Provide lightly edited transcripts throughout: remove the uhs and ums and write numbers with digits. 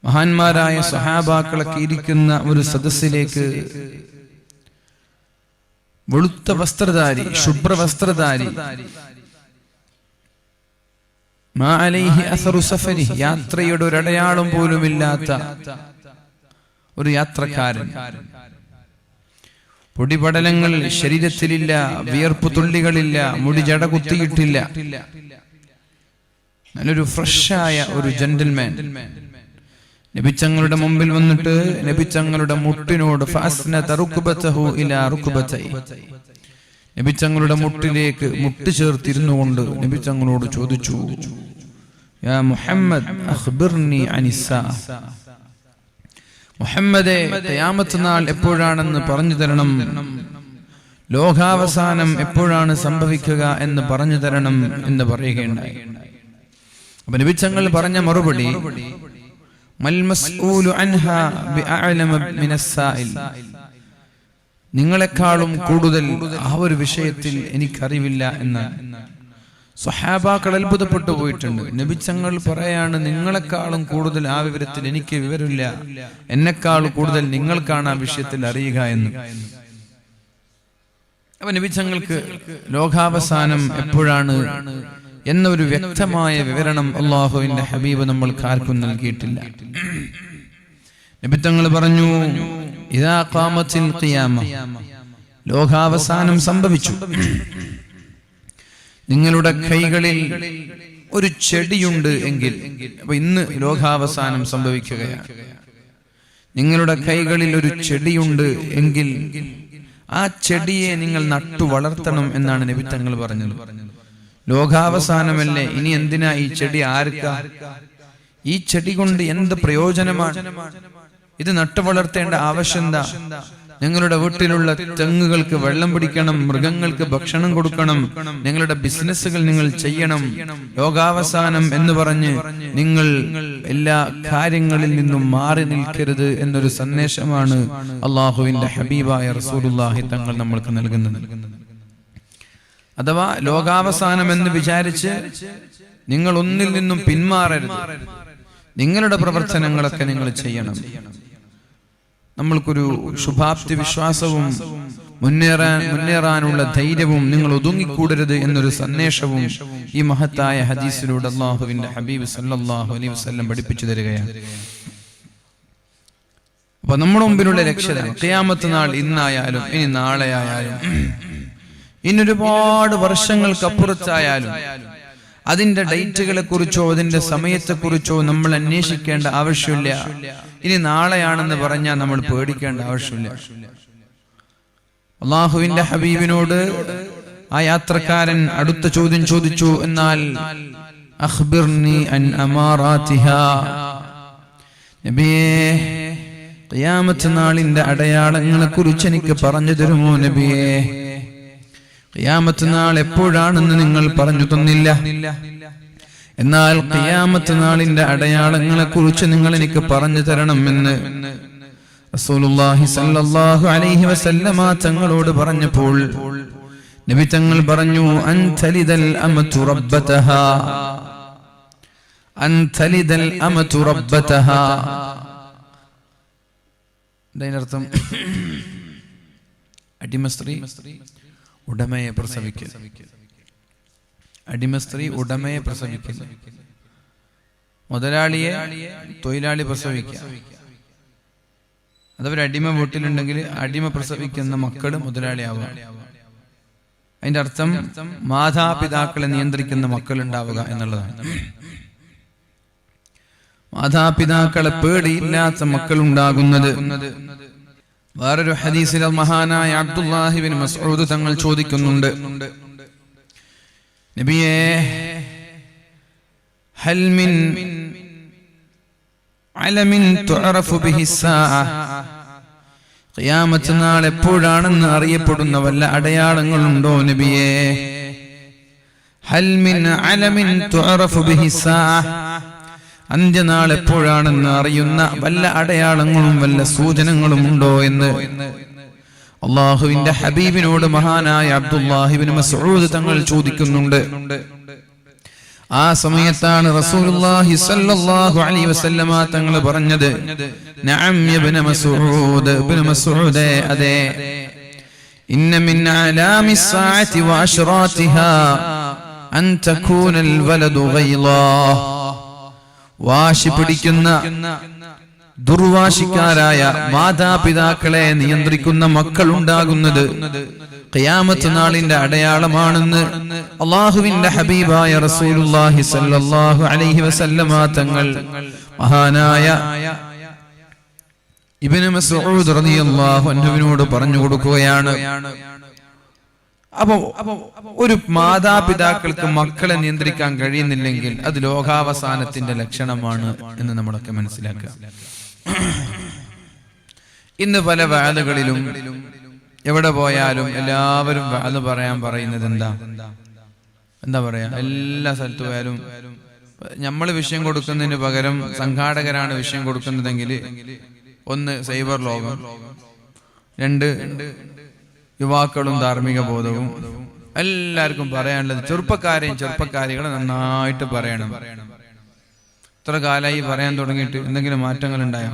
മഹാന്മാരായ സ്വഹാബാക്കളൊക്കെ ഇരിക്കുന്ന ഒരു സദസ്സിലേക്ക് വെളുത്ത വസ്ത്രധാരി, ശുഭ്രവസ്ത്രധാരി, മാ അലൈഹി അസറു സഫരി, യാത്രയുടെ ഒരു അടയാളം പോലുമില്ലാത്ത ഒരു യാത്രക്കാരൻ. പൊടിപടലങ്ങൾ ശരീരത്തിലില്ല, വിയർപ്പ് തുള്ളികളില്ല, മുടി ജട കുത്തിയിട്ടില്ല. നല്ലൊരു ഫ്രഷായ ഒരു ജെന്റിൽമാൻ നബിച്ചങ്ങളുടെ മുമ്പിൽ വന്നിട്ട് നബിച്ചങ്ങളുടെ മുട്ടിനോട് നബിച്ചങ്ങളുടെ മുട്ടിലേക്ക് മുട്ട് ചേർത്തിരുന്നു കൊണ്ട് നബിച്ചങ്ങളോട് ചോദിച്ചു, യാ മുഹമ്മദ് അഖ്ബിർനി അനിസ്സാ, മുഹമ്മദേ ഖിയാമത്ത് നാൾ എപ്പോഴാണെന്ന് പറഞ്ഞു തരണം, ലോകാവസാനം എപ്പോഴാണ് സംഭവിക്കുക എന്ന് പറഞ്ഞു തരണം എന്ന് പറയുകയുണ്ടായി. അപ്പൊ നബിച്ചങ്ങൾ പറഞ്ഞ മറുപടി, മൽ മസ്ഊലു അൻഹാ ബിഅഅലമ മിനസ്സാഇൽ, നിങ്ങളെക്കാളും കൂടുതൽ ആ ഒരു വിഷയത്തിൽ എനിക്കറിവില്ല എന്ന്. സ്വഹാബാക്കൾ അത്ഭുതപ്പെട്ടു പോയിട്ടുണ്ട്. നബിച്ചങ്ങൾ പറയാണ്, നിങ്ങളെക്കാളും കൂടുതൽ ആ വിവരത്തിൽ എനിക്ക് വിവരമില്ല, എന്നെക്കാൾ കൂടുതൽ നിങ്ങൾക്കാണ് ആ വിഷയത്തിൽ അറിയുക എന്ന്. അപ്പൊ നബിച്ചങ്ങൾക്ക് ലോകാവസാനം എപ്പോഴാണ് എന്നൊരു വ്യക്തമായ വിവരണം അല്ലാഹുവിന്റെ ഹബീബ് നമ്മൾക്ക് ആർക്കും നൽകിയിട്ടില്ല. നബിത്തങ്ങൾ പറഞ്ഞു, ഇദാ ഖാമത്തിൽ ഖിയാമ, ലോകാവസാനം സംഭവിച്ചു, നിങ്ങളുടെ കൈകളിൽ ഒരു ചെടിയുണ്ട് എങ്കിൽ, അപ്പൊ ഇന്ന് ലോകാവസാനം സംഭവിക്കുകയാണ്, നിങ്ങളുടെ കൈകളിൽ ഒരു ചെടിയുണ്ട് എങ്കിൽ ആ ചെടിയെ നിങ്ങൾ നട്ടു വളർത്തണം എന്നാണ് നബിത്തങ്ങൾ പറഞ്ഞത്. ലോകാവസാനമല്ലേ, ഇനി എന്തിനാ ഈ ചെടി? ആർക്കാ ഈ ചെടി കൊണ്ട് എന്ത് പ്രയോജനമാണ്? ഇത് നട്ടു വളർത്തേണ്ട ആവശ്യം എന്താ? നിങ്ങളുടെ വീട്ടിലുള്ള തെങ്ങുകൾക്ക് വെള്ളം പിടിക്കണം, മൃഗങ്ങൾക്ക് ഭക്ഷണം കൊടുക്കണം, നിങ്ങളുടെ ബിസിനസ്സുകൾ നിങ്ങൾ ചെയ്യണം. ലോകാവസാനം എന്ന് പറഞ്ഞ് നിങ്ങൾ എല്ലാ കാര്യങ്ങളിൽ നിന്നും മാറി നിൽക്കരുത് എന്നൊരു സന്ദേശമാണ് അള്ളാഹുവിന്റെ ഹബീബായ റസൂലുള്ളാഹി തങ്ങൾ നമ്മൾക്ക് നൽകുന്നത്. അഥവാ ലോകാവസാനം എന്ന് വിചാരിച്ച് നിങ്ങൾ ഒന്നിൽ നിന്നും പിന്മാറരുത്, നിങ്ങളുടെ പ്രവർത്തനങ്ങളൊക്കെ നിങ്ങൾ ചെയ്യണം. നമ്മൾക്കൊരു ശുഭാപ്തി വിശ്വാസവും മുന്നേറാനുള്ള ധൈര്യവും നിങ്ങൾ ഒതുങ്ങിക്കൂടരുത് എന്നൊരു സന്ദേശവും ഈ മഹത്തായ ഹദീസിലൂടെ അല്ലാഹുവിന്റെ ഹബീബ് സല്ലല്ലാഹു അലൈഹി വസല്ലം പഠിപ്പിച്ചു തരികയാണ്. അപ്പൊ നമ്മുടെ മുമ്പിലുള്ള ലക്ഷ്യം ഖിയാമത്ത് നാൾ ഇന്നായാലും ഇനി നാളെ ആയാലും ഇനി ഒരുപാട് വർഷങ്ങൾക്കപ്പുറത്തായാലും അതിന്റെ ഡേറ്റുകളെ കുറിച്ചോ അതിന്റെ സമയത്തെക്കുറിച്ചോ നമ്മൾ അന്വേഷിക്കേണ്ട ആവശ്യമില്ല. ഇനി നാളെയാണെന്ന് പറഞ്ഞാൽ നമ്മൾ പേടിക്കേണ്ട ആവശ്യമില്ല. അള്ളാഹുവിന്റെ ഹബീബിനോട് ആ യാത്രക്കാരൻ അടുത്ത ചോദ്യം ചോദിച്ചു, എന്നാൽ അഖ്ബിർനി അൻ അമാറാതിഹാ, നബിയേ ഖിയാമത്ത് നാളിന്റെ അടയാളങ്ങളെ കുറിച്ച് എനിക്ക് പറഞ്ഞു തരുമോ നബിയേ? ഖിയാമത്ത് നാൾ എപ്പോഴാണെന്ന് നിങ്ങൾ പറഞ്ഞു തന്നില്ല, എന്നാൽ ഖിയാമത്ത് നാളിന്റെ അടയാളങ്ങളെ കുറിച്ച് നിങ്ങൾ എനിക്ക് പറഞ്ഞു തരണമെന്ന് റസൂലുള്ളാഹി സ്വല്ലല്ലാഹു അലൈഹി വസല്ലമ തങ്ങളോട് പറഞ്ഞപ്പോൾ നബി തങ്ങൾ പറഞ്ഞു, അൻതലിദൽ അമതു റബ്ബതഹാ, അൻതലിദൽ അമതു റബ്ബതഹാ. അതിനർത്ഥം അടിമസ്ത്രീ ഉടമയെ പ്രസവിക്കൽ, അടിമസ്ത്രീ ഉടമയെ പ്രസവിക്കൽ, മുതലാളിയെ തൊഴിലാളി പ്രസവിക്കുക. അതവർ അടിമ വീട്ടിലുണ്ടെങ്കിൽ അടിമ പ്രസവിക്കുന്ന മക്കള് മുതലാളിയാവുക. അതിന്റെ അർത്ഥം മാതാപിതാക്കളെ നിയന്ത്രിക്കുന്ന മക്കൾ ഉണ്ടാവുക എന്നുള്ളതാണ്. മാതാപിതാക്കളെ പേടിയില്ലാത്ത മക്കൾ ഉണ്ടാകുന്നത്. വേറൊരു ഹദീസിൽ മഹാനായ അബ്ദുല്ലാഹി ഇബ്നു മസ്ഊദ് തങ്ങൾ ചോദിക്കുന്നുണ്ട്, നബിയേ ഹൽ മിൻ അലമിൻ തുഅറഫു ബിഹി സ്സാഅ, ഖിയാമത്ത് നാൾ എപ്പോഴാണെന്ന് അറിയപ്പെടുന്ന വല്ല അടയാളങ്ങളുണ്ടോ നബിയേ? ഹൽ മിൻ അലമിൻ തുഅറഫു ബിഹി സ്സാഅ, അന്ത്യനാൾ എപ്പോഴാണെന്ന് അറിയുന്ന വല്ല അടയാളങ്ങളും വല്ല സൂചനകളും ഉണ്ടോ എന്ന് അള്ളാഹുവിന്റെ ഹബീബിനോട് മഹാനായ അബ്ദുല്ലാഹി ഇബ്നു മസ്ഊദ് തങ്ങൾ ചോദിക്കുന്നുണ്ട്. ആ സമയത്താണ് റസൂലുള്ളാഹി സ്വല്ലല്ലാഹു അലൈഹി വസല്ലമ തങ്ങൾ പറഞ്ഞത്, നഅം ഇബ്നു മസ്ഊദ്, അതെ, ഇന്ന മിൻ അലാമിസ് സാഅതി വഅശ്റാതിഹാ അൻ തകൂനൽ വലദു ഗൈളാ. വാശി പിടിക്കുന്ന ദുർവാശിക്കാരായ മാതാപിതാക്കളെ നിയന്ത്രിക്കുന്ന മക്കൾ ഉണ്ടാകുന്നത് ഖിയാമത്ത് നാളിന്റെ അടയാളമാണെന്ന് അല്ലാഹുവിന്റെ ഹബീബായ റസൂലുള്ളാഹി സ്വല്ലല്ലാഹു അലൈഹി വസല്ലമ തങ്ങൾ മഹാനായ ഇബ്നു മസ്ഊദ് റളിയല്ലാഹു അൻഹുവിനോട് പറഞ്ഞു കൊടുക്കുകയാണ്. അപ്പൊ ഒരു മാതാപിതാക്കൾക്ക് മക്കളെ നിയന്ത്രിക്കാൻ കഴിയുന്നില്ലെങ്കിൽ അത് ലോകാവസാനത്തിന്റെ ലക്ഷണമാണ് എന്ന് നമ്മളൊക്കെ മനസ്സിലാക്കുക. ഇന്ന് പല വാദകളിലും എവിടെ പോയാലും എല്ലാവരും അത് പറയുന്നത് എന്താ പറയാ, എല്ലാ സ്ഥലത്ത് പോയാലും നമ്മൾ വിഷയം കൊടുക്കുന്നതിന് പകരം സംഘാടകരാണ് വിഷയം കൊടുക്കുന്നതെങ്കിൽ, ഒന്ന് സൈബർ ലോകം, രണ്ട് യുവാക്കളും ധാർമ്മിക ബോധവും. എല്ലാവർക്കും പറയാനുള്ളത് ചെറുപ്പക്കാരികളെ നന്നായിട്ട് പറയണം. ഇത്ര കാലമായി പറയാൻ തുടങ്ങിയിട്ട് എന്തെങ്കിലും മാറ്റങ്ങൾ ഉണ്ടായോ?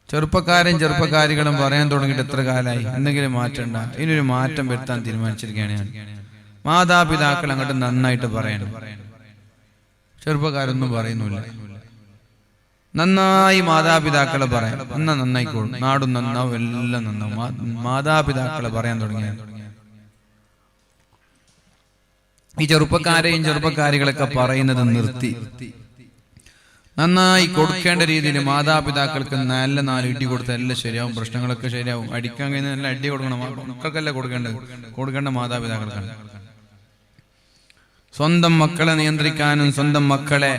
ചെറുപ്പക്കാരികളും പറയാൻ തുടങ്ങിയിട്ട് എത്ര കാലമായി? എന്തെങ്കിലും മാറ്റം ഉണ്ടാ? ഇനിയൊരു മാറ്റം വരുത്താൻ തീരുമാനിച്ചിരിക്കുകയാണ് ഞാൻ. മാതാപിതാക്കൾ അങ്ങോട്ട് നന്നായിട്ട് പറയണം. ചെറുപ്പക്കാരൊന്നും പറയുന്നില്ല. നന്നായി മാതാപിതാക്കളെ പറയാം, എന്നാ നന്നായിക്കോളും, നാടും നന്നാവും, എല്ലാം നന്നാവും. മാതാപിതാക്കളെ പറയാൻ തുടങ്ങിയ ഈ ചെറുപ്പക്കാരികളൊക്കെ പറയുന്നത് നിർത്തി നന്നായി കൊടുക്കേണ്ട രീതിയിൽ മാതാപിതാക്കൾക്ക് നല്ല 4 ഇടി കൊടുത്താൽ എല്ലാം ശരിയാവും, പ്രശ്നങ്ങളൊക്കെ ശരിയാവും. അടിക്കാൻ കഴിയുന്ന നല്ല അടി കൊടുക്കണം. മക്കൾക്കല്ല കൊടുക്കേണ്ട മാതാപിതാക്കൾക്കാണ്. സ്വന്തം മക്കളെ നിയന്ത്രിക്കാനും സ്വന്തം മക്കളെ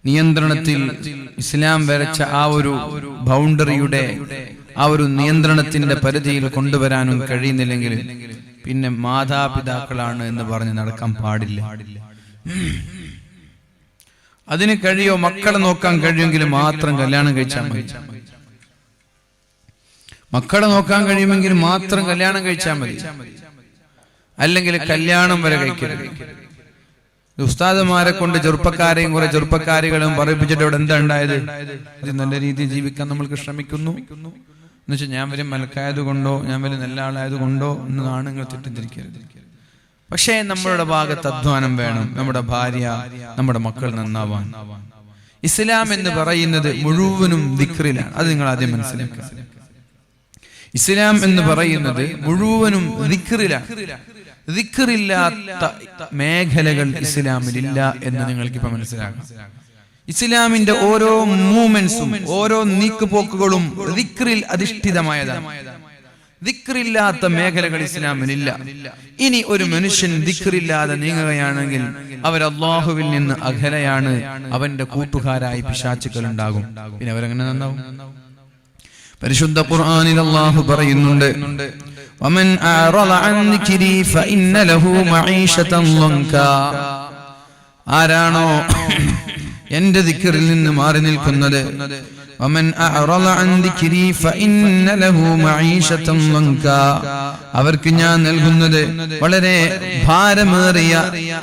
നിയന്ത്രണത്തിൽ ഇസ്ലാം വരച്ച ആ ഒരു ബൗണ്ടറിയുടെ ആ ഒരു നിയന്ത്രണത്തിന്റെ പരിധിയിൽ കൊണ്ടുവരാനും കഴിയുന്നില്ലെങ്കിൽ പിന്നെ മാതാപിതാക്കളാണ് എന്ന് പറഞ്ഞ് നടക്കാൻ പാടില്ല. അതിന് കഴിയോ? മക്കളെ നോക്കാൻ കഴിയുമെങ്കിൽ മാത്രം കല്യാണം കഴിച്ചാൽ മതി. മക്കളെ നോക്കാൻ കഴിയുമെങ്കിൽ മാത്രം കല്യാണം കഴിച്ചാൽ മതി. അല്ലെങ്കിൽ കല്യാണം വരെ കഴിക്കരുത്. ഉസ്താദുമാരെ കൊണ്ട് ചെറുപ്പക്കാരെയും കുറെ ചെറുപ്പക്കാരികളും പറയിപ്പിച്ചിട്ട് ഇവിടെ എന്താ ഉണ്ടായത്? ഇത് നല്ല രീതിയിൽ ജീവിക്കാൻ നമ്മൾക്ക് ശ്രമിക്കുന്നു എന്നുവെച്ചാൽ ഞാൻ വരും മലക്കായത് കൊണ്ടോ ഞാൻ വരും നല്ല ആളായത് കൊണ്ടോ എന്നാണ് നിങ്ങൾ തെറ്റിദ്ധരിക്കരുത്. പക്ഷേ നമ്മളുടെ ഭാഗത്ത് അധ്വാനം വേണം. നമ്മുടെ ഭാര്യ, നമ്മുടെ മക്കൾ നന്നാവാൻ. ഇസ്ലാം എന്ന് പറയുന്നത് മുഴുവനും ദിക്റിലാണ്. അത് നിങ്ങൾ ആദ്യം മനസ്സിലാക്കുക. ഇസ്ലാം എന്ന് പറയുന്നത് മുഴുവനും ദിക്റിലാണ്. ദിക്റില്ലാത്ത മേഖലകൾ ഇസ്ലാമിലില്ല എന്ന് നിങ്ങൾക്കിപ്പോ മനസ്സിലാക്കാം. ഇസ്ലാമിന്റെ ഓരോ മൂവ്മെന്റ്സും ഓരോ നീക്കുപോക്കുകളും ദിക്റിൽ അധിഷ്ഠിതമായതാണ്. ദിക്റില്ലാത്ത മേഖലകൾ ഇസ്ലാമിലില്ല. ഇനി ഒരു മനുഷ്യൻ ദിക്റില്ലാതെ നീങ്ങുകയാണെങ്കിൽ അവർ അല്ലാഹുവിൽ നിന്ന് അകലെയാണ്. അവന്റെ കൂട്ടുകാരായി പിശാചുക്കൾ ഉണ്ടാകും. പിന്നെ അവരെങ്ങനെ നന്നാവും? പരിശുദ്ധ ഖുർആനിൽ അല്ലാഹു പറയുന്നുണ്ട്, വമൻ അറള അൻ ദിക്രി ഫഇന്ന ലഹു മഈശതൻ ലൻകാ. ആരാണോ എന്റെ ദിക്റിൽ നിന്ന് മാറി നിൽക്കുന്നത്, വമൻ അറള അൻ ദിക്രി ഫഇന്ന ലഹു മഈശതൻ ലൻകാ, അവർക്ക് ഞാൻ നൽകുന്നത് വളരെ ഭാരമേറിയ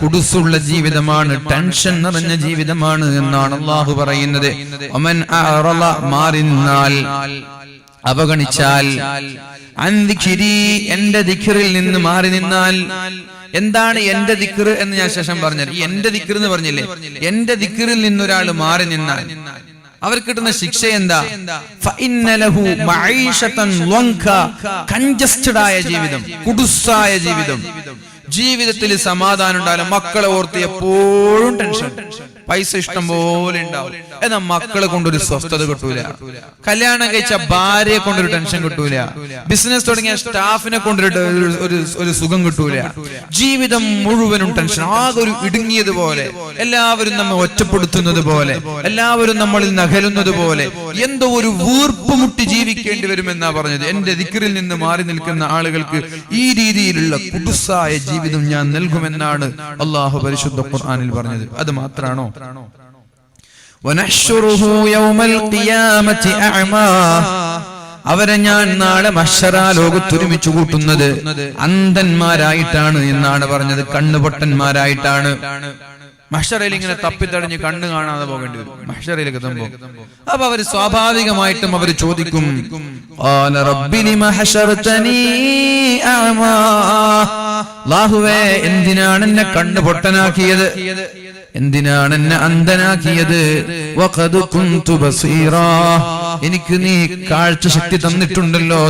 കുടുസുള്ള ജീവിതമാണ്, ടെൻഷൻ നിറഞ്ഞ ജീവിതമാണ് എന്നാണ് അല്ലാഹു പറയുന്നത്. വമൻ അറള, മാറി നിന്നാൽ, അവഗണിച്ചാൽ, അൻ ദിക്രി, എന്റെ ദിക്റിൽ നിന്ന് മാറി നിന്നാൽ. എന്താണ് എന്റെ ദിക്ർ എന്ന് ഞാൻ ശേഷം പറഞ്ഞത്. ഈ എന്റെ ദിക്ർ എന്ന് പറഞ്ഞില്ലേ, എന്റെ ദിക്റിൽ നിന്നൊരാൾ മാറി നിന്നാൽ അവർക്ക് കിട്ടുന്ന ശിക്ഷ എന്താ? ഫഇന്ന ലഹു മഈശതൻ ലൻകാ, കൺജസ്റ്റഡ് ആയ ജീവിതം, കുടുസായ ജീവിതം. ജീവിതത്തിൽ സമാധാനം ഉണ്ടാവില്ല. മക്കളെ ഓർത്ത് എപ്പോഴും ടെൻഷൻ. പൈസ ഇഷ്ടം പോലെ ഉണ്ടാവും, എന്നാൽ മക്കളെ കൊണ്ടൊരു സ്വസ്ഥത കിട്ടൂല. കല്യാണം കഴിച്ച ഭാര്യയെ കൊണ്ടൊരു ടെൻഷൻ കിട്ടൂല. ബിസിനസ് തുടങ്ങിയ സ്റ്റാഫിനെ കൊണ്ടൊരു സുഖം കിട്ടൂല. ജീവിതം മുഴുവനും ടെൻഷൻ. ആകെ ഒരു ഇടുങ്ങിയതുപോലെ, എല്ലാവരും നമ്മെ ഒറ്റപ്പെടുത്തുന്നത് പോലെ, എല്ലാവരും നമ്മളിൽ നകലുന്നത് പോലെ, എന്തോ ഒരു വീർപ്പുമുട്ടി ജീവിക്കേണ്ടി വരുമെന്നാ പറഞ്ഞത്. എന്റെ ദിക്റിൽ നിന്ന് മാറി നിൽക്കുന്ന ആളുകൾക്ക് ഈ രീതിയിലുള്ള കുടുസായ ജീവിതം ഞാൻ നൽകുമെന്നാണ് അല്ലാഹു പരിശുദ്ധ ഖുർആനിൽ പറഞ്ഞത്. അത് മാത്രാണോ? വനഹ്ശുറുഹു യൗമൽ ഖിയാമത്തി അഅമാ, അവരെ ഞാൻ നാളെ മഹ്ശറ ലോകത്ത് ഒരുമിച്ച് കൂട്ടുന്നത് അന്ധന്മാരായിട്ടാണ് എന്നാണ് പറഞ്ഞത്. കണ്ണുപൊട്ടന്മാരായിട്ടാണ്. മഹ്ശറയിൽ ഇങ്ങനെ തപ്പിത്തടഞ്ഞ് കണ്ണ് കാണാതെ പോകേണ്ടി വരും മഹ്ശറയിലേക്ക് എത്തുമ്പോ. അപ്പൊ അവര് സ്വാഭാവികമായിട്ടും അവര് ചോദിക്കും, അല്ലാഹുവേ എന്തിനാണ് എന്നെ കണ്ണ് പൊട്ടനാക്കിയത്, എന്തിനാണ് എന്നെ അന്ധനാക്കിയത്? എനിക്ക് നീ കാഴ്ച ശക്തി തന്നിട്ടുണ്ടല്ലോ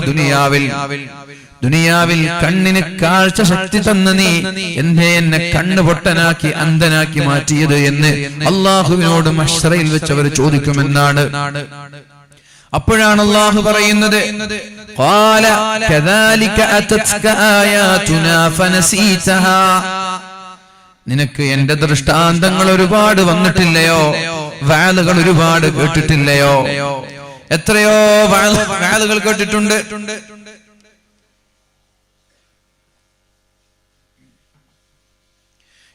ദുനിയാവിൽ കണ്ണിന് കാഴ്ച ശക്തി തന്ന നീ എന്തേ എന്നെ കണ്ണ് പൊട്ടനാക്കി അന്ധനാക്കി മാറ്റിയത് എന്ന് അള്ളാഹുവിനോട് മഹ്ശറയിൽ വെച്ച് അവർ ചോദിക്കുമെന്നാണ്. അപ്പോഴാണ് അള്ളാഹു പറയുന്നത്, ഖാല കദാലിക അതത്ക ആയാതുനാ ഫനസീതഹാ, നിനക്ക് എന്റെ ദൃഷ്ടാന്തങ്ങൾ ഒരുപാട് വന്നിട്ടില്ലയോ, വഅലുകൾ ഒരുപാട് കേട്ടിട്ടില്ലയോ? എത്രയോ വഅലുകൾ കേട്ടിട്ടുണ്ട്.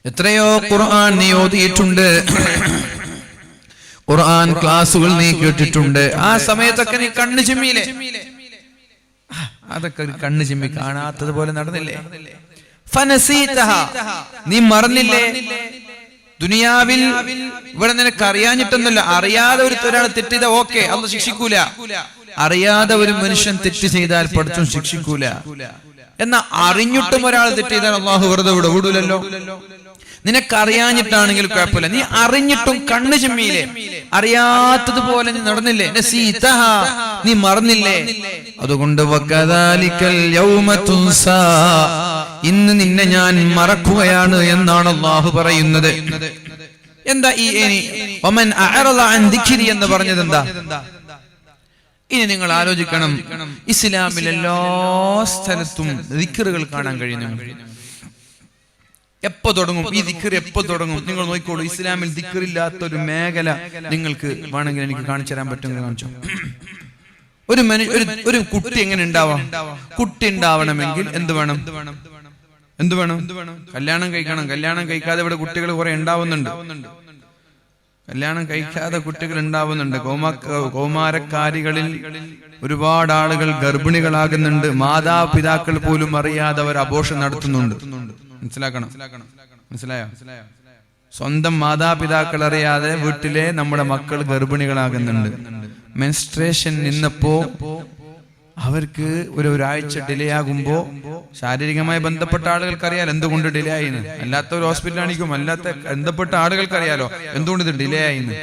എത്രയോ ഖുർആൻ നീ ഓതിയിട്ടുണ്ട്, ഖുർആൻ ക്ലാസുകൾ നീ കേട്ടിട്ടുണ്ട്. ആ സമയത്തൊക്കെ നീ കണ്ണ് ചിമ്മിയില്ലേ? അതൊക്കെ കണ്ണ് ചിമ്മി കാണാത്തതുപോലെ നടന്നില്ലേ? ഫനസീതഹാ, നീ മറന്നില്ലേ? ദുനിയാവിൽ ഇവിടെ നിനക്ക് അറിയാഞ്ഞിട്ടൊന്നുമില്ല. അറിയാതെ ഒരാൾ തെറ്റ് ചെയ്താൽ ഓക്കെ, അള്ളാഹു ശിക്ഷിക്കൂല. അറിയാതെ ഒരു മനുഷ്യൻ തെറ്റ് ചെയ്താൽ പടച്ചോൻ ശിക്ഷിക്കൂല. എന്നാ അറിഞ്ഞിട്ടും ഒരാൾ തെറ്റ് ചെയ്താൽ അള്ളാഹു വെറുതെ വിടൂലല്ലോ. നിനക്കറിയാഞ്ഞിട്ടാണെങ്കിൽ കുഴപ്പമില്ല, നീ അറിഞ്ഞിട്ടും കണ്ണ് ചിമ്മിയില്ലേ? അറിയാത്തതുപോലെ നീ നടന്നില്ലേ? നസീതഹാ, നീ മറന്നില്ലേ? അതുകൊണ്ട് വകദാലികൽ യൗമ തുൻസാ, ഇന്ന് നിന്നെ ഞാൻ മറക്കുകയാണ് എന്നാണ് അല്ലാഹു പറയുന്നത്. എന്താ ഈ വമൻ അഅറദ അൻ ദിക്രി എന്ന് പറഞ്ഞത് എന്താ? ഇനി നിങ്ങൾ ആലോചിക്കണം, ഇസ്ലാമിൽ എല്ലാ സ്ഥലത്തും ദിക്റുകൾ കാണാൻ കഴിയുന്നു. എപ്പോ തുടങ്ങും ഈ ദിക്ർ? എപ്പോ തുടങ്ങും? നിങ്ങൾ നോക്കിക്കോളൂ. ഇസ്ലാമിൽ ദിക്റില്ലാത്ത ഒരു മേഖല നിങ്ങൾക്ക് വേണമെങ്കിൽ എനിക്ക് കാണിച്ചു തരാൻ പറ്റുമെങ്കിൽ കാണിച്ചോ. ഒരു കുട്ടി എങ്ങനെ ഉണ്ടാവാം? കുട്ടി ഉണ്ടാവണമെങ്കിൽ എന്ത് വേണം? കല്യാണം കഴിക്കണം. കല്യാണം കഴിക്കാതെ ഇവിടെ കുട്ടികൾ കുറെ ഉണ്ടാവുന്നുണ്ട്. കല്യാണം കഴിക്കാതെ കുട്ടികൾ ഉണ്ടാവുന്നുണ്ട്. കൗമാരക്കാരികളിൽ ഒരുപാട് ആളുകൾ ഗർഭിണികളാകുന്നുണ്ട്. മാതാപിതാക്കൾ പോലും അറിയാതെ അവർ അബോർഷൻ നടത്തുന്നുണ്ട്. മനസ്സിലായോ? സ്വന്തം മാതാപിതാക്കൾ അറിയാതെ വീട്ടിലെ നമ്മുടെ മക്കൾ ഗർഭിണികളാകുന്നുണ്ട്. മെൻസ്ട്രേഷൻ നിന്നപ്പോ അവർക്ക് ഒരാഴ്ച ഡിലേ ആകുമ്പോ ശാരീരികമായി ബന്ധപ്പെട്ട ആളുകൾക്ക് അറിയാലോ എന്തുകൊണ്ട് ഡിലേ ആയിന്ന്. അല്ലാത്ത ഒരു ഹോസ്പിറ്റലാണിക്കും അല്ലാത്ത ബന്ധപ്പെട്ട ആളുകൾക്ക് അറിയാലോ എന്തുകൊണ്ട് ഇത് ഡിലേ ആയിന്ന്.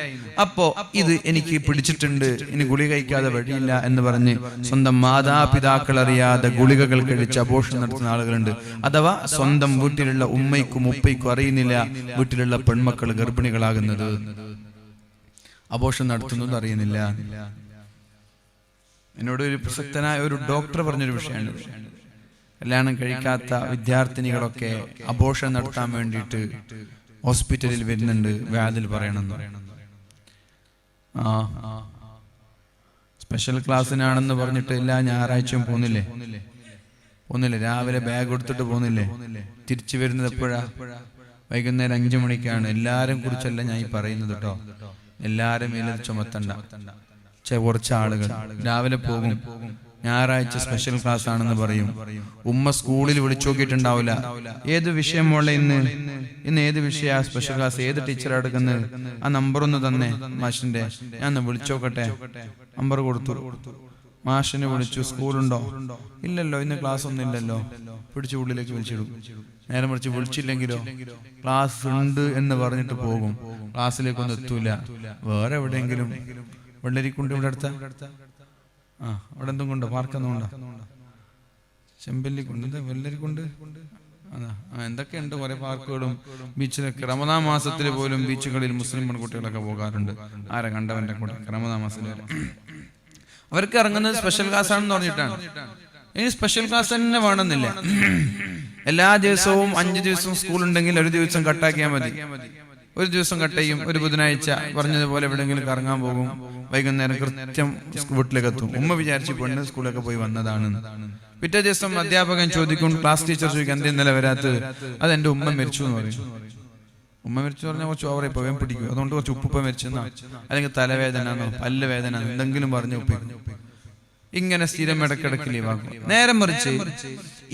അപ്പോ ഇത് എനിക്ക് പിടിച്ചിട്ടുണ്ട്, ഇനി ഗുളിക കഴിക്കാതെ വഴിയില്ല എന്ന് പറഞ്ഞ് സ്വന്തം മാതാപിതാക്കൾ അറിയാതെ ഗുളികകൾ കഴിച്ച് അബോർഷൻ നടത്തുന്ന ആളുകളുണ്ട്. അഥവാ സ്വന്തം വീട്ടിലുള്ള ഉമ്മയ്ക്കും ഉപ്പയ്ക്കും അറിയുന്നില്ല വീട്ടിലുള്ള പെൺമക്കൾ ഗർഭിണികളാകുന്നത്, അബോർഷൻ നടത്തുന്നത് അറിയുന്നില്ല. എന്നോട് ഒരു പ്രസക്തനായ ഒരു ഡോക്ടർ പറഞ്ഞൊരു വിഷയമാണ്, കല്യാണം കഴിക്കാത്ത വിദ്യാർത്ഥിനികളൊക്കെ അബോർഷൻ നടത്താൻ വേണ്ടിയിട്ട് ഹോസ്പിറ്റലിൽ വരുന്നുണ്ട്, വ്യാധിൽ പറയണമെന്ന്. സ്പെഷ്യൽ ക്ലാസ്സിനാണെന്ന് പറഞ്ഞിട്ട് എല്ലാ ഞായറാഴ്ചയും പോകുന്നില്ലേ? രാവിലെ ബാഗ് എടുത്തിട്ട് പോകുന്നില്ലേ? തിരിച്ചു വരുന്നത് എപ്പോഴാ? വൈകുന്നേരം 5 മണിക്കാണ്. എല്ലാരും കുറിച്ചല്ല ഞാൻ ഈ പറയുന്നത് കേട്ടോ. എല്ലാരും മേലെ ചുമത്തണ്ട. കുറച്ച് ആളുകൾ രാവിലെ പോകും, ഞായറാഴ്ച സ്പെഷ്യൽ ക്ലാസ് ആണെന്ന് പറയും. ഉമ്മ സ്കൂളിൽ വിളിച്ചു നോക്കിയിട്ടുണ്ടാവില്ല, ഏത് വിഷയം മോളെ ഇന്ന് ഏത് വിഷയ സ്പെഷ്യൽ ക്ലാസ്, ഏത് ടീച്ചറാ എടുക്കുന്നത്? ആ നമ്പർ ഒന്ന് തന്നെ മാഷിന്റെ, ഞാൻ വിളിച്ചോക്കട്ടെ. നമ്പർ കൊടുത്തു, മാഷിനെ വിളിച്ചു. സ്കൂളുണ്ടോ? ഇല്ലല്ലോ, ഇന്ന് ക്ലാസ് ഒന്നും ഇല്ലല്ലോ. പിടിച്ച് ഉള്ളിലേക്ക് വിളിച്ചിടും. നേരെ മറിച്ച് വിളിച്ചില്ലെങ്കിലോ ക്ലാസ് ഉണ്ട് എന്ന് പറഞ്ഞിട്ട് പോകും. ക്ലാസ്സിലേക്കൊന്നും എത്തൂല. വേറെ എവിടെയെങ്കിലും വെള്ളരിക്കുണ്ട് ഇവിടെ അടുത്ത അവിടെ എന്തും കൊണ്ടോ? പാർക്കൊന്നും ഉണ്ടോ? ചെമ്പല്ലിക്കുണ്ട്, വെള്ളരിക്കുണ്ട്, എന്തൊക്കെയുണ്ട് കുറെ പാർക്കുകളും ബീച്ചിലൊക്കെ. റമദാൻ മാസത്തിൽ പോലും ബീച്ചുകളിൽ മുസ്ലിം പെൺകുട്ടികളൊക്കെ പോകാറുണ്ട്. ആരെ കണ്ടവന്റെ കൂടെ റമദാൻ മാസത്തിൽ വരെ അവർക്ക് ഇറങ്ങുന്നത് സ്പെഷ്യൽ ക്ലാസ് ആണെന്ന് പറഞ്ഞിട്ടാണ്. ഇനി സ്പെഷ്യൽ ക്ലാസ് തന്നെ വേണമെന്നില്ല. എല്ലാ ദിവസവും 5 ദിവസവും സ്കൂൾ ഉണ്ടെങ്കിൽ ഒരു ദിവസം കട്ടാക്കിയാൽ മതി. ഒരു ദിവസം കട്ട് ചെയ്യും. ഒരു ബുധനാഴ്ച പറഞ്ഞതുപോലെ എവിടെയെങ്കിലും കറങ്ങാൻ പോകും. വൈകുന്നേരം കൃത്യം വീട്ടിലേക്ക് എത്തും. ഉമ്മ വിചാരിച്ചു പെണ്ണ് സ്കൂളിലൊക്കെ പോയി വന്നതാണ്. പിറ്റേ ദിവസം അധ്യാപകൻ ചോദിക്കും, ക്ലാസ് ടീച്ചർ ചോദിക്കും, എന്താ ഇന്നലെ വരാത്തത്? അതെന്റെ ഉമ്മ മരിച്ചു എന്ന് പറയും. ഉമ്മ മരിച്ചു പറഞ്ഞാൽ കുറച്ച് ഓവറെ വേഗം പിടിക്കും. അതുകൊണ്ട് കുറച്ച് ഉപ്പുപ്പ മരിച്ചെന്നോ അല്ലെങ്കിൽ തലവേദന, പല്ല് വേദന എന്തെങ്കിലും പറഞ്ഞ് ഒപ്പിക്കും. ഇങ്ങനെ സ്ഥിരം ഇടക്കിടക്ക് ലീവാക്കും. നേരെ മറിച്ച്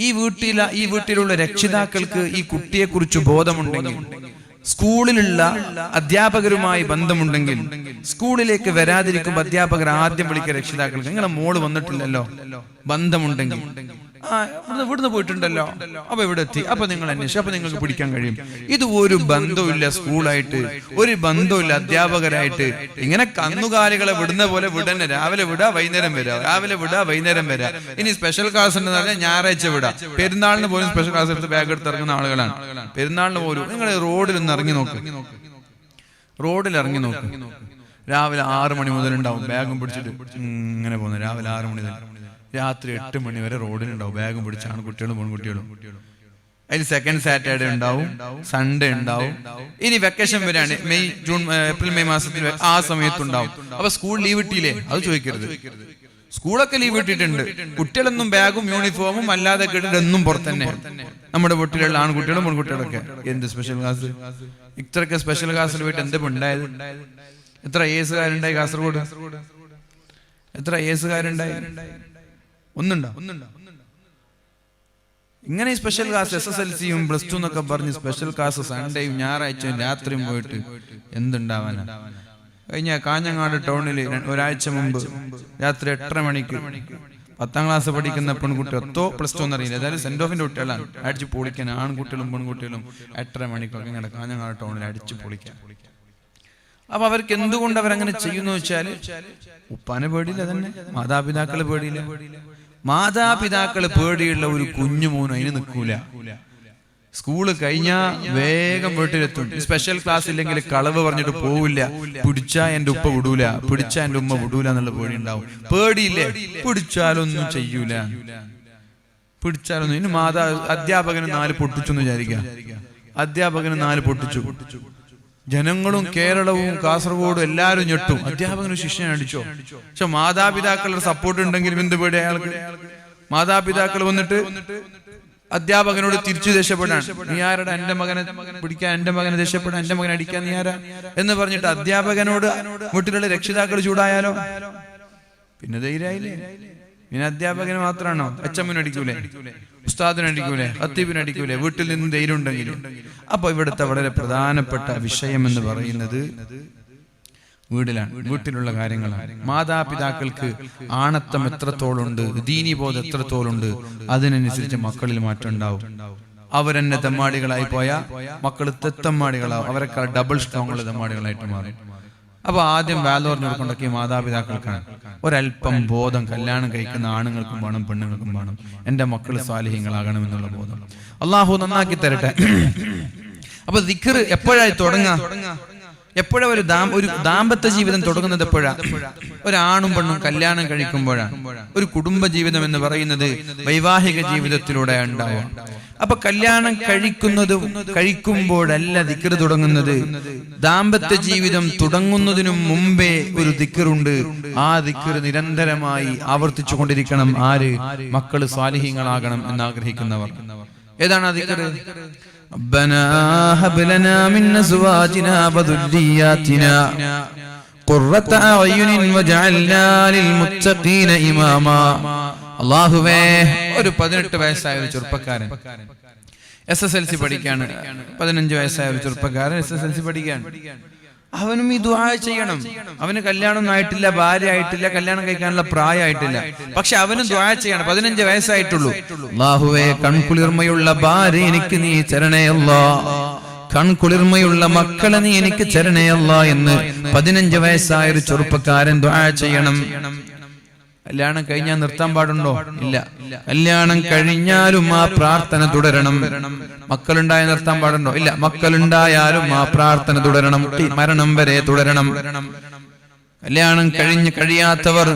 ഈ വീട്ടിലുള്ള രക്ഷിതാക്കൾക്ക് ഈ കുട്ടിയെ കുറിച്ച് ബോധമുണ്ടെങ്കിൽ, സ്കൂളിലുള്ള അധ്യാപകരുമായി ബന്ധമുണ്ടെങ്കിൽ, സ്കൂളിലേക്ക് വരാതിരിക്കുമ്പോൾ അധ്യാപകർ ആദ്യം വിളിക്കുക രക്ഷിതാക്കൾക്ക്, നിങ്ങളെ മോള് വന്നിട്ടില്ലല്ലോ, ബന്ധമുണ്ടെങ്കിൽ, ഇവിടുന്ന് പോയിട്ടുണ്ടല്ലോ, അപ്പൊ ഇവിടെ എത്തി, അപ്പൊ നിങ്ങൾ അന്വേഷിച്ചു, അപ്പൊ നിങ്ങൾക്ക് പിടിക്കാൻ കഴിയും. ഇത് ഒരു ബന്ധവുമില്ല സ്കൂളായിട്ട്, ഒരു ബന്ധവുമില്ല അധ്യാപകരായിട്ട്. ഇങ്ങനെ കന്നുകാലികളെ വിടുന്ന പോലെ വിടന്നെ, രാവിലെ വിടാ വൈകുന്നേരം വരാ, രാവിലെ വിടാ വൈകുന്നേരം വരാ. ഇനി സ്പെഷ്യൽ ക്ലാസ് ഉണ്ടെന്ന് പറഞ്ഞാൽ ഞായറാഴ്ച വിടാം. പെരുന്നാളിന് പോലും സ്പെഷ്യൽ ക്ലാസ് എടുത്ത് ബാഗ് എടുത്ത് ഇറങ്ങുന്ന ആളുകളാണ്. പെരുന്നാളിന് പോലും നിങ്ങൾ റോഡിൽ ഒന്ന് ഇറങ്ങി നോക്ക്, റോഡിൽ ഇറങ്ങി നോക്ക്. രാവിലെ 6 മണി മുതൽ ഉണ്ടാവും ബാഗും പിടിച്ചിട്ട് ഇങ്ങനെ പോകുന്നത്. രാവിലെ 6 മണി മുതൽ രാത്രി 8 മണി വരെ റോഡിലുണ്ടാവും ബാഗും പിടിച്ച് ആൺകുട്ടികളും പെൺകുട്ടികളും. അതിൽ സെക്കൻഡ് സാറ്റർഡേ ഉണ്ടാവും, സൺഡേ ഉണ്ടാവും. ഇനി വെക്കേഷൻ വരെയാണ്, മെയ് ജൂൺ ഏപ്രിൽ മെയ് മാസത്തിൽ ആ സമയത്തുണ്ടാവും. അപ്പൊ സ്കൂൾ ലീവ് ഇട്ടില്ലേ അത് ചോദിക്കരുത്. സ്കൂളൊക്കെ ലീവ് ഇട്ടിട്ടുണ്ട്. കുട്ടികളൊന്നും ബാഗും യൂണിഫോമും അല്ലാതെ കിട്ടുന്നതൊന്നും പുറത്തന്നെ. നമ്മുടെ വീട്ടിലുള്ള ആൺകുട്ടികളും പെൺകുട്ടികളൊക്കെ എന്ത് സ്പെഷ്യൽ ക്ലാസ്, ഇത്രയൊക്കെ സ്പെഷ്യൽ ക്ലാസ്സിൽ പോയിട്ട് എന്താ ഉണ്ടായത്? എത്ര ഏസുകാരുണ്ടായി കാസർഗോഡ്? എത്ര ഏസുകാരുണ്ടായി? ഒന്നുണ്ടോ? ഇങ്ങനെ സ്പെഷ്യൽ ക്ലാസ് SSLCയും +2 എന്നൊക്കെ പറഞ്ഞ് സ്പെഷ്യൽ ക്ലാസ് സൺഡേയും ഞായറാഴ്ചയും രാത്രിയും പോയിട്ട് എന്തുണ്ടാവാനാ? കഴിഞ്ഞ കാഞ്ഞങ്ങാട് ടൗണിൽ ഒരാഴ്ച മുമ്പ് രാത്രി 8:30 മണിക്ക് 10ാം ക്ലാസ് പഠിക്കുന്ന പെൺകുട്ടി, +2 എന്നറിയില്ല, അതായത് സെന്റ് ഓഫിന്റെ കുട്ടികളാണ്, അടിച്ച് പൊളിക്കാൻ. ആൺകുട്ടികളും പെൺകുട്ടികളും 8:30 മണിക്കൊക്കെ ഇങ്ങനെ കാഞ്ഞങ്ങാട് ടൗണിൽ അടിച്ച് പൊളിക്കാൻ. അപ്പൊ അവർക്ക് എന്തുകൊണ്ട് അവരങ്ങനെ ചെയ്യുന്നു വെച്ചാല് ഉപ്പാനെ പേടിയില്ല, തന്നെ മാതാപിതാക്കള് പേടിയില്ല. മാതാപിതാക്കള് പേടിയുള്ള ഒരു കുഞ്ഞുമോനും അതിന് നിൽക്കൂല. സ്കൂള് കഴിഞ്ഞാ വേഗം വീട്ടിലെത്തും. സ്പെഷ്യൽ ക്ലാസ് ഇല്ലെങ്കിൽ കളവ് പറഞ്ഞിട്ട് പോവില്ല. പിടിച്ചാ എന്റെ ഉപ്പ വിടൂല, പിടിച്ചാ എന്റെ ഉമ്മ വിടൂല എന്നുള്ള പേടി ഉണ്ടാവും. പേടിയില്ലേ? പിടിച്ചാലൊന്നും ചെയ്യൂല, പിടിച്ചാലൊന്നും. ഇനി അധ്യാപകന് 4 പൊട്ടിച്ചു എന്ന് വിചാരിക്കാം. അധ്യാപകന് 4 പൊട്ടിച്ചു. ജനങ്ങളും കേരളവും കാസർഗോഡും എല്ലാവരും ഞെട്ടും. അധ്യാപകന് ശിക്ഷനെ അടിച്ചോ? പക്ഷെ മാതാപിതാക്കളുടെ സപ്പോർട്ട് ഉണ്ടെങ്കിലും എന്ത് പേടി അയാൾക്ക്? മാതാപിതാക്കൾ വന്നിട്ട് അധ്യാപകനോട് തിരിച്ചു ദേഷ്യപ്പെടാൻ, നീ ആരുടെ എന്റെ മകനെ പിടിക്കാൻ, എന്റെ മകനെ ദേഷ്യപ്പെടാൻ, എന്റെ മകനെ അടിക്കാൻ നീ ആരാ എന്ന് പറഞ്ഞിട്ട് അധ്യാപകനോട് വീട്ടിലുള്ള രക്ഷിതാക്കൾ ചൂടായാലോ? പിന്നെ ധൈര്യമായില്ലേ? പിന്നെ അധ്യാപകന് മാത്രമാണോ? HM-ന് അടിക്കൂലേ, ഉസ്താദിന് അടിക്കൂലേ, ഖത്തീബിന് അടിക്കൂലേ? വീട്ടിൽ നിന്ന് ധൈര്യം ഉണ്ടെങ്കിൽ. അപ്പൊ ഇവിടുത്തെ വളരെ പ്രധാനപ്പെട്ട വിഷയം എന്ന് പറയുന്നത് വീട്ടിലാണ്, വീട്ടിലുള്ള കാര്യങ്ങളാണ്. മാതാപിതാക്കൾക്ക് ആണത്തം എത്രത്തോളുണ്ട്, ദീനീബോധം എത്രത്തോളുണ്ട്, അതിനനുസരിച്ച് മക്കളിൽ മാറ്റം ഉണ്ടാവും. അവരെന്നെ തെമ്മാടികളായി പോയാൽ മക്കൾ തെത്തമ്മാടികളാവും. അവരെക്കാൾ ഡബിൾ സ്ട്രോങ് ഉള്ള തെമ്മാടികളായിട്ട് മാറും. അപ്പൊ ആദ്യം വാലോറിന് കൊടുക്കൊണ്ടൊക്കെ മാതാപിതാക്കൾക്കാണ്. ഒരല്പം ബോധം കല്യാണം കഴിക്കുന്ന ആണുങ്ങൾക്കും വേണം, പെണ്ണുങ്ങൾക്കും വേണം. എന്റെ മക്കൾ സ്വാലിഹീങ്ങളാകണം എന്നുള്ള ബോധം അള്ളാഹു നന്നാക്കി തരട്ടെ. അപ്പൊ ദിക്ർ എപ്പോഴായി തുടങ്ങാ? എപ്പോഴാ ഒരു ദാമ്പത്യ ജീവിതം തുടങ്ങുന്നത്? എപ്പോഴാ? ഒരാണും പെണ്ണും കല്യാണം കഴിക്കുമ്പോഴാണ്. ഒരു കുടുംബ ജീവിതം എന്ന് പറയുന്നത് വൈവാഹിക ജീവിതത്തിലൂടെ ഉണ്ടാവുക. അപ്പൊ കല്യാണം കഴിക്കുമ്പോഴല്ല ദിക്ർ തുടങ്ങുന്നത്. ദാമ്പത്യ ജീവിതം തുടങ്ങുന്നതിനു മുമ്പേ ഒരു ദിക്റുണ്ട്. ആ ദിക്ർ നിരന്തരമായി ആവർത്തിച്ചു കൊണ്ടിരിക്കണം. ആര്? മക്കള് സ്വാലിഹീങ്ങളാകണം എന്നാഗ്രഹിക്കുന്നവർ. ഏതാണ് ആ ദിക്ർ? ربنا هب لنا من أزواجنا وذرياتنا قرة أعين واجعلنا للمتقين إماما. അല്ലാഹുവേ, ഒരു 18 വയസ്സായ ഒരു ചെറുപ്പക്കാരൻ SSLC പഠിക്കാണ്. 15 വയസ്സായ ഒരു ചെറുപ്പക്കാരൻ SSLC പഠിക്കാൻ. അവനും ഈ ദുആ ചെയ്യണം. അവന് കല്യാണം ആയിട്ടില്ല, ഭാര്യ ആയിട്ടില്ല, കല്യാണം കഴിക്കാനുള്ള പ്രായമായിട്ടില്ല. പക്ഷെ അവനും ദുആ ചെയ്യണം. 15 വയസ്സായിട്ടുള്ളൂ. അല്ലാഹുവേ, കൺകുളിർമയുള്ള ഭാര്യ എനിക്ക് നീ തരണേ അല്ലാ, കൺകുളിർമയുള്ള മക്കളെ നീ എനിക്ക് തരണേ അല്ലാ എന്ന് 15 വയസ്സായ ഒരു ചെറുപ്പക്കാരൻ ദുആ ചെയ്യണം. കല്യാണം കഴിഞ്ഞാൽ നിർത്താൻ പാടുണ്ടോ? ഇല്ല. കല്യാണം കഴിഞ്ഞാലും ആ പ്രാർത്ഥന തുടരണം. മക്കളുണ്ടായ നിർത്താൻ പാടുണ്ടോ? ഇല്ല. മക്കളുണ്ടായാലും ആ പ്രാർത്ഥന തുടരണം, മരണം വരെ തുടരണം. കല്യാണം കഴിയാത്തവർ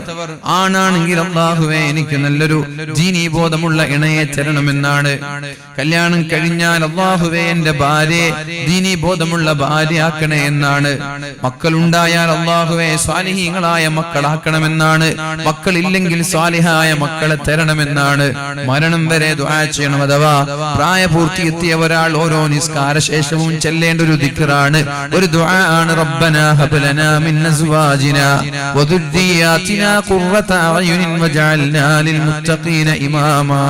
ആണാണെങ്കിൽ അല്ലാഹുവേ എനിക്ക് നല്ലൊരു ദീനീബോധമുള്ള ഇണയെ തരണമെന്നാണ്. കല്യാണം കഴിഞ്ഞാൽ അല്ലാഹുവേ എന്റെ ഭാര്യയെ ദീനീബോധമുള്ള ഭാര്യയാക്കണേ എന്നാണ്. മക്കളുണ്ടായാൽ അല്ലാഹുവേ സ്വാലിഹീങ്ങളായ മക്കളാക്കണമെന്നാണ്. മക്കളില്ലെങ്കിൽ സ്വാലിഹായ മക്കളെ തരണമെന്നാണ്. മരണം വരെ ദുആ ചെയ്യണം. അഥവാ പ്രായപൂർത്തി എത്തിയ ഒരാൾ ഓരോ നിസ്കാര ശേഷവും ചെല്ലേണ്ട ഒരു ദിക്റാണ്, ഒരു ദുആ ആണ്. റബ്ബനാ ഹബ് ലനാ മിൻ അസ്വാജിനാ أزواجنا وذرياتنا قرة أعين وجعلنا للمتقين إماما.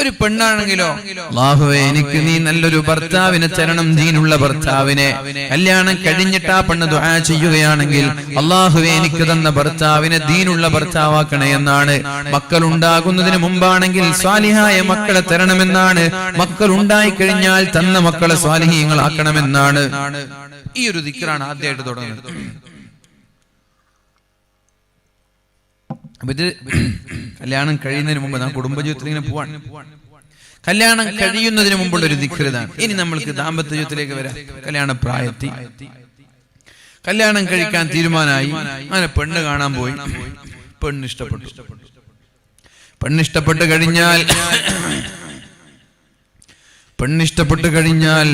ഒരു പെണ്ണാണെങ്കിലോ അല്ലാഹുവേ എനിക്ക് നീ നല്ലൊരു ഭർത്താവിനെ തരണം, ദീനുള്ള ഭർത്താവിനെ. കല്യാണം കഴിഞ്ഞിട്ട് ആ പെണ്ണ് ദുആ ചെയ്യുകയാണെങ്കിൽ അല്ലാഹുവേ എനിക്ക് തന്ന ഭർത്താവിനെ ദീനുള്ള ഭർത്താവാക്കണേ എന്നാണ്. മക്കൾ ഉണ്ടാകുന്നതിന് മുമ്പാണെങ്കിൽ സ്വാലിഹായ മക്കളെ തരണമെന്നാണ്. മക്കൾ ഉണ്ടായി കഴിഞ്ഞാൽ തന്ന മക്കളെ സ്വാലിഹീങ്ങളാക്കണമെന്നാണ്. ഈ ഒരു ദിക്റാണ് ആദ്യമായിട്ട് തുടങ്ങുന്നത്. അപ്പൊ ഇത് കല്യാണം കഴിയുന്നതിന് മുമ്പ് നാം കുടുംബജീവിതത്തിൽ ഇങ്ങനെ പോവാണ്. കല്യാണം കഴിയുന്നതിന് മുമ്പുള്ള ഒരു ദിക്റാണ്. ഇനി നമ്മൾക്ക് ദാമ്പത്യ ജീവിതത്തിലേക്ക് വരാം. കല്യാണ പ്രായത്തിൽ കല്യാണം കഴിക്കാൻ തീരുമാനമായി. അങ്ങനെ പെണ്ണ് കാണാൻ പോയി. പെണ്ണിഷ്ടപ്പെട്ടു കഴിഞ്ഞാൽ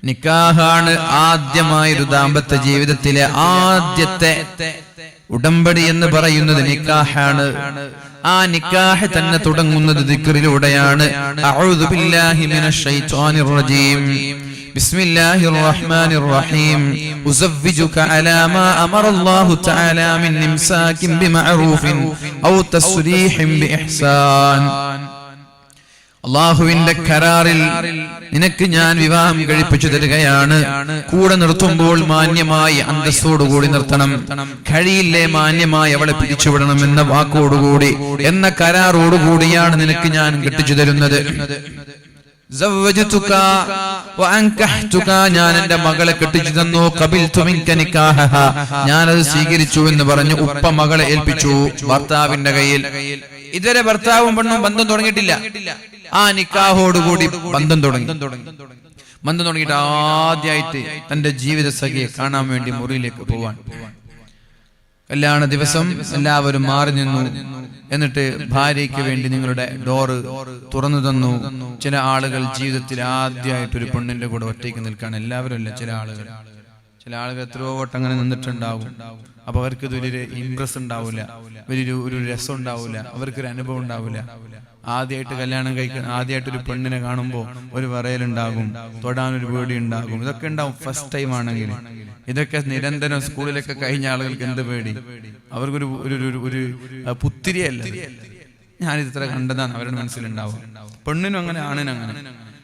നിക്കാഹാണ് ആദ്യമായൊരു ദാമ്പത്യ ജീവിതത്തിലെ ആദ്യത്തെ ഉടമ്പടി എന്ന് പറയുന്നത് നിക്കാഹാണ്. ആ നിക്കാഹ് തന്നെ തുടങ്ങുന്നത് ദിക്റിലൂടെയാണ്. അഊദു ബില്ലാഹി മിനശ് ശൈത്വാനിർ റജീം. ബിസ്മില്ലാഹിർ റഹ്മാനിർ റഹീം. ഉസവ്വിജുക അലാ മാ അമറല്ലാഹു തആല മിൻ ഇംസാകിൻ ബിമഅറൂഫിൻ ഔ തസ്രീഹിൻ ബിഇഹ്സാൻ. അല്ലാഹുവിന്റെ കരാറിൽ നിനക്ക് ഞാൻ വിവാഹം കഴിപ്പിച്ചു തരികയാണ്. കൂടെ നിർത്തുമ്പോൾ മാന്യമായി അന്തസ്സോടുകൂടി നിർത്തണം. കഴിയില്ലേ മാന്യമായി അവളെ പിരിച്ചുവിടണം എന്ന വാക്കോടുകൂടി, എന്ന കരാറോടുകൂടിയാണ് നിനക്ക് ഞാൻ കെട്ടിച്ചു തരുന്നത്. ഞാൻ എന്റെ മകളെ കെട്ടിച്ചു തന്നു. ഞാനത് സ്വീകരിച്ചു എന്ന് പറഞ്ഞു ഉപ്പ മകളെ ഏൽപ്പിച്ചു ഭർത്താവിന്റെ കയ്യിൽ. ഇതുവരെ ഭർത്താവും പെണ്ണും ബന്ധം തുടങ്ങിയിട്ടില്ല. ആ നിക്കാഹോടുകൂടി ബന്ധം തുടങ്ങിയിട്ട് ആദ്യമായിട്ട് തന്റെ ജീവിത സഖിയെ കാണാൻ വേണ്ടി മുറിയിലേക്ക് പോവാൻ. കല്യാണ ദിവസം എല്ലാവരും മാറി നിന്നു. എന്നിട്ട് ഭാര്യയ്ക്ക് വേണ്ടി നിങ്ങളുടെ ഡോറ് തുറന്നു തന്നു. ചില ആളുകൾ ജീവിതത്തിൽ ആദ്യമായിട്ട് ഒരു പെണ്ണിന്റെ കൂടെ ഒറ്റയ്ക്ക് നിൽക്കാൻ, എല്ലാവരും അല്ല, ചില ആളുകൾ എത്രയോ വട്ടം അങ്ങനെ നിന്നിട്ടുണ്ടാവും. അപ്പൊ അവർക്ക് ഇതൊരു ഇംപ്രസ് ഉണ്ടാവില്ല, ഒരു രസം ഉണ്ടാവില്ല, അവർക്കൊരു അനുഭവം ഉണ്ടാവില്ല. ആദ്യമായിട്ട് കല്യാണം കഴിക്കണം, ആദ്യമായിട്ടൊരു പെണ്ണിനെ കാണുമ്പോൾ ഒരു വിറയലുണ്ടാകും, തൊടാനൊരു പേടി ഉണ്ടാകും. ഇതൊക്കെ ഉണ്ടാവും ഫസ്റ്റ് ടൈം ആണെങ്കിൽ. ഇതൊക്കെ നിരന്തരം സ്കൂളിലൊക്കെ കഴിഞ്ഞ ആളുകൾക്ക് എന്ത് പേടി, അവർക്കൊരു ഒരു പുത്തിരിയല്ല. ഞാനിത് ഇത്ര കണ്ടതാണ് അവരുടെ മനസ്സിലുണ്ടാവും. പെണ്ണിനും അങ്ങനെ, ആണിനും അങ്ങനെ.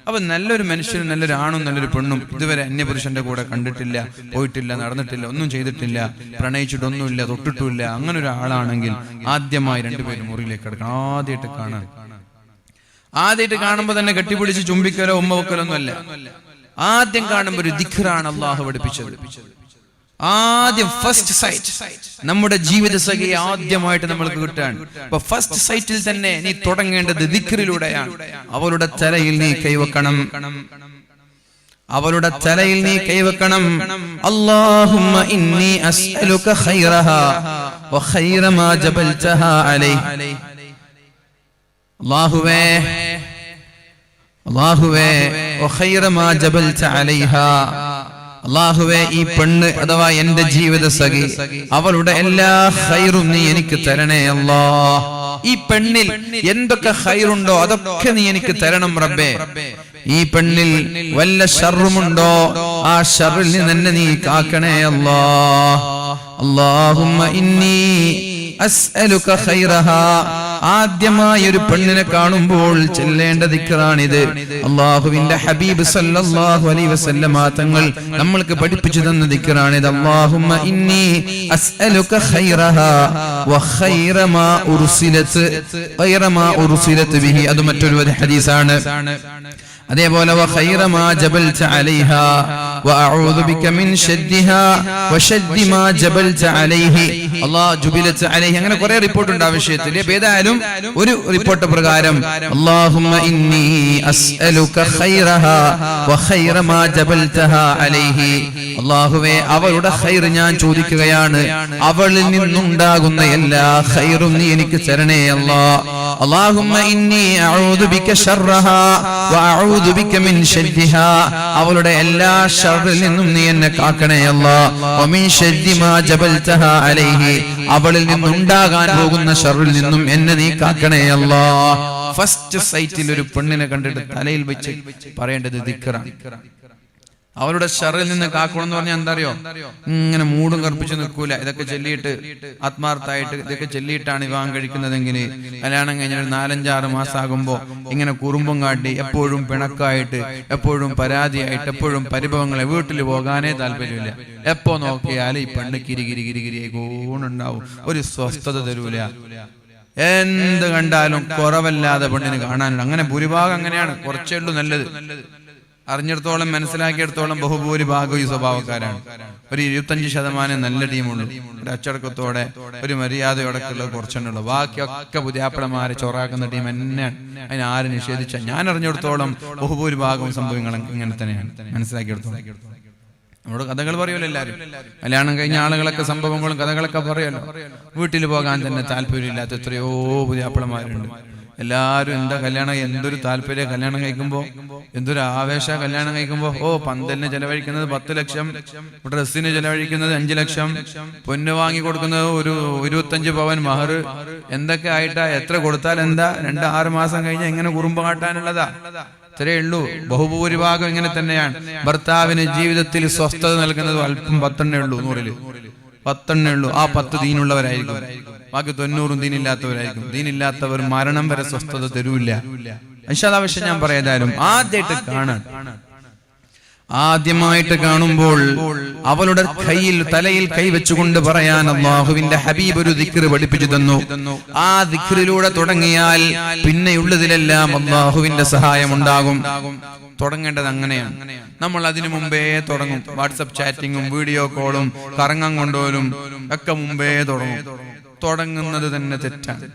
അപ്പൊ നല്ലൊരു മനുഷ്യനും നല്ലൊരു ആണും നല്ലൊരു പെണ്ണും ഇതുവരെ അന്യപുരുഷന്റെ കൂടെ കണ്ടിട്ടില്ല, പോയിട്ടില്ല, നടന്നിട്ടില്ല, ഒന്നും ചെയ്തിട്ടില്ല, പ്രണയിച്ചിട്ടൊന്നുമില്ല, തൊട്ടിട്ടുമില്ല, അങ്ങനെ ഒരു ആളാണെങ്കിൽ ആദ്യമായി രണ്ടുപേരും മുറിയിലേക്ക് കിടക്കണം. ആദ്യമായിട്ട് കാണുമ്പോ തന്നെ കെട്ടിപ്പിടിച്ച് ചുംബിക്കലോ ഉമ്മ വെക്കലോ ഒന്നും അല്ല. ആദ്യം കാണുമ്പോ ഒരു ദിക്റാണ് അള്ളാഹു പഠിപ്പിച്ചത്. ആദ്യം ഫസ്റ്റ് സൈറ്റ് നമ്മുടെ ജീവിത സഖിയെ ആദ്യമായിട്ട് നമ്മൾക്ക് കിട്ടാൻ. അപ്പൊ ഫസ്റ്റ് സൈറ്റിൽ തന്നെ നീ തുടങ്ങേണ്ടത് ദിക്റിലൂടെയാണ്. അവളുടെ തലയിൽ നീ കൈവക്കണം. അല്ലാഹുമ്മ ഇന്നി അസ്അലുക ഖൈറഹാ വ ഖൈറ മാ ജബൽതഹാ അലൈഹി. അല്ലാഹുവേ വ ഖൈറ മാ ജബൽത അലൈഹാ. അല്ലാഹുവേ ഈ പെണ്ണ് അഥവാ എന്റെ ജീവിത സഖി, അവളുടെ എല്ലാ ഖൈറും നീ എനിക്ക് തരണേ അല്ലാഹ്. ഈ പെണ്ണിൽ എന്തൊക്കെ ഖൈറുണ്ടോ അതൊക്കെ നീ എനിക്ക് തരണം റബ്ബേ. ഈ പെണ്ണിൽ വല്ല ഷർറുമുണ്ടോ ആ ഷർറിൽ നിന്ന് നീ കാക്കണേ അല്ലാഹ്. അല്ലാഹുമ്മ ഇന്നി അസ്അലുക ഖൈറഹാ. ആദ്യമായി ഒരു പെണ്ണിനെ കാണുമ്പോൾ ചെല്ലേണ്ട ദിക്റാണിത്. അല്ലാഹുവിന്റെ ഹബീബ് സല്ലല്ലാഹു അലൈഹി വസല്ലമ തങ്ങൾ നമ്മൾക്ക് പഠിപ്പിച്ചു തന്ന ദിക്റാണിത്. അല്ലാഹുമ്മ ഇന്നി അസ്അലുക ഖൈറഹാ വ ഖൈറ മാ ഉർസിലത് ബിഹി. അത് മറ്റൊരു ഹദീസാണ്. അതേപോലെ വ ഖൈറ മാ ജബൽത അലൈഹാ വ അഊദു ബിക മിൻ ശദ്ദിഹാ വ ശദ്ദി മാ ജബൽത അലൈഹി. അല്ലാഹു ജുബിലത് അലൈഹി. അങ്ങനെ കുറെ റിപ്പോർട്ട് ഉണ്ട് ആ വിഷയത്തിൽ. ഏതായാലും ഒരു റിപ്പോർട്ട് പ്രകാരം അല്ലാഹുമ്മ ഇന്നി അസ്അലുക ഖൈറഹാ വ ഖൈറ മാ ജബൽതഹാ അലൈഹി. അല്ലാഹുവേ അവളുടെ ഖൈർ ഞാൻ ചോദിക്കുകയാണ്. അവളിൽ നിന്നുണ്ടാകുന്ന എല്ലാ ഖൈറും നീ എനിക്ക് തരണേ അല്ലാഹ്. അല്ലാഹുമ്മ ഇന്നി അഊദു ബിക ശർറഹാ വ അഊദു ബിക മിൻ ശദ്ദിഹാ. അവളുടെ എല്ലാ ഷർറിൽ നിന്നും നീ എന്നെ കാക്കണേ അല്ലാഹ്. വ മിൻ ശദ്ദി മാ ജബൽതഹാ അലൈഹി. അവളിൽ നിന്നുണ്ടാകാൻ പോകുന്ന ഷർറിൽ നിന്നും എന്നെ നീ കാക്കണേ അല്ലാഹ്. ഫസ്റ്റ് സൈറ്റിൽ ഒരു പെണ്ണിനെ കണ്ടിട്ട് തലയിൽ വെച്ച് പറയേണ്ടത് ദിക്റാണ്. അവരുടെ ഷറിൽ നിന്ന് കാക്കണം എന്ന് പറഞ്ഞാൽ എന്താ അറിയോ? ഇങ്ങനെ മൂടും കറുപ്പിച്ച് നിൽക്കൂല. ഇതൊക്കെ ചൊല്ലിയിട്ട് ആത്മാർത്ഥമായിട്ട് ഇതൊക്കെ ചൊല്ലിയിട്ടാണ് വിവാഹം കഴിക്കുന്നതെങ്കിൽ കല്യാണം കഴിഞ്ഞ 4-5-6 മാസം ആകുമ്പോൾ ഇങ്ങനെ കുറുമ്പും കാട്ടി എപ്പോഴും പിണക്കായിട്ട്, എപ്പോഴും പരാതിയായിട്ട്, എപ്പോഴും പരിഭവങ്ങളെ, വീട്ടിൽ പോകാനേ താല്പര്യമില്ല. എപ്പോ നോക്കിയാലും ഈ പെണ്ണ് കിരികിരി കൂണുണ്ടാവും, ഒരു സ്വസ്ഥത തരൂല. എന്ത് കണ്ടാലും കുറവല്ലാതെ പെണ്ണിന് കാണാനുണ്ട്. അങ്ങനെ ഭൂരിഭാഗം അങ്ങനെയാണ്. കുറച്ചേ ഉള്ളൂ നല്ലത്. അറിഞ്ഞിടത്തോളം മനസ്സിലാക്കിയെടുത്തോളം ബഹുഭൂരിഭാഗം ഈ സ്വഭാവക്കാരാണ്. ഒരു 25% നല്ല ടീമുള്ളൂ. ഒരു അച്ചടക്കത്തോടെ ഒരു മര്യാദയോടൊക്കെയുള്ള കുറച്ചെണ്ണുള്ളൂ. ബാക്കിയൊക്കെ പുതിയാപ്പളമാരെ ചോറാക്കുന്ന ടീം തന്നെയാണ്. അതിന് ആര് നിഷേധിച്ച? ഞാൻ അറിഞ്ഞിടത്തോളം ബഹുഭൂരിഭാഗവും സംഭവങ്ങൾ ഇങ്ങനെ തന്നെയാണ്. മനസ്സിലാക്കിയെടുത്തോളം നമ്മുടെ കഥകൾ പറയുമല്ലോ എല്ലാവരും. കല്യാണം കഴിഞ്ഞ ആളുകളൊക്കെ സംഭവങ്ങളും കഥകളൊക്കെ പറയുമല്ലോ. വീട്ടിൽ പോകാൻ തന്നെ താല്പര്യമില്ലാത്ത എത്രയോ പുതിയാപ്പളമാരുണ്ട്. എല്ലാവരും എന്താ കല്യാണം, എന്തൊരു താല്പര്യം കല്യാണം കഴിക്കുമ്പോൾ, എന്തൊരു ആവേശ കല്യാണം കഴിക്കുമ്പോൾ. പന്തലിന് ചെലവഴിക്കുന്നത് 10 ലക്ഷം, ഡ്രസ്സിന് ചെലവഴിക്കുന്നത് 5 ലക്ഷം, പൊന്ന് വാങ്ങി കൊടുക്കുന്നത് ഒരു 25 പവൻ മഹർ, എന്തൊക്കെ ആയിട്ടാ? എത്ര കൊടുത്താൽ എന്താ? 2-6 മാസം കഴിഞ്ഞാൽ എങ്ങനെ കുറുമ്പ് കാട്ടാനുള്ളതാ? ഇത്രയേ ഉള്ളൂ. ബഹുഭൂരിഭാഗം ഇങ്ങനെ തന്നെയാണ്. ഭർത്താവിന് ജീവിതത്തിൽ സ്വസ്ഥത നൽകുന്നത് അല്പം 10 ഉള്ളൂ. 100-ൽ 10 ഉള്ളൂ. ആ 10 ദീനുള്ളവരായിരിക്കും, ബാക്കി 90 ദീനില്ലാത്തവരായിരിക്കും. ദീനില്ലാത്തവർ മരണം വരെ സ്വസ്ഥത തരൂല്ല. ആവശ്യം ഞാൻ പറയാതായാലും ആദ്യമായിട്ട് കാണുമ്പോൾ അവളുടെ തലയിൽ കൈവച്ചുകൊണ്ട് പറയാൻ അല്ലാഹുവിന്റെ ഹബീബ് ഒരു ദിക്ർ പഠിപ്പിച്ചു തന്നു. ആ ദിക്റിലൂടെ തുടങ്ങിയാൽ പിന്നെയുള്ളതിലെല്ലാം അല്ലാഹുവിന്റെ സഹായം ഉണ്ടാകും. തുടങ്ങേണ്ടത് അങ്ങനെയാണ്. നമ്മൾ അതിനു മുമ്പേ തുടങ്ങും. വാട്സപ്പ് ചാറ്റിങ്ങും വീഡിയോ കോളും കറങ്ങാൻ കൊണ്ടുപോലും ഒക്കെ മുമ്പേ തുടങ്ങുന്നത് തന്നെ തെറ്റാണ്.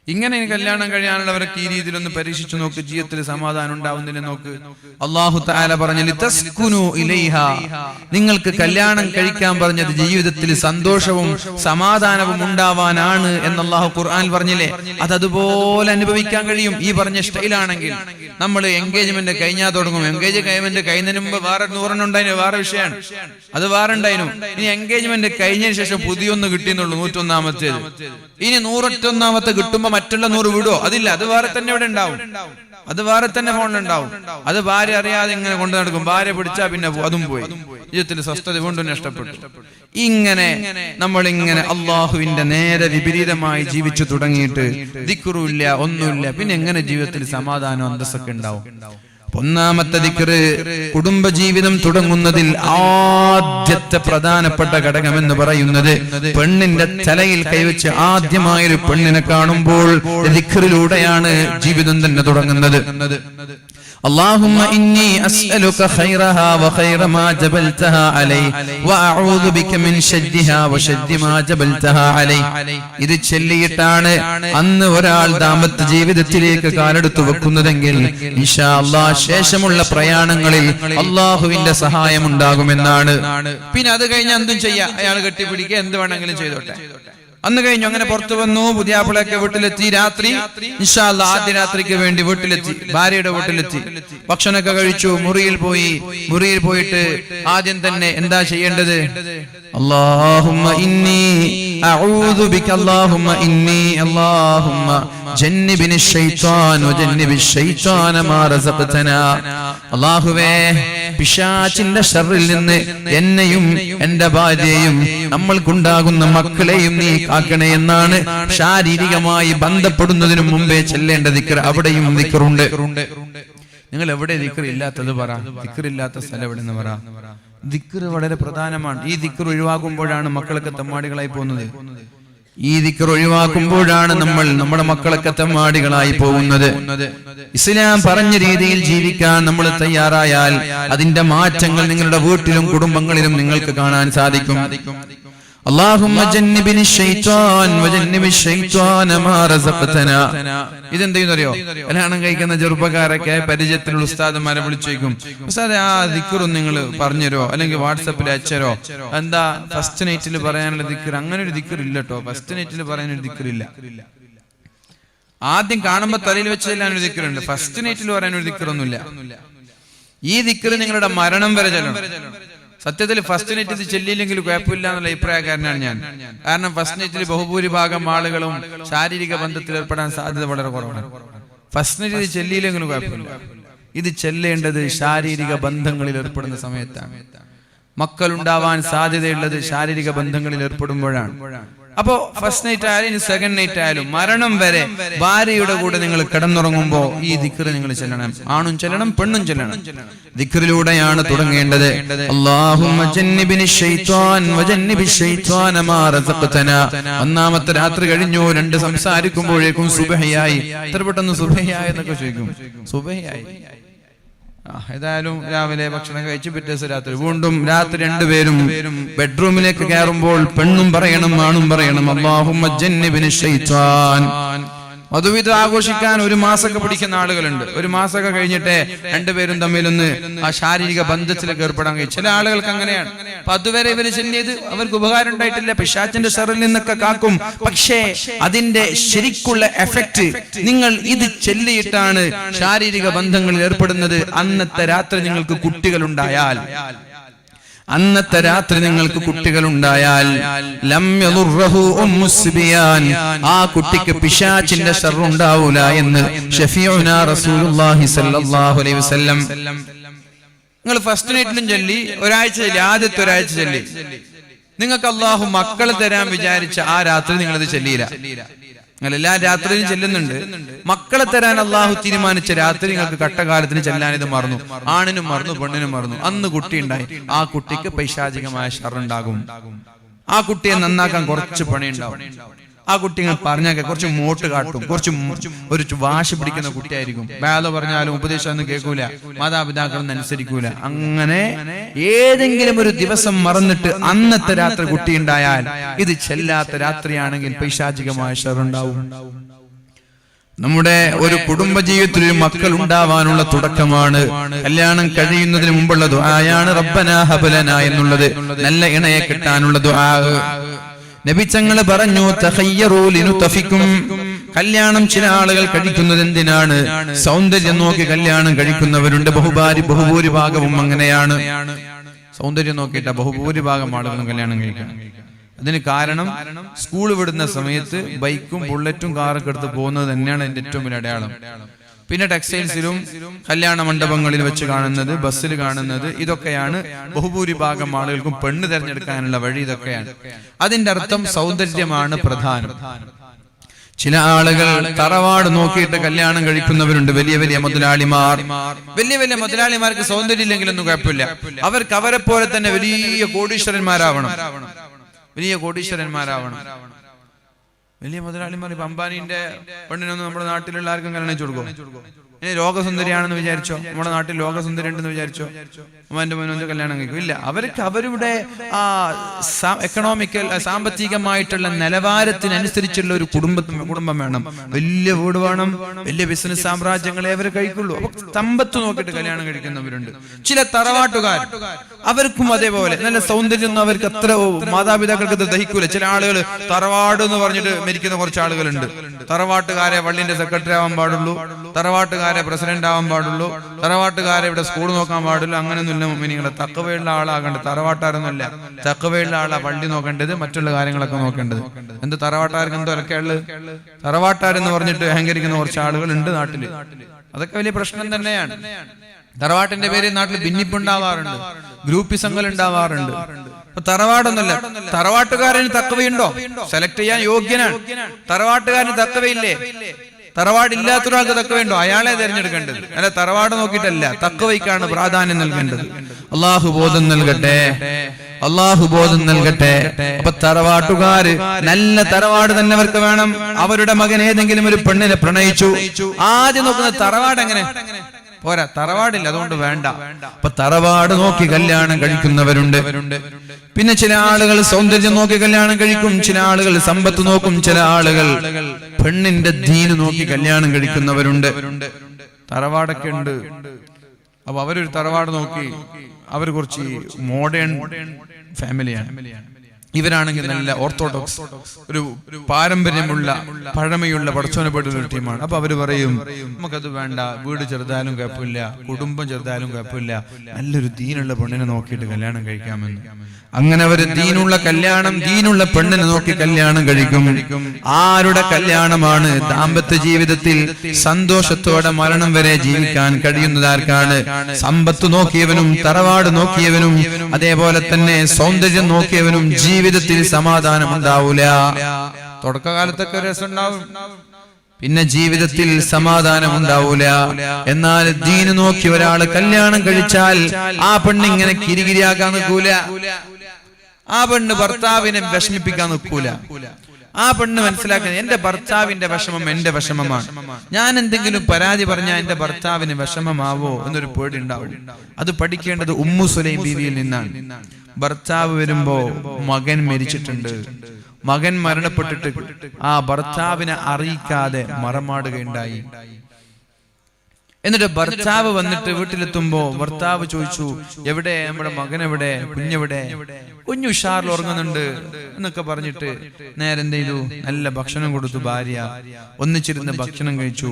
ഇങ്ങനെ കല്യാണം കഴിയാനുള്ളവരൊക്കെ ഈ രീതിയിലൊന്ന് പരീക്ഷിച്ചു നോക്ക്. ജീവിതത്തിൽ സമാധാനം ഉണ്ടാവുന്നില്ല നോക്ക്. അല്ലാഹു തആല പറഞ്ഞത് തസ്കുനു ഇലൈഹാ, നിങ്ങൾക്ക് കല്യാണം കഴിക്കാൻ പറഞ്ഞത് ജീവിതത്തിൽ സന്തോഷവും സമാധാനവും ഉണ്ടാവാനാണ് എന്ന് അല്ലാഹു ഖുർആനിൽ പറഞ്ഞില്ലേ? അതുപോലെ അനുഭവിക്കാൻ കഴിയും ഈ പറഞ്ഞ സ്റ്റൈലാണെങ്കിൽ. നമ്മൾ എൻഗേജ്മെന്റ് കഴിഞ്ഞാൽ തുടങ്ങും. എൻഗേജ്മെന്റ് കഴിയുന്നതിന് മുമ്പ് വേറെ 100 ഉണ്ടായിരുന്നു, വേറെ വിഷയമാണ്, അത് വേറെ ഉണ്ടായിരുന്നു. ഇനി എൻഗേജ്മെന്റ് കഴിഞ്ഞതിന് ശേഷം പുതിയൊന്ന് കിട്ടിയെന്നുള്ളൂ, 101-ാമത്തേത്. ഇനി 101-ാമത്തെ കിട്ടുമ്പോ മറ്റുള്ള 100 വിടോ? അതില്ല, അത് വേറെ തന്നെ ഇവിടെ ഉണ്ടാവും, അത് വേറെ തന്നെ ഫോണിലുണ്ടാവും. അത് ഭാര്യ അറിയാതെ ഇങ്ങനെ കൊണ്ടു നടക്കും. ഭാര്യ പിടിച്ചാ പിന്നെ അതും പോയി, ജീവിതത്തിൽ സ്വസ്ഥത വീണ്ടും നഷ്ടപ്പെട്ടു. ഇങ്ങനെ നമ്മളിങ്ങനെ അള്ളാഹുവിന്റെ നേരെ വിപരീതമായി ജീവിച്ചു തുടങ്ങിയിട്ട് ദിക്റുമില്ല, ഒന്നുമില്ല. പിന്നെ എങ്ങനെ ജീവിതത്തിൽ സമാധാനം അന്തസ്സൊക്കെ ഉണ്ടാവും? ഒന്നാമത്തെ ദിക്ർ, കുടുംബജീവിതം തുടങ്ങുന്നതിൽ ആദ്യത്തെ പ്രധാനപ്പെട്ട ഘടകം എന്ന് പറയുന്നത് പെണ്ണിന്റെ തലയിൽ കൈവച്ച് ആദ്യമായൊരു പെണ്ണിനെ കാണുമ്പോൾ ദിക്റിലൂടെയാണ് ജീവിതം തന്നെ തുടങ്ങുന്നത്. اللهم إني أسألك خيرها وخير ما جبلتها عليه وأعوذ بك من شرها وشر ما جبلتها عليه. ഇത് ചൊല്ലിയിട്ടാണ് അന്ന് ഒരാൾ ദാമ്പത്യ ജീവിതത്തിലേക്ക് കാലെടുത്തു വെക്കുന്നതെങ്കിൽ ഇൻഷാ അല്ലാഹ് ശേഷമുള്ള പ്രയാണങ്ങളിൽ അല്ലാഹുവിന്റെ സഹായം ഉണ്ടാകുമെന്നാണ്. പിന്നെ അത് കഴിഞ്ഞ് എന്തും ചെയ്യാം, അയാൾ കെട്ടിപ്പിടിക്കുക, എന്ത് വേണമെങ്കിലും ചെയ്തോട്ടെ. അന്ന് കഴിഞ്ഞു. അങ്ങനെ പുറത്തു വന്നു, പുതിയാപ്പിളയൊക്കെ വീട്ടിലെത്തി. രാത്രി ഇൻഷാ അല്ലാഹ് ആദ്യ രാത്രിക്ക് വേണ്ടി വീട്ടിലെത്തി, ഭാര്യയുടെ വീട്ടിലെത്തി. ഭക്ഷണമൊക്കെ കഴിച്ചു, മുറിയിൽ പോയിട്ട് ആദ്യം തന്നെ എന്താ ചെയ്യേണ്ടത്? അല്ലാഹുമ്മ ഇന്നി അഊദു ബിക അല്ലാഹുമ്മ ഇന്നി അല്ലാഹുമ്മ ജന്നിബിനി ശൈത്താൻ വജന്നിബി ശൈത്താന മാ റസഖതനാ. അല്ലാഹുവേ, പിശാചിന്റെ ശർറിൽ നിന്ന് എന്നെയും എന്റെ ഭാര്യയെയും നമ്മൾക്കുണ്ടാകുന്ന മക്കളെയും നീ കാക്കണേ എന്നാണ് ശാരീരികമായി ബന്ധപ്പെടുന്നതിന് മുമ്പേ ചെല്ലേണ്ട ദിക്ർ. അവിടെയും ദിക്റുണ്ട്. നിങ്ങൾ എവിടെ ദിക്ർ ഇല്ലാത്തത് പറ, ദിക്ർ ഇല്ലാത്ത സ്ഥലം എവിടെ നിന്ന് പറ. ദിക്ർ വളരെ പ്രധാനമാണ്. ഈ ദിക്ർ ഒഴിവാക്കുമ്പോഴാണ് മക്കളൊക്കെ തെമ്മാടികളായി പോകുന്നത്. ഈ ദിക്ർ ഒഴിവാക്കുമ്പോഴാണ് നമ്മുടെ മക്കളൊക്കെ തെമ്മാടികളായി പോകുന്നത്. ഇസ്ലാം പറഞ്ഞ രീതിയിൽ ജീവിക്കാൻ നമ്മൾ തയ്യാറായാൽ അതിന്റെ മാറ്റങ്ങൾ നിങ്ങളുടെ വീട്ടിലും കുടുംബങ്ങളിലും നിങ്ങൾക്ക് കാണാൻ സാധിക്കും. അല്ലാഹുമ്മ ജന്നിബിനി ശൈത്താൻ വജന്നിബി ശൈത്താന മാ റസഖതനാ. ഇതെന്തെന്നറിയോ? കല്യാണം കഴിക്കുന്ന ചെറുപ്പക്കാരൊക്കെ പരിചയത്തിലുള്ള ഉസ്താദന്മാരെ വിളിച്ചേക്കും, ഉസ്താദേ ആ ദിക്റും നിങ്ങൾ പറഞ്ഞുതരോ, അല്ലെങ്കിൽ വാട്സപ്പിൽ അയച്ചരോ. എന്താ ഫസ്റ്റ് നൈറ്റിൽ പറയാനുള്ള ദിക്ർ? അങ്ങനെ ഒരു ദിക്ർ ഇല്ല കേട്ടോ. ഫസ്റ്റ് നൈറ്റിൽ പറയാനൊരു ദിക്ർ ഇല്ല. ആദ്യം കാണുമ്പോ തലയിൽ വെച്ച് ചെല്ലാനൊരു ദിക്റുണ്ട്. ഫസ്റ്റ് നൈറ്റിൽ പറയാനൊരു ദിക്റൊന്നുമില്ല. ഈ ദിക്ർ നിങ്ങളുടെ മരണം വരെ ചെല്ലണം. സത്യത്തിൽ ഫസ്റ്റ് നൈറ്റിൽ ചെല്ലിയില്ലെങ്കിൽ കുഴപ്പമില്ല എന്നുള്ള അഭിപ്രായക്കാരനാണ് ഞാൻ. കാരണം ഫസ്റ്റ് നൈറ്റിൽ ബഹുഭൂരിഭാഗം ആളുകളും ശാരീരിക ബന്ധത്തിൽ ഏർപ്പെടാൻ സാധ്യത വളരെ കുറവാണ്. ഫസ്റ്റ് നൈറ്റിൽ ചെല്ലിയില്ലെങ്കിലും കുഴപ്പമില്ല. ഇത് ചെല്ലേണ്ടത് ശാരീരിക ബന്ധങ്ങളിൽ ഏർപ്പെടുന്ന സമയത്താണ്. മക്കളുണ്ടാവാൻ സാധ്യതയുള്ളത് ശാരീരിക ബന്ധങ്ങളിൽ ഏർപ്പെടുമ്പോഴാണ്. അപ്പോ ഫസ്റ്റ് നൈറ്റ് ആയാലും ഇനി സെക്കൻഡ് നൈറ്റ് ആയാലും മരണം വരെ ഭാര്യയുടെ കൂടെ നിങ്ങൾ കിടന്നുറങ്ങുമ്പോ ഈ ദിക്ർ നിങ്ങൾ ചെല്ലണം. ആണും ചെല്ലണം, പെണ്ണും ചെല്ലണം. ദിക്റിലൂടെയാണ് തുടങ്ങേണ്ടത്. അല്ലാഹുമ്മ ജന്നിബിനി ശൈത്വാൻ വജന്നിബി ശൈത്വാന മാ റസഖ്തനാ. ഒന്നാമത്തെ രാത്രി കഴിഞ്ഞു, രണ്ട് സംസാരിക്കുമ്പോഴേക്കും സുബഹിയായി. എത്ര പെട്ടെന്ന് സുബഹിയായി എന്നൊക്കെ ചോദിക്കും. സുബഹിയായി. ഏതായാലും രാവിലെ ഭക്ഷണം കഴിച്ച് പിറ്റേ ദിവസം രാത്രി വീണ്ടും രാത്രി രണ്ടുപേരും ബെഡ്റൂമിലേക്ക് കയറുമ്പോൾ പെണ്ണും പറയണം ആണും പറയണം അല്ലാഹുമ്മ ജന്നിബിനി ശൈത്വാൻ. മധുവിധ ആഘോഷിക്കാൻ ഒരു മാസമൊക്കെ പിടിക്കുന്ന ആളുകളുണ്ട്. ഒരു മാസമൊക്കെ കഴിഞ്ഞിട്ടേ രണ്ടുപേരും തമ്മിലൊന്ന് ആ ശാരീരിക ബന്ധത്തിലേക്ക് ഏർപ്പെടാൻ കഴിയും. ചില ആളുകൾക്ക് അങ്ങനെയാണ്. അപ്പൊ അതുവരെ ഇവര് ചെല്ലിയത് അവർക്ക് ഉപകാരം ഉണ്ടായിട്ടില്ല, പിശാചിന്റെ ഷറിൽ നിന്നൊക്കെ കാക്കും. പക്ഷേ അതിന്റെ ശരിക്കുള്ള എഫക്റ്റ് നിങ്ങൾ ഇത് ചെല്ലിയിട്ടാണ് ശാരീരിക ബന്ധങ്ങളിൽ ഏർപ്പെടുന്നത്. അന്നത്തെ രാത്രി നിങ്ങൾക്ക് കുട്ടികളുണ്ടായാൽ ലം യദുർറഹു ഉമ്മുസ്ബിയാൻ, ആ കുട്ടിക്ക് പിശാചിന്റെ ശർ ഉണ്ടാവൂല എന്ന് ഷഫീഉനാ റസൂലുള്ളാഹി സ്വല്ലല്ലാഹു അലൈഹി വസല്ലം. നിങ്ങൾ ഫസ്റ്റ് നൈറ്റിലും ചൊല്ലി, ഒരാഴ്ച ചൊല്ലി, ആദ്യത്തെ ഒരാഴ്ച ചൊല്ലി, നിങ്ങൾക്ക് അല്ലാഹു മക്കളെ തരാൻ വിചാരിച്ച ആ രാത്രി നിങ്ങളിത് ചൊല്ലിയില്ല. നിങ്ങൾ എല്ലാ രാത്രിയിലും ചെല്ലുന്നുണ്ട്. മക്കളെ തരാൻ അള്ളാഹു തീരുമാനിച്ച രാത്രി നിങ്ങൾക്ക് കട്ടകാലത്തിന് ചെല്ലാനിത് മറന്നു. ആണിനും മറന്നു, പെണ്ണിനും മറന്നു. അന്ന് കുട്ടി ഉണ്ടായി. ആ കുട്ടിക്ക് പൈശാചികമായ ഷർറുണ്ടാകും. ആ കുട്ടിയെ നന്നാക്കാൻ കുറച്ച് പണിയുണ്ടാവും. ആ കുട്ടി പറഞ്ഞാൽ കുറച്ച് മോട്ട് കാട്ടും, ഒരു വാശി പിടിക്കുന്ന കുട്ടിയായിരിക്കും. ബാല പറഞ്ഞാലും ഉപദേശമൊന്നും കേൾക്കൂല, മാതാപിതാക്കളൊന്നും അനുസരിക്കൂല. അങ്ങനെ ഏതെങ്കിലും ഒരു ദിവസം മറന്നിട്ട് അന്നത്തെ രാത്രി കുട്ടി ഉണ്ടായാൽ, ഇത് ചെല്ലാത്ത രാത്രിയാണെങ്കിൽ പൈശാചികമായ ഷർറുണ്ടാവും. നമ്മുടെ ഒരു കുടുംബജീവിതത്തിൽ ഒരു മക്കൾ ഉണ്ടാവാനുള്ള തുടക്കമാണ് കല്യാണം കഴിയുന്നതിന് മുമ്പുള്ള ദുആയാണ് റബ്ബനാ ഹബ്ലനാ എന്നുള്ളത്. നല്ല ഇണയെ കിട്ടാനുള്ള ദുആ. നബിച്ചങ്ങൾ പറഞ്ഞു തഖയ്യറൂ ലിനുതഫിക്കും. കല്യാണം ചില ആളുകൾ കഴിക്കുന്നത് എന്തിനാണ്? സൗന്ദര്യം നോക്കി കല്യാണം കഴിക്കുന്നവരുണ്ട്. ബഹുഭൂരിഭാഗവും അങ്ങനെയാണ്. സൗന്ദര്യം നോക്കിയിട്ട ബഹുഭൂരിഭാഗം ആളുകളും കല്യാണം കഴിക്കണം. അതിന് കാരണം സ്കൂൾ വിടുന്ന സമയത്ത് ബൈക്കും ബുള്ളറ്റും കാറൊക്കെ എടുത്ത് പോകുന്നത് തന്നെയാണ് അതിന്റെ ഏറ്റവും വലിയ അടയാളം. പിന്നെ ടെക്സ്റ്റൈൽസിലും കല്യാണ മണ്ഡപങ്ങളിൽ വെച്ച് കാണുന്നത്, ബസ്സിൽ കാണുന്നത്, ഇതൊക്കെയാണ് ബഹുഭൂരിഭാഗം ആളുകൾക്കും പെണ്ണ് തെരഞ്ഞെടുക്കാനുള്ള വഴി. ഇതൊക്കെയാണ്. അതിന്റെ അർത്ഥം സൗന്ദര്യമാണ് പ്രധാനം. ചില ആളുകൾ തറവാട് നോക്കിയിട്ട് കല്യാണം കഴിക്കുന്നവരുണ്ട്. വലിയ വലിയ മുതലാളിമാർക്ക് സൗന്ദര്യം ഇല്ലെങ്കിലൊന്നും കുഴപ്പമില്ല. അവർക്ക് അവരെ പോലെ തന്നെ വലിയ കോടീശ്വരന്മാരാവണം. വലിയ മുതലാളിമാർ. ഇപ്പൊ അംബാനിന്റെ പെണ്ണിനൊന്നും നമ്മുടെ നാട്ടിലുള്ള ആർക്കും കല്യാണം കഴിച്ചു കൊടുക്കും? ഇനി ലോകസുന്ദരിയാണെന്ന് വിചാരിച്ചോ, നമ്മുടെ നാട്ടിൽ ലോകസുന്ദരി ഉണ്ടെന്ന് വിചാരിച്ചോ അമ്മന്റെ മോനൊന്നും കല്യാണം കഴിക്കും? ഇല്ല. അവർക്ക് അവരുടെ ആ എക്കണോമിക്കൽ സാമ്പത്തികമായിട്ടുള്ള നിലവാരത്തിനനുസരിച്ചുള്ള ഒരു കുടുംബം വേണം. വലിയ വീട് വേണം, വലിയ ബിസിനസ് സാമ്രാജ്യങ്ങളെ അവർ കഴിക്കുള്ളൂ. അപ്പൊ സമ്പത്ത് നോക്കിയിട്ട് കല്യാണം കഴിക്കുന്നവരുണ്ട്. ചില തറവാട്ടുകാർ, അവർക്കും അതേപോലെ നല്ല സൗന്ദര്യം ഒന്നും അവർക്ക് അത്ര മാതാപിതാക്കൾക്ക് ദഹിക്കൂല. ചില ആളുകൾ തറവാട് എന്ന് പറഞ്ഞിട്ട് മരിക്കുന്ന കുറച്ച് ആളുകളുണ്ട്. തറവാട്ടുകാരെ വള്ളിന്റെ സെക്രട്ടറി ആവാൻ പാടുള്ളൂ, തറവാട്ടുകാരെ പ്രസിഡന്റ് ആവാൻ പാടുള്ളൂ, തറവാട്ടുകാരെ ഇവിടെ സ്കൂൾ നോക്കാൻ പാടുള്ളൂ. അങ്ങനെയൊന്നുമില്ല. നിങ്ങളെ തക്കവയുള്ള ആളാകേണ്ടത് തറവാട്ടാരൊന്നുമല്ല. തക്കവയുള്ള ആളാ പള്ളി നോക്കേണ്ടത്, മറ്റുള്ള കാര്യങ്ങളൊക്കെ നോക്കേണ്ടത്. എന്ത് തറവാട്ടുകാർക്ക് എന്തോ ഒക്കെയുള്ളത്? തറവാട്ടുകാരെന്ന് പറഞ്ഞിട്ട് അഹങ്കരിക്കുന്ന കുറച്ച് ആളുകൾ ഉണ്ട് നാട്ടില്. അതൊക്കെ വലിയ പ്രശ്നം തന്നെയാണ്. തറവാട്ടിന്റെ പേര് നാട്ടിൽ ഭിന്നിപ്പുണ്ടാവാറുണ്ട്, ഗ്രൂപ്പിസങ്ങൾ ഉണ്ടാവാറുണ്ട്. തറവാടൊന്നുമല്ല. തറവാട്ടുകാരന് തക്കവയുണ്ടോ? സെലക്ട് ചെയ്യാൻ യോഗ്യനാണ്. തറവാട്ടുകാരന് തക്കവയില്ലേ? തറവാടില്ലാത്ത ഒരാൾക്ക് തക്കവയുണ്ടോ? അയാളെ തിരഞ്ഞെടുക്കേണ്ടത്. അല്ല, തറവാട് നോക്കിയിട്ടല്ല, തക്കവയ്ക്കാണ് പ്രാധാന്യം നൽകേണ്ടത്. അള്ളാഹു ബോധം നൽകട്ടെ. അപ്പൊ തറവാട്ടുകാര് നല്ല തറവാട് തന്നെ അവർക്ക് വേണം. അവരുടെ മകൻ ഏതെങ്കിലും ഒരു പെണ്ണിനെ പ്രണയിച്ചു, ആദ്യം നോക്കുന്നത് തറവാട് എങ്ങനെ പോരാ, തറവാടില്ല, അതുകൊണ്ട് വേണ്ട. അപ്പൊ തറവാട് നോക്കി കല്യാണം കഴിക്കുന്നവരുണ്ട്. പിന്നെ ചില ആളുകൾ സൗന്ദര്യം നോക്കി കല്യാണം കഴിക്കും, ചില ആളുകൾ സമ്പത്ത് നോക്കും, ചില ആളുകൾ പെണ്ണിന്റെ ദീന് നോക്കി കല്യാണം കഴിക്കുന്നവരുണ്ട്. തറവാടൊക്കെ ഉണ്ട്. അപ്പൊ അവരൊരു തറവാട് നോക്കി, അവർ കുറച്ച് മോഡേൺ ഫാമിലിയാണ്. ഇവരാണെങ്കിൽ നല്ല ഓർത്തഡോക്സ് ഒരു പാരമ്പര്യമുള്ള പഴമയുള്ള പടച്ചോനെ പോയിട്ടുള്ള ഒരു ടീമാണ്. അപ്പൊ അവര് പറയും നമുക്കത് വേണ്ട, വീട് ചെറുതായാലും കുഴപ്പമില്ല, കുടുംബം ചെറുതായാലും കുഴപ്പമില്ല, നല്ലൊരു ദീനുള്ള പെണ്ണിനെ നോക്കിയിട്ട് കല്യാണം കഴിക്കാമെന്ന്. അങ്ങനെ അവര് ദീനുള്ള പെണ്ണിനെ നോക്കി കല്യാണം കഴിക്കും. ആരുടെ കല്യാണമാണ് ദാമ്പത്യ ജീവിതത്തിൽ സന്തോഷത്തോടെ മരണം വരെ ജീവിക്കാൻ കഴിയുന്നതാർക്കാണ്? സമ്പത്ത് നോക്കിയവനും തറവാട് നോക്കിയവനും അതേപോലെ തന്നെ സൗന്ദര്യം നോക്കിയവനും ജീവിതത്തിൽ സമാധാനം ഉണ്ടാവൂല. തുടക്കകാലത്തൊക്കെ രസമുണ്ടാവും, പിന്നെ ജീവിതത്തിൽ സമാധാനം ഉണ്ടാവൂല. എന്നാൽ ദീന് നോക്കി ഒരാള് കല്യാണം കഴിച്ചാൽ ആ പെണ്ണിങ്ങനെ കിരികിരിയാക്കാൻ നിൽക്കൂല, ആ പെണ്ണ് ഭർത്താവിനെ വിഷമിപ്പിക്കാൻ നിൽക്കൂല. ആ പെണ്ണ് മനസ്സിലാക്കുന്നത് എന്റെ ഭർത്താവിന്റെ വിഷമം എന്റെ വിഷമമാണ്, ഞാൻ എന്തെങ്കിലും പരാതി പറഞ്ഞാൽ എന്റെ ഭർത്താവിന് വിഷമമാവോ എന്നൊരു പേടി ഉണ്ടാവും. അത് പഠിക്കേണ്ടത് ഉമ്മു സുലൈം ബീവിയിൽ നിന്നാണ്. ഭർത്താവ് വരുമ്പോ മകൻ മരിച്ചിട്ടുണ്ട്, മകൻ മരണപ്പെട്ടിട്ട് ആ ഭർത്താവിനെ അറിയിക്കാതെ മറമാടുകയുണ്ടായി. എന്നിട്ട് ഭർത്താവ് വന്നിട്ട് വീട്ടിലെത്തുമ്പോ ഭർത്താവ് ചോദിച്ചു, എവിടെ നമ്മുടെ മകൻ, എവിടെ കുഞ്ഞെവിടെ? കുഞ്ഞു ഉഷാറിൽ ഉറങ്ങുന്നുണ്ട് എന്നൊക്കെ പറഞ്ഞിട്ട് നേരെ എന്ത് ചെയ്തു? നല്ല ഭക്ഷണം കൊടുത്തു. ഭാര്യ ഒന്നിച്ചിരുന്ന് ഭക്ഷണം കഴിച്ചു.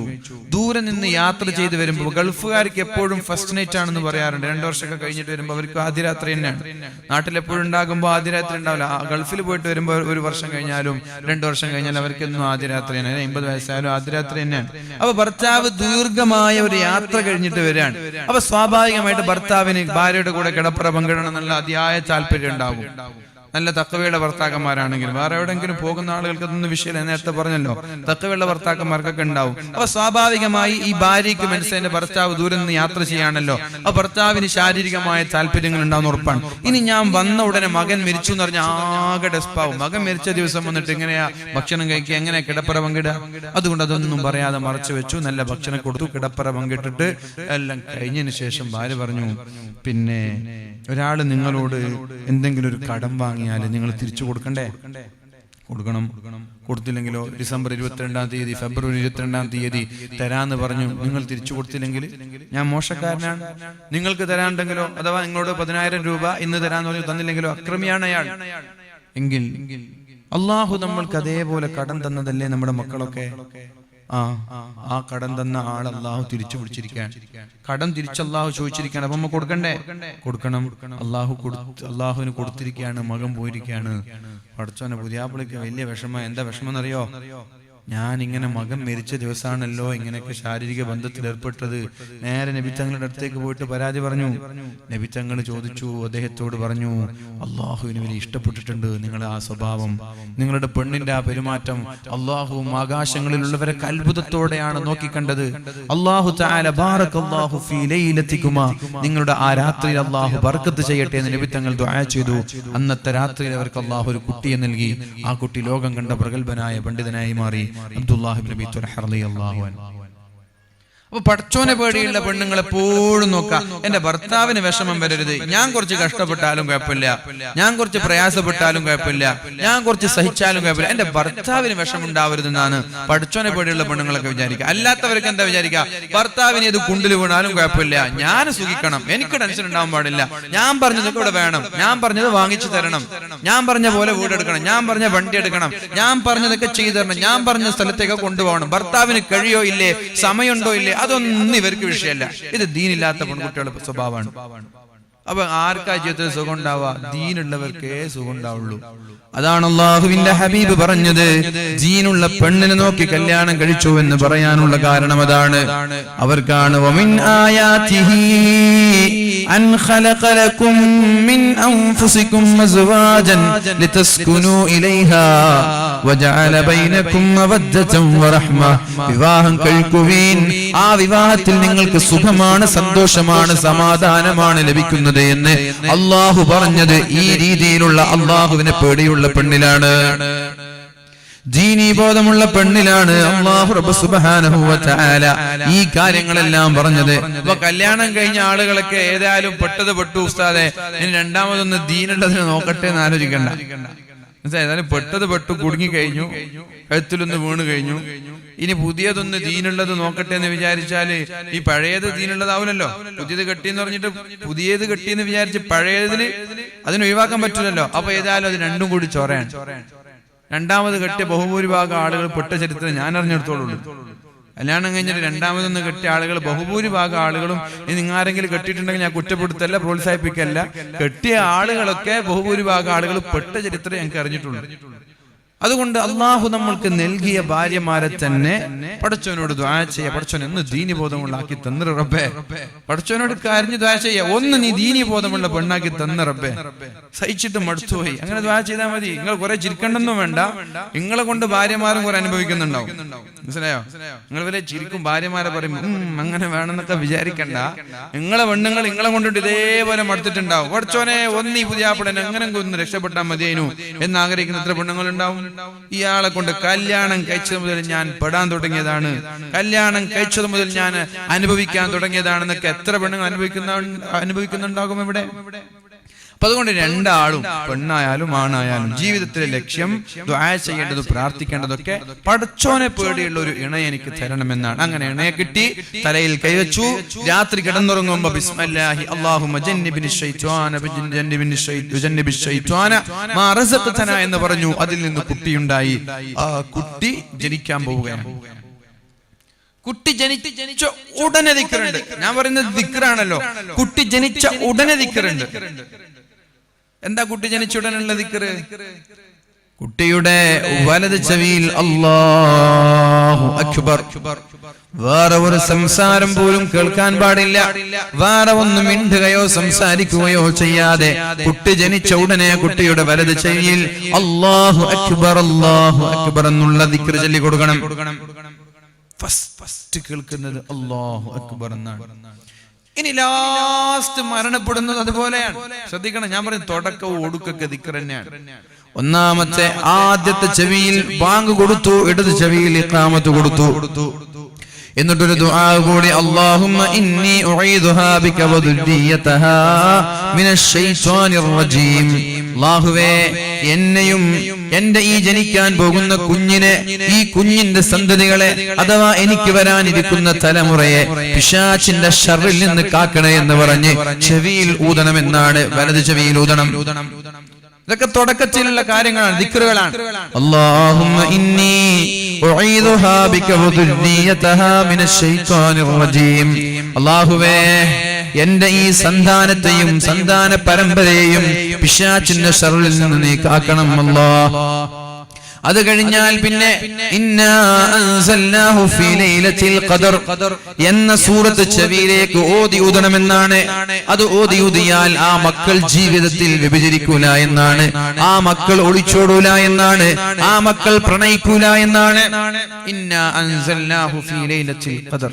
ദൂരെ നിന്ന് യാത്ര ചെയ്ത് വരുമ്പോ ഗൾഫുകാർക്ക് എപ്പോഴും ഫസ്റ്റ് നൈറ്റ് ആണെന്ന് പറയാറുണ്ട്. 2 വർഷമൊക്കെ കഴിഞ്ഞിട്ട് വരുമ്പോ അവർക്ക് ആദ്യ രാത്രി തന്നെയാണ്. നാട്ടിലെപ്പോഴും ഉണ്ടാകുമ്പോ ആദ്യ രാത്രി ഉണ്ടാവില്ല. ഗൾഫിൽ പോയിട്ട് വരുമ്പോ 1 വർഷം കഴിഞ്ഞാലും 2 വർഷം കഴിഞ്ഞാലും അവർക്കൊന്നും ആദ്യ രാത്രി തന്നെ, 50 വയസ്സായാലും ആദ്യ രാത്രി തന്നെയാണ്. അപ്പൊ ഭർത്താവ് ദീർഘമായ ഒരു യാത്ര കഴിഞ്ഞിട്ട് വരികയാണ്. അപ്പൊ സ്വാഭാവികമായിട്ട് ഭർത്താവിന് ഭാര്യയുടെ കൂടെ കിടപ്പറ പങ്കിടണം എന്നുള്ള അതിയായ താല്പര്യം ഉണ്ടാവും. നല്ല തക്കവയുള്ള ഭർത്താക്കന്മാരാണെങ്കിലും വേറെ എവിടെയെങ്കിലും പോകുന്ന ആളുകൾക്ക് അതൊന്നും വിഷയമില്ല. നേരത്തെ പറഞ്ഞല്ലോ, തക്കവയുള്ള ഭർത്താക്കന്മാർക്കൊക്കെ ഉണ്ടാവും. അപ്പൊ സ്വാഭാവികമായി ഈ ഭാര്യയ്ക്ക് മനസ്സിലെ ഭർത്താവ് ദൂരെ നിന്ന് യാത്ര ചെയ്യാണല്ലോ, ആ ഭർത്താവിന് ശാരീരികമായ താല്പര്യങ്ങൾ ഉണ്ടാവുന്ന ഉറപ്പാണ്. ഇനി ഞാൻ വന്ന ഉടനെ മകൻ മരിച്ചു എന്ന് പറഞ്ഞാൽ ആകെ ഡെസ്പാവും. മകൻ മരിച്ച ദിവസം വന്നിട്ട് എങ്ങനെയാ ഭക്ഷണം കഴിക്കുക, എങ്ങനെ കിടപ്പറ പങ്കിടുക? അതുകൊണ്ട് അതൊന്നും പറയാതെ മറച്ചു വെച്ചു. നല്ല ഭക്ഷണം കൊടുത്തു, കിടപ്പറ പങ്കിട്ടിട്ട് എല്ലാം കഴിഞ്ഞതിന് ശേഷം ഭാര്യ പറഞ്ഞു, പിന്നെ ഒരാള് നിങ്ങളോട് എന്തെങ്കിലും ഒരു കടം വാങ്ങിയാൽ നിങ്ങൾ തിരിച്ചു കൊടുക്കണ്ടേ? കൊടുക്കണം. കൊടുത്തില്ലെങ്കിലോ ഡിസംബർ 22-ാം തീയതി ഫെബ്രുവരി 22-ാം തീയതി തരാന്ന് പറഞ്ഞു, നിങ്ങൾ തിരിച്ചു കൊടുത്തില്ലെങ്കിൽ ഞാൻ മോശക്കാരനാണ്. നിങ്ങൾക്ക് തരാണ്ടെങ്കിലോ അഥവാ നിങ്ങളോട് 10,000 രൂപ ഇന്ന് തരാന്ന് പറഞ്ഞു തന്നില്ലെങ്കിലോ അക്രമിയാണ് അയാൾ. എങ്കിൽ അള്ളാഹു നമ്മൾക്ക് അതേപോലെ കടം തന്നതല്ലേ നമ്മുടെ മക്കളൊക്കെ? ആ കടം തന്ന ആൾ അള്ളാഹു തിരിച്ചു പിടിച്ചിരിക്കാൻ, കടം തിരിച്ച് അള്ളാഹു ചോദിച്ചിരിക്കുകയാണ്. അപ്പൊ നമ്മ കൊടുക്കണ്ടേ? കൊടുക്കണം. അള്ളാഹുവിന് കൊടുത്തിരിക്കുകയാണ്, മകൻ പോയിരിക്കുകയാണ്. പടച്ചോനെ പുതിയാപ്പിളിക്ക് വലിയ വിഷമം. എന്താ വിഷമം എന്നറിയോ? ഞാൻ ഇങ്ങനെ മകൻ മരിച്ച ദിവസമാണല്ലോ ഇങ്ങനെയൊക്കെ ശാരീരിക ബന്ധത്തിൽ ഏർപ്പെട്ടത്. നേരെ നബി തങ്ങളുടെ അടുത്തേക്ക് പോയിട്ട് പരാതി പറഞ്ഞു. നബി തങ്ങൾ ചോദിച്ചു, അദ്ദേഹത്തോട് പറഞ്ഞു, അള്ളാഹുവിന് വലിയ ഇഷ്ടപ്പെട്ടിട്ടുണ്ട് നിങ്ങളുടെ ആ സ്വഭാവം, നിങ്ങളുടെ പെണ്ണിന്റെ ആ പെരുമാറ്റം. അള്ളാഹുവും ആകാശങ്ങളിലുള്ളവരെ അത്ഭുതത്തോടെയാണ് നോക്കിക്കണ്ടത്. അള്ളാഹു തആല ബാറകല്ലാഹു ഫീ ലൈലതികുമാ, നിങ്ങളുടെ ആ രാത്രിയിൽ അള്ളാഹു ബർക്കത്ത് ചെയ്യട്ടെ എന്ന് നബി തങ്ങൾ ദുആ ചെയ്തു. അന്നത്തെ രാത്രിയിൽ അവർക്ക് അള്ളാഹു ഒരു കുട്ടിയെ നൽകി. ആ കുട്ടി ലോകം കണ്ട പ്രഗത്ഭനായ പണ്ഡിതനായി മാറി. അബ്ദുല്ലാഹ് ഇബ്നു അബീ ത്വൽഹ റളിയല്ലാഹു അൻഹു. അപ്പൊ പടച്ചോനെ പേടിയുള്ള പെണ്ണുങ്ങൾ എപ്പോഴും നോക്കാം, എന്റെ ഭർത്താവിന് വിഷമം വരരുത്. ഞാൻ കുറച്ച് കഷ്ടപ്പെട്ടാലും കുഴപ്പമില്ല, ഞാൻ കുറച്ച് പ്രയാസപ്പെട്ടാലും കുഴപ്പമില്ല, ഞാൻ കുറച്ച് സഹിച്ചാലും കുഴപ്പമില്ല, എന്റെ ഭർത്താവിന് വിഷമം ഉണ്ടാവരുതെന്നാണ് പടച്ചോനെ പേടിയുള്ള പെണ്ണുങ്ങളൊക്കെ വിചാരിക്കുക. അല്ലാത്തവർക്ക് എന്താ വിചാരിക്കുക? ഭർത്താവിന് ഇത് കുണ്ടിൽ വീണാലും കുഴപ്പമില്ല, ഞാൻ സുഖിക്കണം, എനിക്ക് ടെൻഷൻ ഉണ്ടാവാൻ പാടില്ല, ഞാൻ പറഞ്ഞതൊക്കെ ഇവിടെ വേണം, ഞാൻ പറഞ്ഞത് വാങ്ങിച്ചു തരണം, ഞാൻ പറഞ്ഞ പോലെ വീടെടുക്കണം, ഞാൻ പറഞ്ഞ വണ്ടി എടുക്കണം, ഞാൻ പറഞ്ഞതൊക്കെ ചെയ്തു തരണം, ഞാൻ പറഞ്ഞ സ്ഥലത്തേക്ക് കൊണ്ടുപോകണം. ഭർത്താവിന് കഴിയോ ഇല്ലേ, സമയമുണ്ടോ ഇല്ലേ, അതൊന്നും ഇവർക്ക് വിഷയമല്ല. ഇത് ദീനില്ലാത്ത പെൺകുട്ടികളുടെ സ്വഭാവമാണ്. അപ്പൊ ആർക്കാ ജീവിതത്തിൽ സുഖം ഉണ്ടാവുക? ദീനുള്ളവർക്കേ സുഖം ഉണ്ടാവുള്ളൂ. അതാണ് അല്ലാഹുവിന്റെ ഹബീബ് പറഞ്ഞത്, ദീനുള്ള പെണ്ണിനെ നോക്കി കല്യാണം കഴിച്ചു എന്ന് പറയാനുള്ള കാരണം അതാണ്. അവർക്കാണ് വമിൻ ആയാതിഹി അൻ ഖലഖ ലക്കും മിൻ അൻഫുസികും അസ്വാജൻ ലിതസ്കുനു ഇലൈഹാ വജഅല ബൈനകും മവദ്ദതൻ വറഹ്മ. വിവാഹം കഴിക്കുവീൻ, ആ വിവാഹത്തിൽ നിങ്ങൾക്ക് സുഖമാണ്, സന്തോഷമാണ്, സമാധാനമാണ് ലഭിക്കുന്നത് എന്ന് അല്ലാഹു പറഞ്ഞത് ഈ രീതിയിലുള്ള അല്ലാഹുവിനെ പേടിയുള്ള പെണ്ണിലാണ്, ദീനീ ബോധമുള്ള പെണ്ണിലാണ് അല്ലാഹു റബ്ബ് സുബ്ഹാനഹു വ തആല ഈ കാര്യങ്ങളെല്ലാം പറഞ്ഞത്. അപ്പൊ കല്യാണം കഴിഞ്ഞ ആളുകളൊക്കെ ഏതായാലും പെട്ടു ഉസ്താദെ, ഇനി രണ്ടാമതൊന്ന് ദീനുള്ളതിനെ നോക്കട്ടെ എന്ന് ആലോചിക്കണ്ട. ഏതായാലും പെട്ടത് പെട്ടു, കുടുങ്ങി കഴിഞ്ഞു, കഴുത്തിലൊന്ന് വീണ് കഴിഞ്ഞു. ഇനി പുതിയതൊന്ന് ദീനുള്ളത് നോക്കട്ടെ എന്ന് വിചാരിച്ചാല് ഈ പഴയത് ദീനുള്ളതാവില്ലല്ലോ. പുതിയത് കെട്ടിയെന്ന് പറഞ്ഞിട്ട് പുതിയത് കെട്ടിയെന്ന് വിചാരിച്ച് പഴയതിന് അതിന് ഒഴിവാക്കാൻ പറ്റില്ലല്ലോ. അപ്പൊ ഏതായാലും അത് രണ്ടും കൂടി ചൊറയാണ്. രണ്ടാമത് കെട്ടിയ ബഹുഭൂരിഭാഗം ആളുകൾ പെട്ട ചരിത്രം ഞാൻ അറിഞ്ഞെടുത്തോളൂ. കല്യാണം കഴിഞ്ഞിട്ട് രണ്ടാമതൊന്ന് കെട്ടിയ ആളുകൾ ബഹുഭൂരിഭാഗം ആളുകളും, നിങ്ങൾ ആരെങ്കിലും കെട്ടിയിട്ടുണ്ടെങ്കിൽ ഞാൻ കുറ്റപ്പെടുത്തല്ല, പ്രോത്സാഹിപ്പിക്കല്ല, കെട്ടിയ ആളുകളൊക്കെ ബഹുഭൂരിഭാഗം ആളുകൾ പെട്ട ചരിത്രം ഞങ്ങൾക്ക് അറിഞ്ഞിട്ടുള്ളൂ. അതുകൊണ്ട് അള്ളാഹു നമ്മൾക്ക് നൽകിയ ഭാര്യമാരെ തന്നെ പടച്ചവനോട് ദുആ ചെയ്യുക. പടച്ചവൻ എന്ന് ദീനി ബോധമുള്ളാക്കി തന്ന റബ്ബേ, പടച്ചവനോട് കരഞ്ഞു ദുആ ചെയ്യുക, ഒന്ന് നീ ദീനി ബോധമുള്ള പെണ്ണാക്കി തന്ന റബ്ബേ. സഹിച്ചിട്ട് മടുത്തുപോയി, അങ്ങനെ ദുആ ചെയ്താൽ മതി. നിങ്ങൾ കുറെ ചിരിക്കണ്ടെന്നും വേണ്ട, നിങ്ങളെ കൊണ്ട് ഭാര്യമാരും കുറെ അനുഭവിക്കുന്നുണ്ടാവും. മനസ്സിലായോ? നിങ്ങൾ വരെ ചിരിക്കും, ഭാര്യമാരെ പറയും അങ്ങനെ വേണമെന്നൊക്കെ വിചാരിക്കണ്ട. നിങ്ങളെ പെണ്ണുങ്ങൾ നിങ്ങളെ കൊണ്ടിട്ട് ഇതേപോലെ മടുത്തിട്ടുണ്ടാവും. പടച്ചോനെ ഒന്ന് ഈ പുതിയ ആപ്പിടൻ എങ്ങനെ ഒന്ന് രക്ഷപ്പെട്ടാൽ മതിയേനു എന്ന് ആഗ്രഹിക്കുന്ന എത്ര പെണ്ണുങ്ങളുണ്ടാവും. ഇയാളെ കൊണ്ട് കല്യാണം കഴിച്ചത് മുതൽ ഞാൻ പെടാൻ തുടങ്ങിയതാണ്, കല്യാണം കഴിച്ചത് മുതൽ ഞാൻ അനുഭവിക്കാൻ തുടങ്ങിയതാണെന്നൊക്കെ എത്ര പെണ്ണുങ്ങൾ അനുഭവിക്കുന്നുണ്ടാകും ഇവിടെ. അപ്പൊ അതുകൊണ്ട് രണ്ടാളും, പെണ്ണായാലും ആണായാലും, ജീവിതത്തിലെ ലക്ഷ്യം ദുആ ചെയ്യേണ്ടത്, പ്രാർത്ഥിക്കേണ്ടതൊക്കെ പടച്ചോനെ പേടിയുള്ള ഒരു ഇണയെ എനിക്ക് തരണമെന്നാണ്. അങ്ങനെ ഇണയെ കിട്ടി, തലയിൽ കൈവച്ചു, രാത്രി കിടന്നുറങ്ങുമ്പോ ബിസ്മില്ലാഹി അല്ലാഹുമ്മ ജന്നിബിനി ശൈത്വാന മാ റസഖ്തന എന്ന് പറഞ്ഞു. അതിൽ നിന്ന് കുട്ടിയുണ്ടായി. ആ കുട്ടി ജനിക്കാൻ പോവുകയാണ്. കുട്ടി ജനിച്ച ഉടനെ ദിക്റുണ്ട്. ഞാൻ പറയുന്നത് ദിക്റാണല്ലോ. കുട്ടി ജനിച്ച ഉടനെ ദിക്റുണ്ട്. എന്താ കുട്ടി ജനിച്ച ഉടനുള്ള ദിക്റ്? കുട്ടിയുടെ വലത് ചെവിയിൽ അല്ലാഹു അക്ബർ. വേറെ ഒരു സംസാരം പോലും കേൾക്കാൻ പാടില്ല. വേറെ ഒന്നും മിണ്ടുകയോ സംസാരിക്കുകയോ ചെയ്യാതെ കുട്ടി ജനിച്ച ഉടനെ കുട്ടിയുടെ വലത് ചെവിയിൽ അല്ലാഹു അക്ബർ എന്നുള്ള ദിക്റ് ചൊല്ലി കൊടുക്കണം. ഫസ്റ്റ് കേൾക്കുന്നത് അല്ലാഹു അക്ബർ എന്നാണ്. ഇനി ലാസ്റ്റ് മരണപ്പെടുന്നത് അതുപോലെയാണ്. ശ്രദ്ധിക്കണം, ഞാൻ പറയുന്നത് തുടക്കവും ഒടുക്കൊക്കെ ദിക്ർ തന്നെയാണ്. ഒന്നാമത്തെ ആദ്യത്തെ ചെവിയിൽ ബാങ്ക് കൊടുത്തു, ഇടത് ചെവിയിൽ ഇഖാമത്ത് കൊടുത്തു. എന്നിട്ടൊരു ദുആ കൂടി, അല്ലാഹുമ്മ ഇന്നി ഉഈദുഹാ ബിക വദുരിയതഹാ മിനശ് ശൈത്വാനിർ റജീം. അല്ലാഹുവേ, എന്നെയും എന്റെ ഈ ജനിക്കാൻ പോകുന്ന കുഞ്ഞിനെ, ഈ കുഞ്ഞിന്റെ സന്തതികളെ, അഥവാ എനിക്ക് വരാനിരിക്കുന്ന തലമുറയെ പിശാചിന്റെ ശർറിൽ നിന്ന് കാക്കണേ എന്ന് പറഞ്ഞ് ചെവിയിൽ ഊതണമെന്നാണ്. വലത് ചെവിയിൽ ഊതണം. ഇതൊക്കെ തുടക്കത്തിലുള്ള കാര്യങ്ങളാണ്, ദിക്റുകളാണ്. അല്ലാഹുമ്മ ഇന്നി ഉഈദുഹാ ബിക വദുരിയതഹാ മിനശ് ശൈത്വാനിർ റജീം. അല്ലാഹുവേ, എന്റെ ഈ സന്താനത്തെയും സന്താന പരമ്പരയെയും പിശാചിന്റെ ശർറിൽ നിന്ന് നീ കാക്കണം അല്ലാഹ്. അത് കഴിഞ്ഞാൽ പിന്നെ ഇന്നാ അൻസൽനാഹു ഫീ ലൈലത്തിൽ ഖദർ എന്ന സൂറത്ത് ചെവിയിലേക്ക് ഓതി ഊതണമെന്നാണ്. അത് ഓതി ഊതിയാൽ ആ മക്കൾ ജീവിതത്തിൽ വ്യഭിചരിക്കൂല എന്നാണ്, ആ മക്കൾ ഒളിച്ചോടൂല എന്നാണ്, ആ മക്കൾ പ്രണയിക്കൂല എന്നാണ്. ഇന്നാ അൻസൽനാഹു ഫീ ലൈലത്തിൽ ഖദർ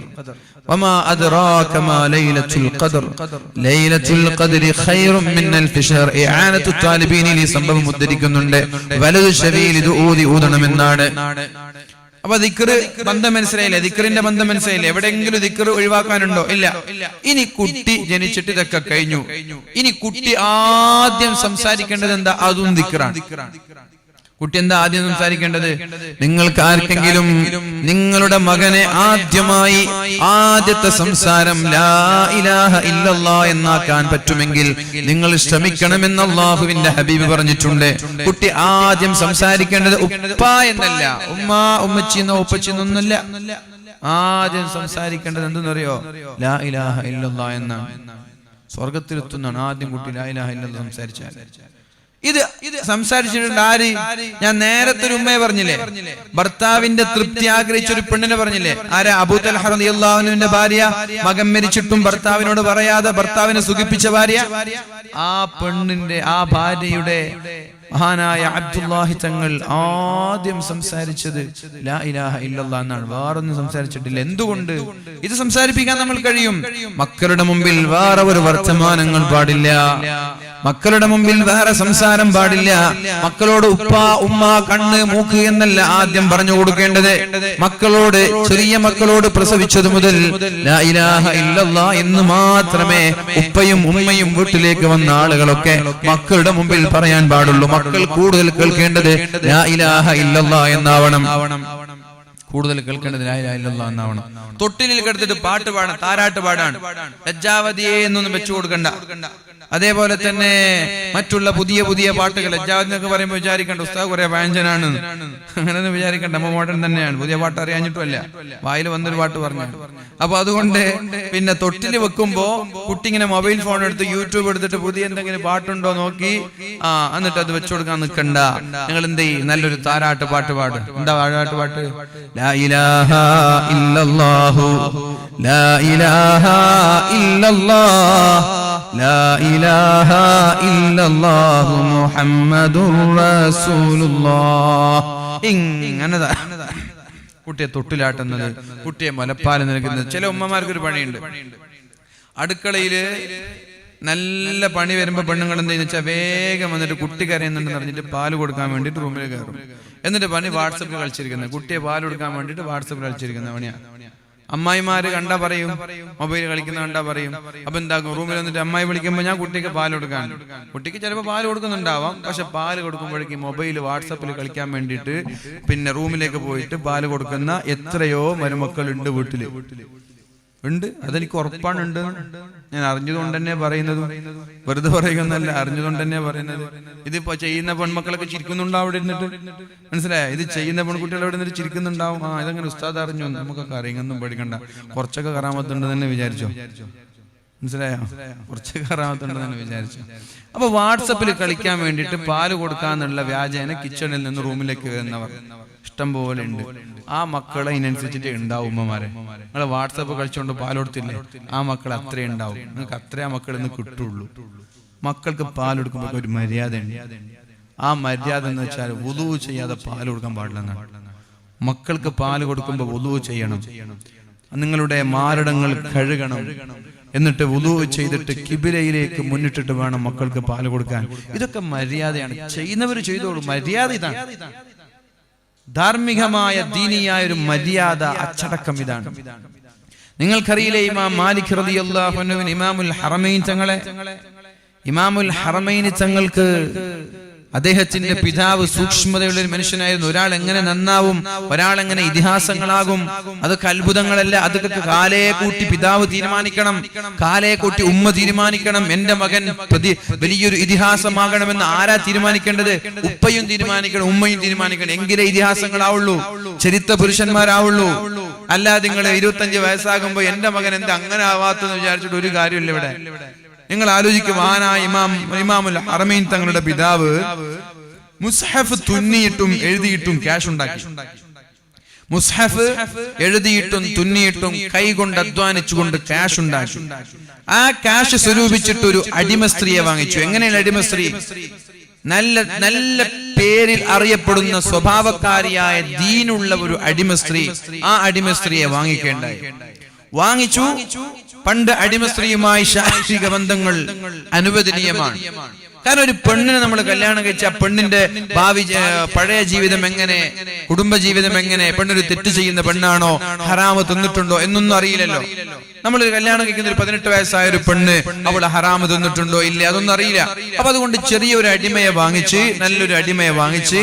വമാ അദ്റാക മാ ലൈലത്തുൽ ഖദർ ലൈലത്തുൽ ഖദ്രി ഖൈറും മിൻ അൽഫി ശഹർ. ഇആനത്തു താലിബീനിൽ ഈ സംഭവം ഉദ്ധരിക്കുന്നുണ്ട്. വലതു ശരീൽ ഇത് ഊതണമെന്നാണ്. അപ്പൊ ദിക്റ് ബന്ധം മനസ്സിലായില്ലേ? ദിക്റിന്റെ ബന്ധം മനസ്സിലായില്ലേ? എവിടെയെങ്കിലും ദിക്റ് ഒഴിവാക്കാനുണ്ടോ? ഇല്ല. ഇനി കുട്ടി ജനിച്ചിട്ട് ഇതൊക്കെ കഴിഞ്ഞു. ഇനി കുട്ടി ആദ്യം സംസാരിക്കേണ്ടത് എന്താ? അതും ദിക്റാണ്. കുട്ടി എന്താ ആദ്യം സംസാരിക്കേണ്ടത്? നിങ്ങൾക്ക് ആർക്കെങ്കിലും നിങ്ങളുടെ മകനെ ആദ്യമായി ആദ്യത്തെ സംസാരം ലാ ഇലാഹ ഇല്ലല്ലാഹ് എന്നാക്കാൻ പറ്റുമെങ്കിൽ നിങ്ങൾ ശ്രമിക്കണമെന്ന് അല്ലാഹുവിന്റെ ഹബീബ് പറഞ്ഞിട്ടുണ്ട്. കുട്ടി ആദ്യം സംസാരിക്കേണ്ടത് ഉപ്പ എന്നല്ല, ഉമ്മ, ഉമ്മച്ചി എന്നോ ഉപ്പച്ചി എന്നൊന്നുമില്ല. ആദ്യം സംസാരിക്കേണ്ടത് എന്തെന്നറിയോ? ലാ ഇലാഹ ഇല്ലല്ലാഹ് എന്നാണ്. സ്വർഗത്തിലെത്തുന്നതാണ് ആദ്യം കുട്ടി ലാ ഇലാഹ ഇല്ലല്ലാഹ് സംസാരിച്ചാൽ. ഇത് സംസാരിച്ചിട്ടുണ്ട് ആര്? ഞാൻ നേരത്തെ ഒരു ഉമ്മയെ പറഞ്ഞില്ലേ, ഭർത്താവിന്റെ തൃപ്തി ആഗ്രഹിച്ച ഒരു പെണ്ണിനെ പറഞ്ഞില്ലേ? ആരാ? അബൂ തൽഹ റളിയല്ലാഹു അൻഹുവിന്റെ ഭാര്യ. മകൻ മരിച്ചിട്ടും ഭർത്താവിനോട് പറയാതെ ഭർത്താവിനെ സുഖിപ്പിച്ച ഭാര്യ. ആ പെണ്ണിന്റെ, ആ ഭാര്യയുടെ മഹാനായ അബ്ദുല്ലാഹി തങ്ങൾ ആദ്യം സംസാരിച്ചത് ലാ ഇലാഹ ഇല്ലല്ലാഹ് എന്നാണ്. വേറൊന്നും സംസാരിച്ചിട്ടില്ല. എന്തുകൊണ്ട്? ഇത് സംസാരിപ്പിക്കാൻ നമ്മൾ കഴിയും. മക്കളുടെ മുമ്പിൽ വേറെ ഒരു വർത്തമാനങ്ങൾ പാടില്ല. മക്കളുടെ മുമ്പിൽ വേറെ സംസാരം പാടില്ല. മക്കളോട് ഉപ്പ ഉമ്മ കണ്ണ് മൂക്ക് എന്നല്ല ആദ്യം പറഞ്ഞു കൊടുക്കേണ്ടത്. മക്കളോട്, ചെറിയ മക്കളോട് പ്രസവിച്ചത് മുതൽ ലാ ഇലാഹ ഇല്ലല്ലാഹ് എന്ന് മാത്രമേ ഉപ്പയും ഉമ്മയും വീട്ടിലേക്ക് വന്ന ആളുകളൊക്കെ മക്കളുടെ മുമ്പിൽ പറയാൻ പാടുള്ളൂ. മക്കൾ കൂടുതൽ കേൾക്കേണ്ടത് ലാ ഇലാഹ ഇല്ലല്ലാഹ് എന്നാവണം. കൂടുതൽ കേൾക്കേണ്ടത് ലാ ഇലാഹ ഇല്ലല്ലാഹ് എന്നാവണം. തൊട്ടിലിൽ കിടത്തിട്ട് പാട്ട് പാടാൻ, താരാട്ട് പാടാൻ ലജ്ജാവതിയെ എന്നൊന്നും വെച്ചു കൊടുക്കണ്ട. അതേപോലെ തന്നെ മറ്റുള്ള പുതിയ പുതിയ പാട്ടുകൾ, ലജ്ജാവതി എന്നൊക്കെ പറയുമ്പോൾ വിചാരിക്കണ്ട ഉസ്താദ് കുറെ വാഞ്ചനാണ്, അങ്ങനെയൊന്നും വിചാരിക്കണ്ട. അമ്മ മോഡൻ തന്നെയാണ്, പുതിയ പാട്ട് അറിയാഞ്ഞിട്ടുമല്ല, വായിൽ വന്നൊരു പാട്ട് പറഞ്ഞു. അപ്പൊ അതുകൊണ്ട് പിന്നെ തൊട്ടിൽ വെക്കുമ്പോ കുട്ടി ഇങ്ങനെ മൊബൈൽ ഫോൺ എടുത്ത് യൂട്യൂബ് എടുത്തിട്ട് പുതിയ എന്തെങ്കിലും പാട്ടുണ്ടോ നോക്കി എന്നിട്ട് അത് വെച്ചു കൊടുക്കാൻ നിൽക്കണ്ട. നിങ്ങൾ എന്ത് ചെയ്യും, നല്ലൊരു താരാട്ട് പാട്ട് പാട്. എന്താ താരാട്ട് പാട്ട്? ലാ ഇലാഹ ഇല്ലല്ലാഹു ലാ ഇലാഹ ഇല്ലല്ലാഹ് ലാ ഇലാഹ ഇല്ലല്ലാഹു മുഹമ്മദുർ റസൂലുള്ളാഹ്. ഇങ്ങനെ കുട്ടിയെ തൊട്ടിലാട്ടുന്നത്, കുട്ടിയെ മുലപ്പാല് നൽകുന്നത്. ചില ഉമ്മമാർക്കൊരു പണിയുണ്ട്. അടുക്കളയില് നല്ല പണി വരുമ്പോ പെണ്ണുങ്ങൾ എന്താന്ന് വെച്ചാൽ വേഗം വന്നിട്ട് കുട്ടി കരയുന്നുണ്ടെന്ന് പറഞ്ഞിട്ട് പാല് കൊടുക്കാൻ വേണ്ടിട്ട് റൂമിൽ കയറും. എന്നിട്ട് പണി വാട്സപ്പിൽ കളിച്ചിരിക്കുന്നത്, കുട്ടിയെ പാല് കൊടുക്കാൻ വേണ്ടിട്ട് വാട്സപ്പിൽ കളിച്ചിരിക്കുന്ന പണിയാ. അമ്മായിമാര് കണ്ടാ പറയും, മൊബൈൽ കളിക്കുന്ന കണ്ടാ പറയും. അപ്പൊ എന്താക്കും, റൂമിൽ വന്നിട്ട് അമ്മായി വിളിക്കുമ്പോ ഞാൻ കുട്ടിക്ക് പാല് കൊടുക്കാൻ, കുട്ടിക്ക് ചിലപ്പോൾ പാല് കൊടുക്കുന്നുണ്ടാവാം, പക്ഷെ പാല് കൊടുക്കുമ്പോഴേക്കും മൊബൈൽ വാട്സപ്പിൽ കളിക്കാൻ വേണ്ടിയിട്ട് പിന്നെ റൂമിലേക്ക് പോയിട്ട് പാല് കൊടുക്കുന്ന എത്രയോ മരുമക്കളുണ്ട് വീട്ടില് ഉണ്ട്. അതെനിക്ക് ഉറപ്പാണ് ഉണ്ട്. ഞാൻ അറിഞ്ഞതുകൊണ്ട് തന്നെ പറയുന്നതും, വെറുതെ പറയുന്നല്ല, അറിഞ്ഞതുകൊണ്ട് തന്നെ പറയുന്നത്. ഇതിപ്പോ ചെയ്യുന്ന പെൺമക്കളൊക്കെ ചിരിക്കുന്നുണ്ടാവും അവിടെ ഇരുന്നിട്ട്, മനസ്സിലായ? ഇത് ചെയ്യുന്ന പെൺകുട്ടികൾ അവിടെ നിന്നിട്ട് ചിരിക്കുന്നുണ്ടാവും. ഇതങ്ങനെ ഉസ്താദ് അറിഞ്ഞു, നമുക്കൊക്കെ അറിയുന്നൊന്നും പഠിക്കണ്ട, കുറച്ചൊക്കെ കറാമത്തുണ്ട് തന്നെ വിചാരിച്ചോ, മനസ്സിലായോ? കുറച്ചൊക്കെ കറാമത്തുണ്ട് തന്നെ വിചാരിച്ചു. അപ്പൊ വാട്സപ്പിൽ കളിക്കാൻ വേണ്ടിയിട്ട് പാല് കൊടുക്കാന്നുള്ള വ്യാജേന കിച്ചണിൽ നിന്ന് റൂമിലേക്ക് കയറുന്നവർ ഇഷ്ടം പോലെ ഉണ്ട്. ആ മക്കളെ ഇതിനനുസരിച്ചിട്ട് ഉണ്ടാവും. ഉമ്മമാരെ, നിങ്ങളെ വാട്സപ്പ് കളിച്ചുകൊണ്ട് പാൽ കൊടുത്തില്ലേ, ആ മക്കൾ അത്രേ ഉണ്ടാവും. നിങ്ങൾക്ക് അത്രേ ആ മക്കളിൽ നിന്ന് കിട്ടുള്ളൂ. മക്കൾക്ക് പാൽ കൊടുക്കുമ്പോൾ ഒരു മര്യാദ ഉണ്ട്. ആ മര്യാദ എന്ന് വെച്ചാൽ വുളൂ ചെയ്യാതെ പാൽ കൊടുക്കാൻ പാടില്ലെന്നാണ്. മക്കൾക്ക് പാല് കൊടുക്കുമ്പോൾ വുളൂ ചെയ്യണം. നിങ്ങളുടെ മാരടങ്ങൾ കഴുകണം. എന്നിട്ട് വുളൂ ചെയ്തിട്ട് കിബിലയിലേക്ക് മുന്നിട്ടിട്ട് വേണം മക്കൾക്ക് പാല് കൊടുക്കാൻ. ഇതൊക്കെ മര്യാദയാണ്. ചെയ്യുന്നവർ ചെയ്തോളൂ. മര്യാദ ഇതാണ്. ധാർമ്മികമായ ദീനിയായ ഒരു മര്യാദ, അച്ചടക്കം ഇതാണ്. നിങ്ങൾക്കറിയില്ലേ, ഇമാം മാലിക് റളിയല്ലാഹു അൻഹു ഇമാമുൽ ഹറമൈൻ തങ്ങളെ, ഇമാമുൽ ഹറമൈൻ തങ്ങൾക്ക് അദ്ദേഹത്തിന്റെ പിതാവ് സൂക്ഷ്മതയുള്ള ഒരു മനുഷ്യനായിരുന്നു. ഒരാൾ എങ്ങനെ നന്നാവും, ഒരാൾ എങ്ങനെ ഇതിഹാസങ്ങളാകും, അതൊക്കെ അത്ഭുതങ്ങളല്ല. അതൊക്കെ കാലേ കൂട്ടി പിതാവ് തീരുമാനിക്കണം, കാലേ കൂട്ടി ഉമ്മ തീരുമാനിക്കണം. എന്റെ മകൻ വലിയൊരു ഇതിഹാസമാകണമെന്ന് ആരാ തീരുമാനിക്കേണ്ടത്? ഉപ്പയും തീരുമാനിക്കണം, ഉമ്മയും തീരുമാനിക്കണം. എങ്കിലേ ഇതിഹാസങ്ങളാവുള്ളൂ, ചരിത്ര പുരുഷന്മാരാവുള്ളൂ. അല്ലാതെ നിങ്ങൾ 25 വയസ്സാകുമ്പോ എന്റെ മകൻ എന്താ അങ്ങനെ ആവാത്തെന്ന് വിചാരിച്ചിട്ട് ഒരു കാര്യമില്ല ഇവിടെ. നിങ്ങൾ ആലോചിക്കും, ഇമാമുൽ ഹറമൈൻ തങ്ങളുടെ പിതാവ് മുസ്ഹഫ് തുന്നിയിട്ടും എഴുതിയിട്ടും ക്യാഷ് ഉണ്ടാക്കി. മുസ്ഹഫ് എഴുതിയിട്ടും തുന്നിയിട്ടും കൈകൊണ്ട് അധ്വാനിച്ചുകൊണ്ട് ക്യാഷ് ഉണ്ടാക്കി. ആ ക്യാഷ് സ്വരൂപിച്ചിട്ട് ഒരു അടിമ സ്ത്രീയെ വാങ്ങിച്ചു. എങ്ങനെയാണ് അടിമ സ്ത്രീ? നല്ല നല്ല പേരിൽ അറിയപ്പെടുന്ന സ്വഭാവക്കാരിയായ ദീനുള്ള ഒരു അടിമ സ്ത്രീ. ആ അടിമ സ്ത്രീയെ വാങ്ങിക്കേണ്ടായി. വാങ്ങിച്ചു. പണ്ട് അടിമ സ്ത്രീയുമായി ശാരീരിക ബന്ധങ്ങൾ അനുവദനീയമാണ്. കാരണം ഒരു പെണ്ണിനെ നമ്മൾ കല്യാണം കഴിച്ച പെണ്ണിന്റെ ഭാവി പഴയ ജീവിതം എങ്ങനെ, കുടുംബജീവിതം എങ്ങനെ, പെണ്ണൊരു തെറ്റ് ചെയ്യുന്ന പെണ്ണാണോ, ഹറാമ് തിന്നിട്ടുണ്ടോ എന്നൊന്നും അറിയില്ലല്ലോ. നമ്മളൊരു കല്യാണം കഴിക്കുന്ന ഒരു 18 വയസ്സായ ഒരു പെണ്ണ് അവൾ ഹറാമ് തിന്നിട്ടുണ്ടോ ഇല്ല, അതൊന്നും അറിയില്ല. അപ്പൊ അതുകൊണ്ട് ചെറിയൊരു അടിമയെ വാങ്ങിച്ച്, നല്ലൊരു അടിമയെ വാങ്ങിച്ച്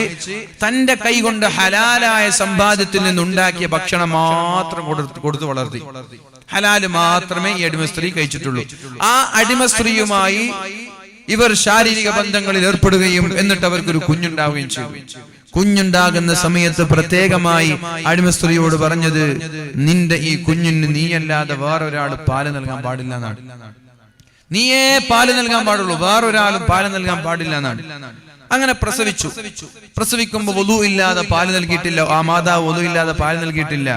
തന്റെ കൈ കൊണ്ട് ഹലാലായ സമ്പാദ്യത്തിൽ നിന്നുണ്ടാക്കിയ ഭക്ഷണം മാത്രം കൊടുത്തു വളർത്തി. ഹലാല് മാത്രമേ ഈ അടിമ സ്ത്രീ കഴിച്ചിട്ടുള്ളൂ. ആ അടിമ സ്ത്രീയുമായി ഇവർ ശാരീരിക ബന്ധങ്ങളിൽ ഏർപ്പെടുകയും എന്നിട്ട് അവർക്കൊരു കുഞ്ഞുണ്ടാവുകയും ചെയ്തു. കുഞ്ഞുണ്ടാകുന്ന സമയത്ത് പ്രത്യേകമായി അടിമ സ്ത്രീയോട് പറഞ്ഞത്, നിന്റെ ഈ കുഞ്ഞിന് നീയല്ലാതെ വേറൊരാൾ പാല് നൽകാൻ പാടില്ല എന്നാണ്. നീയേ പാല് നൽകാൻ പാടുള്ളൂ, വേറൊരാളും പാല് നൽകാൻ പാടില്ല എന്നാണ്. അങ്ങനെ പ്രസവിച്ചു. പ്രസവിക്കുമ്പോൾ വുളു ഇല്ലാതെ പാല് നൽകിയിട്ടില്ല. ആ മാതാവ് വുളു ഇല്ലാതെ പാല് നൽകിയിട്ടില്ല.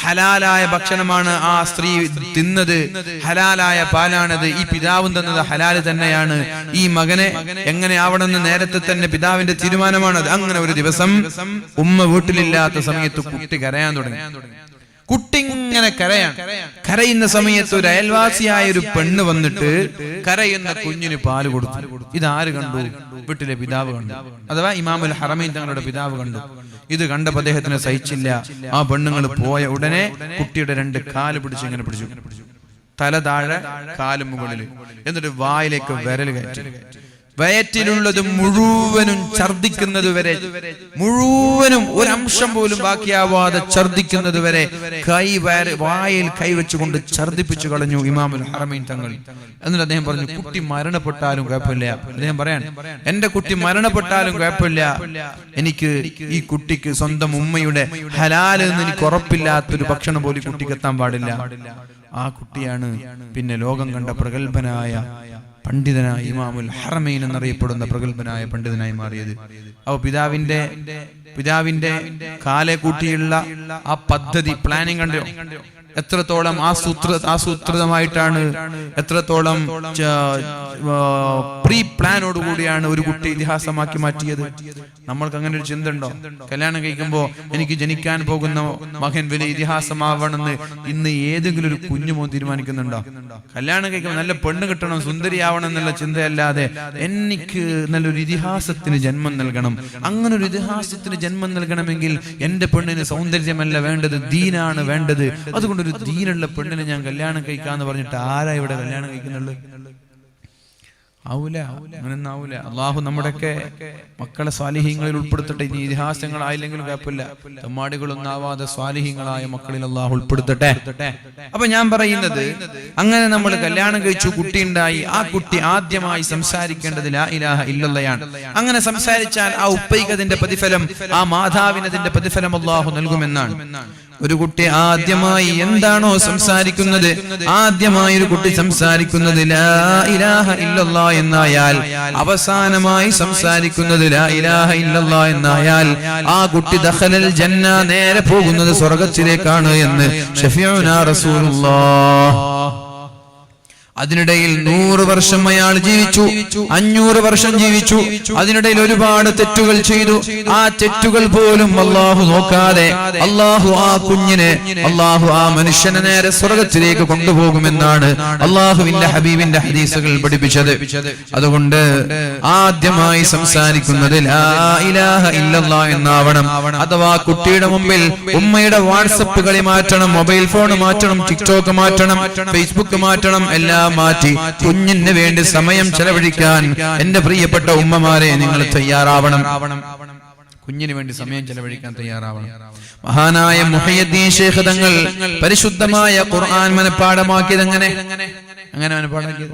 ഹലാലായ ഭക്ഷണമാണ് ആ സ്ത്രീ തിന്നത്, ഹലാലായ പാലാണത്. ഈ പിതാവും തന്നത് ഹലാല് തന്നെയാണ്. ഈ മകനെ എങ്ങനെ ആവണമെന്ന് നേരത്തെ തന്നെ പിതാവിന്റെ തീരുമാനമാണത്. അങ്ങനെ ഒരു ദിവസം ഉമ്മ വീട്ടിലില്ലാത്ത സമയത്ത് കുട്ടി കരയാൻ തുടങ്ങി. കുട്ടി ഇങ്ങനെ കരയുന്ന സമയത്ത് ഒരു അയൽവാസിയായ ഒരു പെണ്ണ് വന്നിട്ട് കരയുന്ന കുഞ്ഞിന് പാല് കൊടുത്തു. ഇതാര് കണ്ടു? വീട്ടിലെ പിതാവ് കണ്ടു, അഥവാ ഇമാമുൽ ഹറമൈൻ തങ്ങളുടെ പിതാവ് കണ്ടു. ഇത് കണ്ടപ്പോൾ അദ്ദേഹത്തിന് സഹിച്ചില്ല. ആ പെണ്ണുങ്ങൾ പോയ ഉടനെ കുട്ടിയുടെ 2 കാല് പിടിച്ച് ഇങ്ങനെ പിടിച്ചു, തല താഴെ കാല് മുകളിൽ, എന്നിട്ട് വായിലേക്ക് വിരൽ കയറ്റി. വയറ്റിലുള്ളത് മുഴുവനും ഛർദിക്കുന്നത് വരെ, മുഴുവനും ഒരംശം പോലും ബാക്കിയാവാതെ ഛർദിക്കുന്നത് വരെ വായിൽ കൈവച്ചുകൊണ്ട് ഛർദിപ്പിച്ചു കളഞ്ഞു ഇമാമുൽ ഹറമൈൻ തങ്ങൾ. എന്നിട്ട് അദ്ദേഹം പറഞ്ഞു, കുട്ടി മരണപ്പെട്ടാലും കുഴപ്പമില്ല. അദ്ദേഹം പറയാൻ, എന്റെ കുട്ടി മരണപ്പെട്ടാലും കുഴപ്പമില്ല, എനിക്ക് ഈ കുട്ടിക്ക് സ്വന്തം ഉമ്മയുടെ ഹലാൽ എന്ന് എനിക്ക് ഉറപ്പില്ലാത്തൊരു ഭക്ഷണം പോലും കുട്ടിക്ക് എത്താൻ പാടില്ല. ആ കുട്ടിയാണ് പിന്നെ ലോകം കണ്ട പ്രഗത്ഭനായ പണ്ഡിതനായ ഇമാമുൽ ഹറമൈൻ എന്നറിയപ്പെടുന്ന പ്രഗത്ഭനായ പണ്ഡിതനായി മാറിയത്. അപ്പൊ പിതാവിന്റെ കാലെ കൂട്ടിയുള്ള ആ പദ്ധതി, പ്ലാനിങ് കണ്ടോ? എത്രത്തോളം ആസൂത്രിതമായിട്ടാണ്, എത്രത്തോളം പ്രീ പ്ലാനോടുകൂടിയാണ് ഒരു കുട്ടി ഇതിഹാസമാക്കി മാറ്റിയത്. നമ്മൾക്ക് അങ്ങനെ ഒരു ചിന്ത ഉണ്ടോ? കല്യാണം കഴിക്കുമ്പോ എനിക്ക് ജനിക്കാൻ പോകുന്ന മകൻ വലിയ ഇതിഹാസമാവണമെന്ന് ഇന്ന് ഏതെങ്കിലും ഒരു കുഞ്ഞുമോ തീരുമാനിക്കുന്നുണ്ടോ? കല്യാണം കഴിക്കുമ്പോൾ നല്ല പെണ്ണ് കിട്ടണം, സുന്ദരിയാവണം എന്നുള്ള ചിന്തയല്ലാതെ എനിക്ക് നല്ലൊരു ഇതിഹാസത്തിന് ജന്മം നൽകണം. അങ്ങനെ ഒരു ഇതിഹാസത്തിന് ജന്മം നൽകണമെങ്കിൽ എന്റെ പെണ്ണിന് സൗന്ദര്യമല്ല വേണ്ടത്, ദീനാണ് വേണ്ടത്. അതുകൊണ്ട് ഒരു ദീനുള്ള പെണ്ണിനെ ഞാൻ കല്യാണം കഴിക്കാന്ന് പറഞ്ഞിട്ട് ആരാ ഇവിടെ കല്യാണം കഴിക്കുന്നുള്ളു? ആവൂല, അങ്ങനൊന്നും ആവൂല. അള്ളാഹു നമ്മുടെയൊക്കെ മക്കളെ സ്വാലിഹീങ്ങളിൽ ഉൾപ്പെടുത്തട്ടെ. ഇനി ഇതിഹാസങ്ങളായില്ലെങ്കിലും കുഴപ്പമില്ല, തെമ്മാടികളൊന്നും ആവാതെ സ്വാലിഹീങ്ങളായ മക്കളിൽ അള്ളാഹു ഉൾപ്പെടുത്തട്ടെ. അപ്പൊ ഞാൻ പറയുന്നത്, അങ്ങനെ നമ്മൾ കല്യാണം കഴിച്ചു, കുട്ടിയുണ്ടായി. ആ കുട്ടി ആദ്യമായി സംസാരിക്കേണ്ടത് ലാ ഇലാഹ ഇല്ലല്ലാഹയാണ്. അങ്ങനെ സംസാരിച്ചാൽ ആ ഉപ്പയ്ക്കതിന്റെ പ്രതിഫലം, ആ മാതാവിനതിന്റെ പ്രതിഫലം അള്ളാഹു നൽകുമെന്നാണ്. ഒരു കുട്ടി ആദ്യമായി എന്താണോ സംസാരിക്കുന്നത്, ആദ്യമായി ഒരു കുട്ടി സംസാരിക്കുന്നത് ലാ ഇലാഹ ഇല്ലല്ലാഹ് എന്നായാൽ, അവസാനമായി സംസാരിക്കുന്നത് ലാ ഇലാഹ ഇല്ലല്ലാഹ് എന്നായാൽ, ആ കുട്ടി ദഖലൽ ജന്ന, നേരെ പോകുന്നത് സ്വർഗ്ഗത്തിലേക്കാണ് എന്ന് ശഫീഉനാ റസൂലുള്ളാഹ്. അതിനിടയിൽ 100 വർഷം അയാൾ ജീവിച്ചു, 500 വർഷം ജീവിച്ചു. അതിനിടയിൽ ഒരുപാട് തെറ്റുകൾ ചെയ്തു. ആ തെറ്റുകൾ പോലും അള്ളാഹു നോക്കാതെ അള്ളാഹു ആ കുഞ്ഞിനെ, അള്ളാഹു ആ മനുഷ്യനെ നേരെ സ്വർഗ്ഗത്തിലേക്ക് കൊണ്ടുപോകുമെന്നാണ് അള്ളാഹുവിന്റെ ഹബീബിന്റെ ഹദീസുകൾ പഠിപ്പിച്ചത്. അതുകൊണ്ട് ആദ്യമായി സംസാരിക്കുന്നത് ലാ ഇലാഹ ഇല്ലല്ലാഹ് എന്നാവണം. അഥവാ കുട്ടിയുടെ മുമ്പിൽ ഉമ്മയുടെ വാട്സപ്പ് കളി മാറ്റണം, മൊബൈൽ ഫോൺ മാറ്റണം, ടിക്ടോക്ക് മാറ്റണം, ഫേസ്ബുക്ക് മാറ്റണം, എല്ലാം മാറ്റി കുഞ്ഞിന് വേണ്ടി സമയം ചെലവഴിക്കാൻ എന്റെ പ്രിയപ്പെട്ട ഉമ്മമാരെ നിങ്ങൾ തയ്യാറാവണം. കുഞ്ഞിന് വേണ്ടി സമയം ചെലവഴിക്കാൻ തയ്യാറാവണം. മഹാനായ മുഹയ്യിദ്ദീൻ ശൈഖ് തങ്ങൾ പരിശുദ്ധമായ ഖുർആൻ മനപ്പാഠമാക്കിയത് അങ്ങനെ മനപ്പാഠമാക്കിയത്.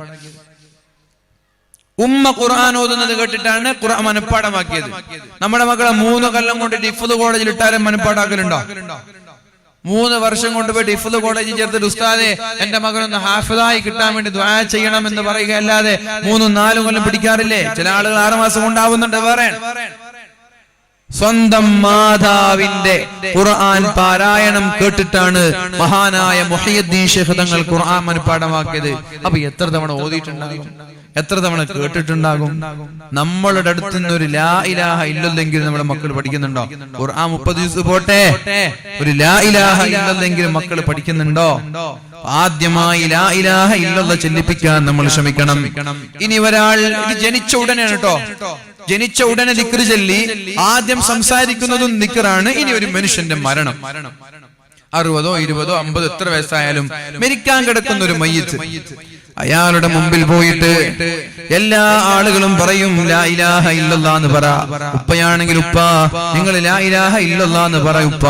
ഉമ്മ ഖുർആൻ ഓതുന്നത് കേട്ടിട്ടാണ് ഖുർആൻ മനപ്പാഠമാക്കിയത്. നമ്മുടെ മക്കളെ 3 കൊല്ലം കൊണ്ട് ഹിഫ്ള് കോളേജിൽ ഇട്ടാലും മനപ്പാഠാക്കലുണ്ടോ? 3 വർഷം കൊണ്ടുപോയിട്ട് ഹിഫ്ള് കോളേജിൽ ചേർത്തിട്ട് ഉസ്താദെ എന്റെ മകനൊന്ന് ഹാഫിളായി കിട്ടാൻ വേണ്ടി ദുആ ചെയ്യണം എന്ന് പറയുക അല്ലാതെ 3-4 കൊല്ലം പിടിക്കാറില്ലേ? ചില ആളുകൾ 6 മാസം കൊണ്ടാവുന്നുണ്ട്. വേറെ സ്വന്തം മാതാവിന്റെ ഖുർആൻ പാരായണം കേട്ടിട്ടാണ് മഹാനായ മുഹയ്യിദ്ദീൻ ശൈഖ് തങ്ങൾ ഖുർആൻ മനപ്പാഠമാക്കിയത്. അപ്പൊ എത്ര തവണ ഓതിയിട്ടുണ്ടാകും, എത്ര തവണ കേട്ടിട്ടുണ്ടാകും? നമ്മളുടെ അടുത്ത് നിന്ന് ഒരു ലാ ഇലാഹ ഇല്ലല്ലെങ്കിൽ നമ്മുടെ മക്കൾ പഠിക്കുന്നുണ്ടോ? ഖുർആൻ 30 ദിവസം പോട്ടെ, ഒരു ലാ ഇലാഹ ഇല്ലല്ലെങ്കിൽ മക്കൾ പഠിക്കുന്നുണ്ടോ? ആദ്യമായി ലാ ഇലാഹ ഇല്ലല്ലാഹ് ചൊല്ലിപ്പിക്കാൻ നമ്മൾ ശ്രമിക്കണം. ഇനി ഒരാൾ ജനിച്ച ഉടനെ കേട്ടോ, ജനിച്ച ഉടനെ ദിക്ർ ചൊല്ലി ആദ്യം സംസാരിക്കുന്നതും ദിക്റാണ്. ഇനി ഒരു മനുഷ്യന്റെ മരണം, 60, 20, 50 എത്ര വയസ്സായാലും മരിക്കാൻ കിടക്കുന്ന ഒരു മയ്യിത്ത്, അയാളുടെ മുമ്പിൽ പോയിട്ട് എല്ലാ ആളുകളും പറയും ലാ ഇലാഹ ഇല്ലല്ലാഹ് എന്ന് പറ. ഉപ്പയാണെങ്കിൽ ഉപ്പ നിങ്ങൾ ലാ ഇലാഹ ഇല്ലല്ലാഹ് എന്ന് പറ ഉപ്പ.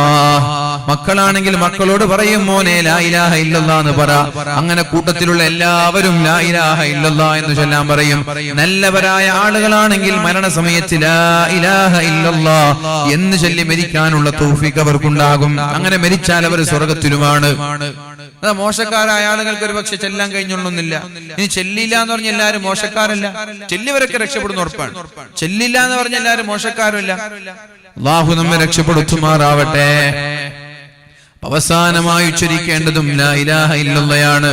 മക്കളാണെങ്കിൽ മക്കളോട് പറയും മോനെ ലാ ഇലാഹ ഇല്ലല്ലാഹ് എന്ന് പറ. അങ്ങനെ കൂട്ടത്തിലുള്ള എല്ലാവരും ലാ ഇലാഹ ഇല്ലല്ലാഹ് എന്ന് ചൊല്ലാൻ പറയും. നല്ലവരായ ആളുകളാണെങ്കിൽ മരണസമയത്ത് ലാ ഇലാഹ ഇല്ലല്ലാഹ് എന്ന് ചൊല്ലി മരിക്കാനുള്ള തൗഫീഖ് അവർക്കുണ്ടാകും. അങ്ങനെ മരിച്ചാൽ അവർ സ്വർഗ്ഗത്തിലുമാണ്. മോശക്കാരായ ആളുകൾക്ക് ഒരു പക്ഷെ ചെല്ലാൻ കഴിഞ്ഞൊന്നുമില്ല. ഇനി ചെല്ലില്ല എന്ന് പറഞ്ഞ എല്ലാവരും മോശക്കാരല്ല, ചെല്ലിവരൊക്കെ രക്ഷപ്പെടുന്ന ഉറപ്പാണ്. ചെല്ലില്ല എന്ന് പറഞ്ഞ എല്ലാവരും മോശക്കാരുമില്ല. അല്ലാഹു നമ്മെ രക്ഷപ്പെടുത്തുമാറാവട്ടെ. അവസാനമായി ഉച്ചരിക്കേണ്ടതും ലാ ഇലാഹ ഇല്ലല്ലാഹയാണ്.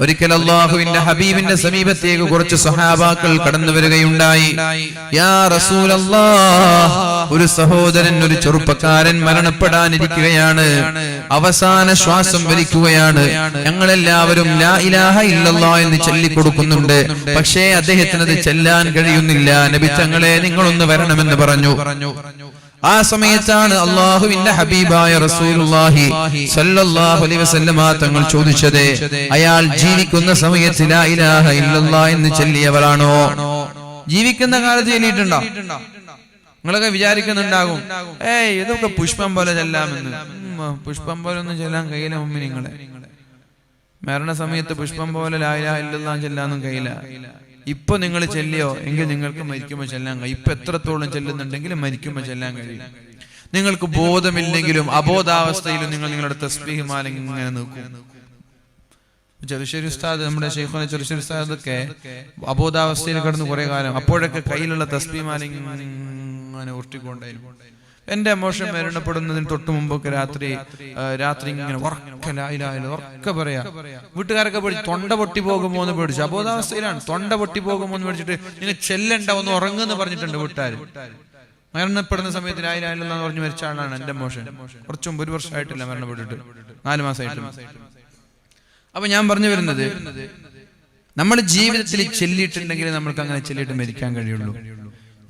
ഒരിക്കൽ അല്ലാഹുവിന്റെ ഹബീബിന്റെ സമീപത്തേക്ക് കുറച്ച് സ്വഹാബാക്കൾ കടന്നു വരികയുണ്ടായി. യാ റസൂലല്ലാഹ്, ഒരു സഹോദരൻ, ഒരു ചെറുപ്പക്കാരൻ മരണപ്പെടാനിരിക്കുകയാണ്, അവസാന ശ്വാസം വലിക്കുകയാണ്. ഞങ്ങളെല്ലാവരും ലാ ഇലാഹ ഇല്ലല്ലാഹ് എന്ന് ചൊല്ലിക്കൊടുക്കുന്നുണ്ട്. പക്ഷേ അദ്ദേഹത്തിന് അത് ചെല്ലാൻ കഴിയുന്നില്ല. നബി തങ്ങളെ നിങ്ങളൊന്ന് വരണമെന്ന് പറഞ്ഞു. ആ സമയത്താണ് അല്ലാഹുവിന്റെ ഹബീബായ റസൂലുള്ളാഹി സ്വല്ലല്ലാഹു അലൈഹി വസല്ലമ തങ്ങൾ ചോദിച്ചത്, അയാൾ ജീവിക്കുന്ന സമയത്ത് ലാ ഇലാഹ ഇല്ലല്ലാഹ് എന്ന് ചൊല്ലിയവരാണോ? ജീവിക്കുന്ന കാലത്ത് ചൊല്ലിയിട്ടുണ്ടോ? നിങ്ങളൊക്കെ വിചാരിക്കുന്നുണ്ടാകും, ഇതൊക്കെ പുഷ്പം പോലെ ചെല്ലാമെന്ന്. പുഷ്പം പോലെ ഒന്നും ചെല്ലാൻ കഴിയില്ല മുമ്പിൽ. നിങ്ങളെ മരണസമയത്ത് പുഷ്പം പോലെ ലാ ഇലാഹ ഇല്ലല്ലാഹ് ചെല്ലാനും കഴിയില്ല. ഇപ്പൊ നിങ്ങൾ ചെല്ലിയോ എങ്കിൽ നിങ്ങൾക്ക് മരിക്കുമ്പോൾ ചെല്ലാൻ കഴിയും. ഇപ്പൊ എത്രത്തോളം ചെല്ലുന്നുണ്ടെങ്കിലും മരിക്കുമ്പോൾ ചെല്ലാൻ കഴിയും. നിങ്ങൾക്ക് ബോധമില്ലെങ്കിലും അബോധാവസ്ഥയിലും നിങ്ങൾ നിങ്ങളുടെ തസ്ബീഹ് മാല ഇങ്ങനെ നോക്കും. ചെറുശ്ശേരി ഉസ്താദ്, നമ്മുടെ ശൈഖുന ചെറുശ്ശേരി ഉസ്താദ് ഒക്കെ അബോധാവസ്ഥയിൽ കിടന്ന് കുറെ കാലം, അപ്പോഴൊക്കെ കയ്യിലുള്ള തസ്ബീഹ് മാല ഇങ്ങനെ ഉരുട്ടിക്കൊണ്ടായിരുന്നു. എന്റെ മോശം മരണപ്പെടുന്നതിന് തൊട്ട് മുമ്പൊക്കെ രാത്രി ഇങ്ങനെ ഉറക്കെ പറയാ. വീട്ടുകാരൊക്കെ പേടിച്ച് തൊണ്ട പൊട്ടി പോകുമോ എന്ന് പേടിച്ചു. അബോധാവസ്ഥയിലാണ്. തൊണ്ട പൊട്ടി പോകുമോ എന്ന് പേടിച്ചിട്ട് നിങ്ങൾ ചെല്ലണ്ട, ഒന്ന് ഉറങ്ങുന്ന് പറഞ്ഞിട്ടുണ്ട് വീട്ടുകാർ. മരണപ്പെടുന്ന സമയത്ത് ലാ ഇലാഹ ഇല്ലല്ലാഹ് പറഞ്ഞു മരിച്ച ആളാണ് എന്റെ മോശം. കുറച്ചും 1 വർഷമായിട്ടില്ല മരണപ്പെട്ടിട്ട്, 4 മാസമായിട്ടില്ല. അപ്പൊ ഞാൻ പറഞ്ഞു വരുന്നത്, നമ്മുടെ ജീവിതത്തിൽ ചെല്ലിയിട്ടുണ്ടെങ്കിൽ നമ്മൾക്ക് അങ്ങനെ ചെല്ലിയിട്ട് മരിക്കാൻ കഴിയുള്ളൂ.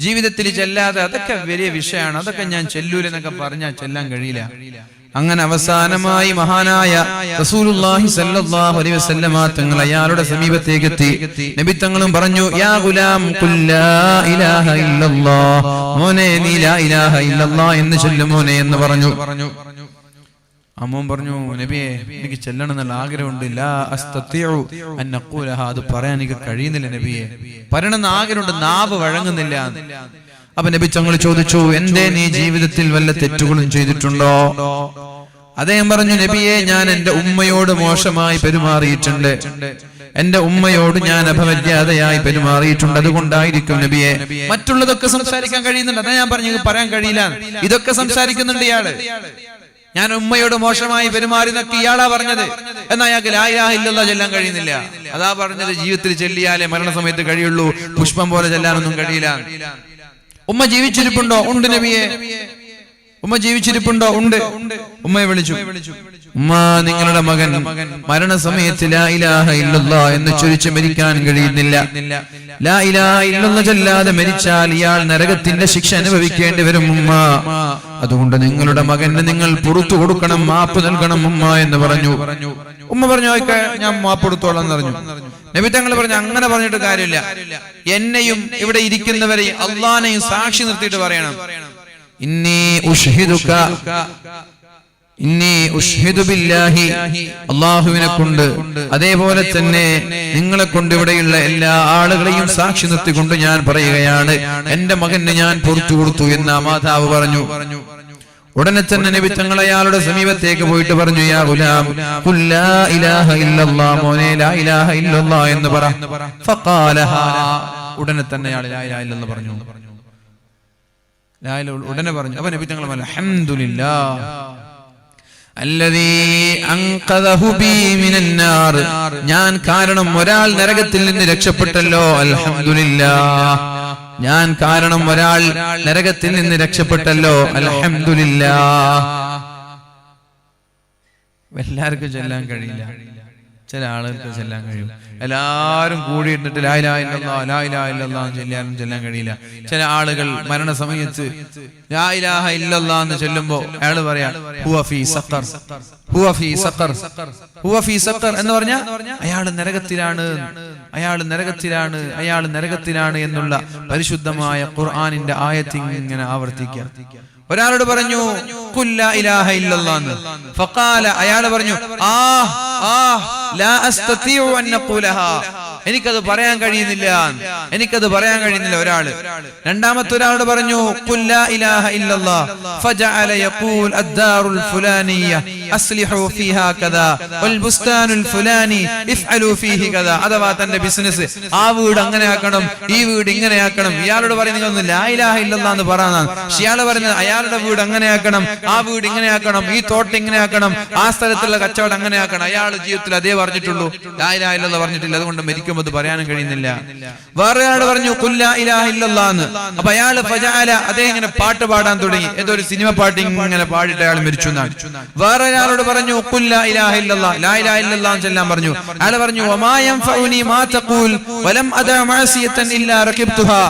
ജീവിതത്തിൽ ചെല്ലാതെ അതൊക്കെ വലിയ വിഷയമാണ്, അതൊക്കെ ഞാൻ ചെല്ലൂലെന്നൊക്കെ പറഞ്ഞാൽ ചെല്ലാൻ കഴിയില്ല. അങ്ങനെ അവസാനമായി മഹാനായ റസൂലുള്ളാഹി സ്വല്ലല്ലാഹു അലൈഹി വസല്ലമ തങ്ങൾ അയാളുടെ സമീപത്തേക്ക് എത്തി. നബി തങ്ങളും പറഞ്ഞു, യാ ഗുലാം ഖുൽ ലാ ഇലാഹ ഇല്ലല്ലാഹ്, മോനെ നീ ലാ ഇലാഹ ഇല്ലല്ലാഹ് എന്ന് ചൊല്ലു മോനെ എന്ന് പറഞ്ഞു. അമ്മോൻ പറഞ്ഞു, നബിയെ എനിക്ക് ചെല്ലണം എന്നുള്ള ആഗ്രഹമുണ്ട്. ലാ അസ്തതിഉ അൻ അഖൂലഹ, അത് പറയാൻ എനിക്ക് കഴിയുന്നില്ല നബിയെ, പറയണമെന്ന് ആഗ്രഹമുണ്ട്, നാവ് വഴങ്ങുന്നില്ല. അപ്പൊ നബി തങ്ങൾ ചോദിച്ചു, എന്തേ നീ ജീവിതത്തിൽ വല്ല തെറ്റുകളും ചെയ്തിട്ടുണ്ടോ? അദ്ദേഹം പറഞ്ഞു, നബിയെ ഞാൻ എന്റെ ഉമ്മയോട് മോശമായി പെരുമാറിയിട്ടുണ്ട്, എന്റെ ഉമ്മയോട് ഞാൻ അപമര്യാദയായി പെരുമാറിയിട്ടുണ്ട്, അതുകൊണ്ടായിരിക്കും നബിയെ. മറ്റുള്ളതൊക്കെ സംസാരിക്കാൻ കഴിയുന്നുണ്ട്, അതാ ഞാൻ പറഞ്ഞു പറയാൻ കഴിയില്ല. ഇതൊക്കെ സംസാരിക്കുന്നുണ്ട് ഇയാള്. ഞാൻ ഉമ്മയോട് മോശമായി പെരുമാറി എന്നൊക്കെ ഇയാളാ പറഞ്ഞത്. എന്നാൽ അയാൾക്ക് ലാ ഇലാഹ ഇല്ലല്ലാഹ് ചെല്ലാൻ കഴിയുന്നില്ല. അതാ പറഞ്ഞത്, ജീവിതത്തിൽ ചെല്ലിയാലേ മരണസമയത്ത് കഴിയുള്ളൂ, പുഷ്പം പോലെ ചെല്ലാനൊന്നും കഴിയില്ല. ഉമ്മ ജീവിച്ചിരിപ്പുണ്ടോ? ഉണ്ട് നബിയെ. ഉമ്മ ജീവിച്ചിരിപ്പുണ്ടോ? ഉണ്ട്. ഉമ്മയെ വിളിച്ചു, ഉമ്മ നിങ്ങളുടെ മകൻ മരണസമയത്ത് ലാ ഇലാഹ ഇല്ലല്ലാഹ് എന്ന് ചൊല്ലിച്ച് മരിക്കാൻ കഴിയുന്നില്ല. ലാ ഇലാഹ ഇല്ലല്ലാഹ് ചൊല്ലാതെ മരിച്ചാൽ ഇയാൾ നരകത്തിന്റെ ശിക്ഷ അനുഭവിക്കേണ്ടി വരും ഉമ്മ. അതുകൊണ്ട് നിങ്ങളുടെ മകന് നിങ്ങൾ പുറത്തു കൊടുക്കണം, മാപ്പ് നൽകണം ഉമ്മ എന്ന് പറഞ്ഞു. ഉമ്മ പറഞ്ഞു, ഞാൻ മാപ്പ് കൊടുത്തോളാം എന്ന് പറഞ്ഞു. നബി തങ്ങൾ പറഞ്ഞു, അങ്ങനെ പറഞ്ഞിട്ട് കാര്യമില്ല, എന്നെയും ഇവിടെ ഇരിക്കുന്നവരെയും അള്ളാനെയും സാക്ഷി നിർത്തിയിട്ട് പറയണം, ഇന്നി ഉഷ്ഹിദുക, ഇന്നി ഉഷ്ഹിദു ബില്ലാഹി, അല്ലാഹുവിനെ കൊണ്ട്, അതേപോലെ തന്നെ നിങ്ങളെ കൊണ്ട് ഇവിടെയുള്ള എല്ലാ ആളുകളെയും സാക്ഷി നിർത്തിക്കൊണ്ട് ഞാൻ പറയുകയാണ്, എന്റെ മകന് ഞാൻ പുറത്തു കൊടുത്തു എന്ന് ആ മാതാവ് പറഞ്ഞു. ഉടനെ തന്നെ നബി തങ്ങൾ അയാളുടെ സമീപത്തേക്ക് പോയിട്ട് പറഞ്ഞു, യാ ഗുലാം ഖുൽ ലാ ഇലാഹ ഇല്ലല്ലാഹ്, മോനെ ലാ ഇലാഹ ഇല്ലല്ലാഹ് എന്ന് പറ. ഫഖാലഹാ, ഉടനെ തന്നെ അയാൾ ലാ ഇലാഹ ഇല്ലല്ലാഹ് പറഞ്ഞു. ഉടനെ പറഞ്ഞു. അപ്പൊ നബി തങ്ങൾ പറഞ്ഞു, അൽഹംദുലില്ലാഹ് അല്ലദീ അൻഖദഹു ബി മിനൻ നാർ, ഞാൻ കാരണം ഒരാൾ നരകത്തിൽ നിന്ന് രക്ഷപ്പെട്ടല്ലോ, അൽഹംദുലില്ലാഹ്, ഞാൻ കാരണം ഒരാൾ നരകത്തിൽ നിന്ന് രക്ഷപ്പെട്ടല്ലോ, അൽഹംദുലില്ലാഹ്. എല്ലാവർക്കും ചെല്ലാൻ കഴിയില്ല, ചില ആളുകൾക്ക് ചെല്ലാൻ കഴിയും. എല്ലാവരും കൂടിയിരുന്നിട്ട് ലാ ഇലാഹ ഇല്ലല്ലാഹ് ലാ ഇലാഹ ഇല്ലല്ലാഹ് ചെല്ലാനും ചെല്ലാൻ കഴിയില്ല. ചില ആളുകൾ മരണസമയത്ത് ലാ ഇലാഹ ഇല്ലല്ലാഹ് എന്ന് ചൊല്ലുമ്പോ അയാൾ പറയാ ഹുവ ഫീ സഖർ, ഹുവ ഫീ സഖർ, ഹുവ ഫീ സഖർ എന്ന് പറഞ്ഞാൽ അയാൾ നരകത്തിലാണ്, അയാൾ നരകത്തിലാണ്, അയാൾ നരകത്തിലാണ് എന്നുള്ള പരിശുദ്ധമായ ഖുർആനിന്റെ ആയത്ത് ഇങ്ങനെ ആവർത്തിക്കുക. ഒരാളോട് പറഞ്ഞു ഖുൽ ലാ ഇലാഹ ഇല്ലല്ലാഹ്, ഫഖാല, അയാൾ പറഞ്ഞു ലാ അസ്തതിഉ അൻ നഖൂലഹാ, എനിക്കത് പറയാൻ കഴിയുന്നില്ല, എനിക്കത് പറയാൻ കഴിയുന്നില്ല ഒരാള്. രണ്ടാമത്തെ ഒരാളോട് പറഞ്ഞു ഖുൽ ലാ ഇലാഹ ഇല്ലല്ലാഹ്, ഫജഅല യഖൂൽ അദ്ദാറുൽ ഫുലാനിയ്യ, അസ്ലിഹു ഫീഹാ കദാ വൽ ബുസ്താനുൽ ഫുലാനി ഇഫ്അലു ഫീഹി കദാ. അഥവാ തന്റെ ബിസിനസ് ആ വീട് അങ്ങനെ ആക്കണം, ഈ വീട് ഇങ്ങനെ ആക്കണം. ഇയാളോട് പറയുന്നത് ലാ ഇലാഹ ഇല്ലല്ലാഹ് എന്ന് പറയാനാണ്. ഇയാൾ പറയുന്നത് അയാളുടെ വീട് അങ്ങനെ ആക്കണം, ആ വീട് ഇങ്ങനെ ആക്കണം, ഈ തോട്ടം ഇങ്ങനെ ആക്കണം, ആ സ്ഥലത്തുള്ള കച്ചവടം അങ്ങനെ ആക്കണം. അയാൾ ജീവിതത്തിൽ അതേ പറഞ്ഞിട്ടുള്ളൂ, ലാ ഇലാഹ ഇല്ലല്ലാഹ് പറഞ്ഞിട്ടില്ല. അതുകൊണ്ട് മരിക്കുമ്പോൾ അത് പറയാനും കഴിയുന്നില്ല. വേറെ ആൾ പറഞ്ഞു ഖുൽ ലാ ഇലാഹ ഇല്ലല്ലാഹ് എന്ന്. അപ്പൊ അയാൾ ഫജഅല അതേ ഇങ്ങനെ പാട്ട് പാടാൻ തുടങ്ങി. ഏതോ ഒരു സിനിമ പാട്ട് ഇങ്ങനെ പാടിയിട്ട് അയാൾ മരിച്ചു എന്നാണ്. വേറെ ഒരാളോട് പറഞ്ഞു ഖുൽ ലാ ഇലാഹ ഇല്ലല്ലാഹ്, ലാ ഇലാഹ ഇല്ലല്ലാഹ് എന്ന് ചൊല്ലാൻ പറഞ്ഞു. അയാൾ പറഞ്ഞു വമാ യൻഫഉനി മാ തഖൂൽ വലം അദഅ മഅസിയതൻ ഇല്ലാ റകിബ്തുഹാ.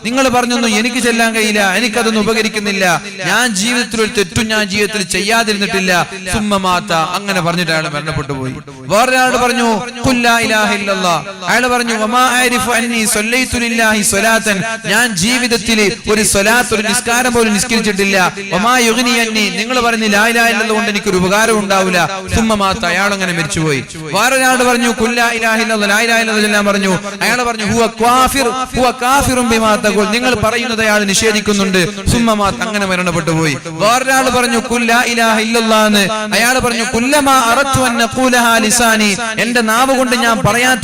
നിങ്ങൾ പറഞ്ഞൊന്നും എനിക്ക് ചെല്ലാൻ കഴിയില്ല, എനിക്കതൊന്നും ഉപകരിക്കുന്നില്ല, ഞാൻ ജീവിതത്തിൽ ഒരു തെറ്റും ഞാൻ ജീവിതത്തിൽ ചെയ്യാതിരുന്നിട്ടില്ല. സുമ്മ മാത, അങ്ങനെ പറഞ്ഞിട്ട് അയാൾ മരണപ്പെട്ടു പോയി. വേറൊരാളോട് പറഞ്ഞു ഖുൽ ലാ ഇലാഹ ഇല്ലല്ലാഹ്. അയാൾ പറഞ്ഞു വമാ അരിഫു അന്നി സ്വല്ലൈതു ലില്ലാഹി സ്വലാത്തൻ, ഞാൻ ജീവിതത്തിൽ ഒരു സ്വലാത്ത്, ഒരു നിസ്കാരം പോലും നിസ്കരിച്ചിട്ടില്ല. വമാ യുഗ്നി അന്നി, നിങ്ങൾ പറയുന്ന ലാ ഇലാഹ ഇല്ലല്ലാഹ് കൊണ്ട് എനിക്കൊരു ഉപകാരം ഉണ്ടാവില്ല. സുമ്മ മാത, അയാൾ അങ്ങനെ മരിച്ചുപോയി. വേറൊരാളോട് പറഞ്ഞു ഖുൽ ലാ ഇലാഹ ഇല്ലല്ലാഹ്, ലാ ഇലാഹ ഇല്ലല്ലാഹ് ചൊല്ലാൻ പറഞ്ഞു. അയാൾ പറഞ്ഞു ഹുവ കാഫിർ, ഹുവ കാഫിറുൻ ബിമാ തഖൂൽ, നിങ്ങൾ പറയുന്നത് അയാൾ നിഷേധിക്കുന്നുണ്ട്. സുമ്മ മാത, അങ്ങനെ മരണപ്പെട്ടു പോയി. വേറൊരാൾ പറഞ്ഞു ഖുൽ ലാ ഇലാഹ ഇല്ലല്ലാഹ് എന്ന്. അയാൾ പറഞ്ഞു കുല്ലമാ അറദ്തു അൻ നഖൂലഹാ ലിസാനി, എന്റെ നാവ് കൊണ്ട് ഞാൻ പറയാൻ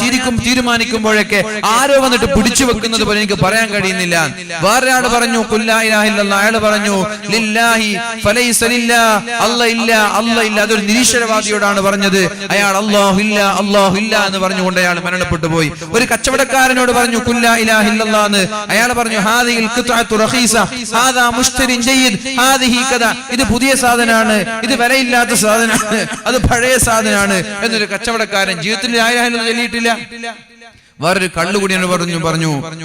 തീരുമാനിക്കുമ്പോഴൊക്കെ ആരോ വന്നിട്ട് പിടിച്ചു വെക്കുന്നത് പോലെ എനിക്ക് പറയാൻ കഴിയുന്നില്ല. വേറൊരാൾ പറഞ്ഞു ഖുൽ ലാ ഇലാഹ ഇല്ലല്ലാഹ്. അയാൾ പറഞ്ഞു ലില്ലാഹി ഫലൈസ ലില്ലാഹ്, അല്ലാഹ് ഇല്ല, അല്ലാഹ് ഇല്ല. അതൊരു നിരീശ്വരവാദിയോടാണ് പറഞ്ഞത്. അയാൾ അല്ലാഹു ഇല്ല, അല്ലാഹു ഇല്ല എന്ന് പറഞ്ഞുകൊണ്ട് അയാൾ മരണപ്പെട്ടു പോയി. ഒരു കച്ചവടക്കാരനോട് പറഞ്ഞു ഖുൽ ലാ ഇലാഹ ഇല്ലല്ലാഹ് എന്ന്. അയാൾ പറഞ്ഞു ഹാദിഹിൽ ഖിത്അതു റഖീസ ഹാദാ മുശ്തരിൻ ജയ്യിദ് ഹാദിഹി കദാ, ഇത് പുതിയ സാധനമാണ്, ഇത് വിലയില്ലാത്ത സാധനമാണ്, അത് പഴയ സാധനമാണ് എന്നൊരു കച്ചവടക്കാരൻ ജീവിതത്തിൽ ലാ ഇലാഹ ഇല്ലല്ലാഹ് ചൊല്ലിയിട്ടില്ല. വേറൊരു കള്ളുകൂടിയാണ് പറഞ്ഞു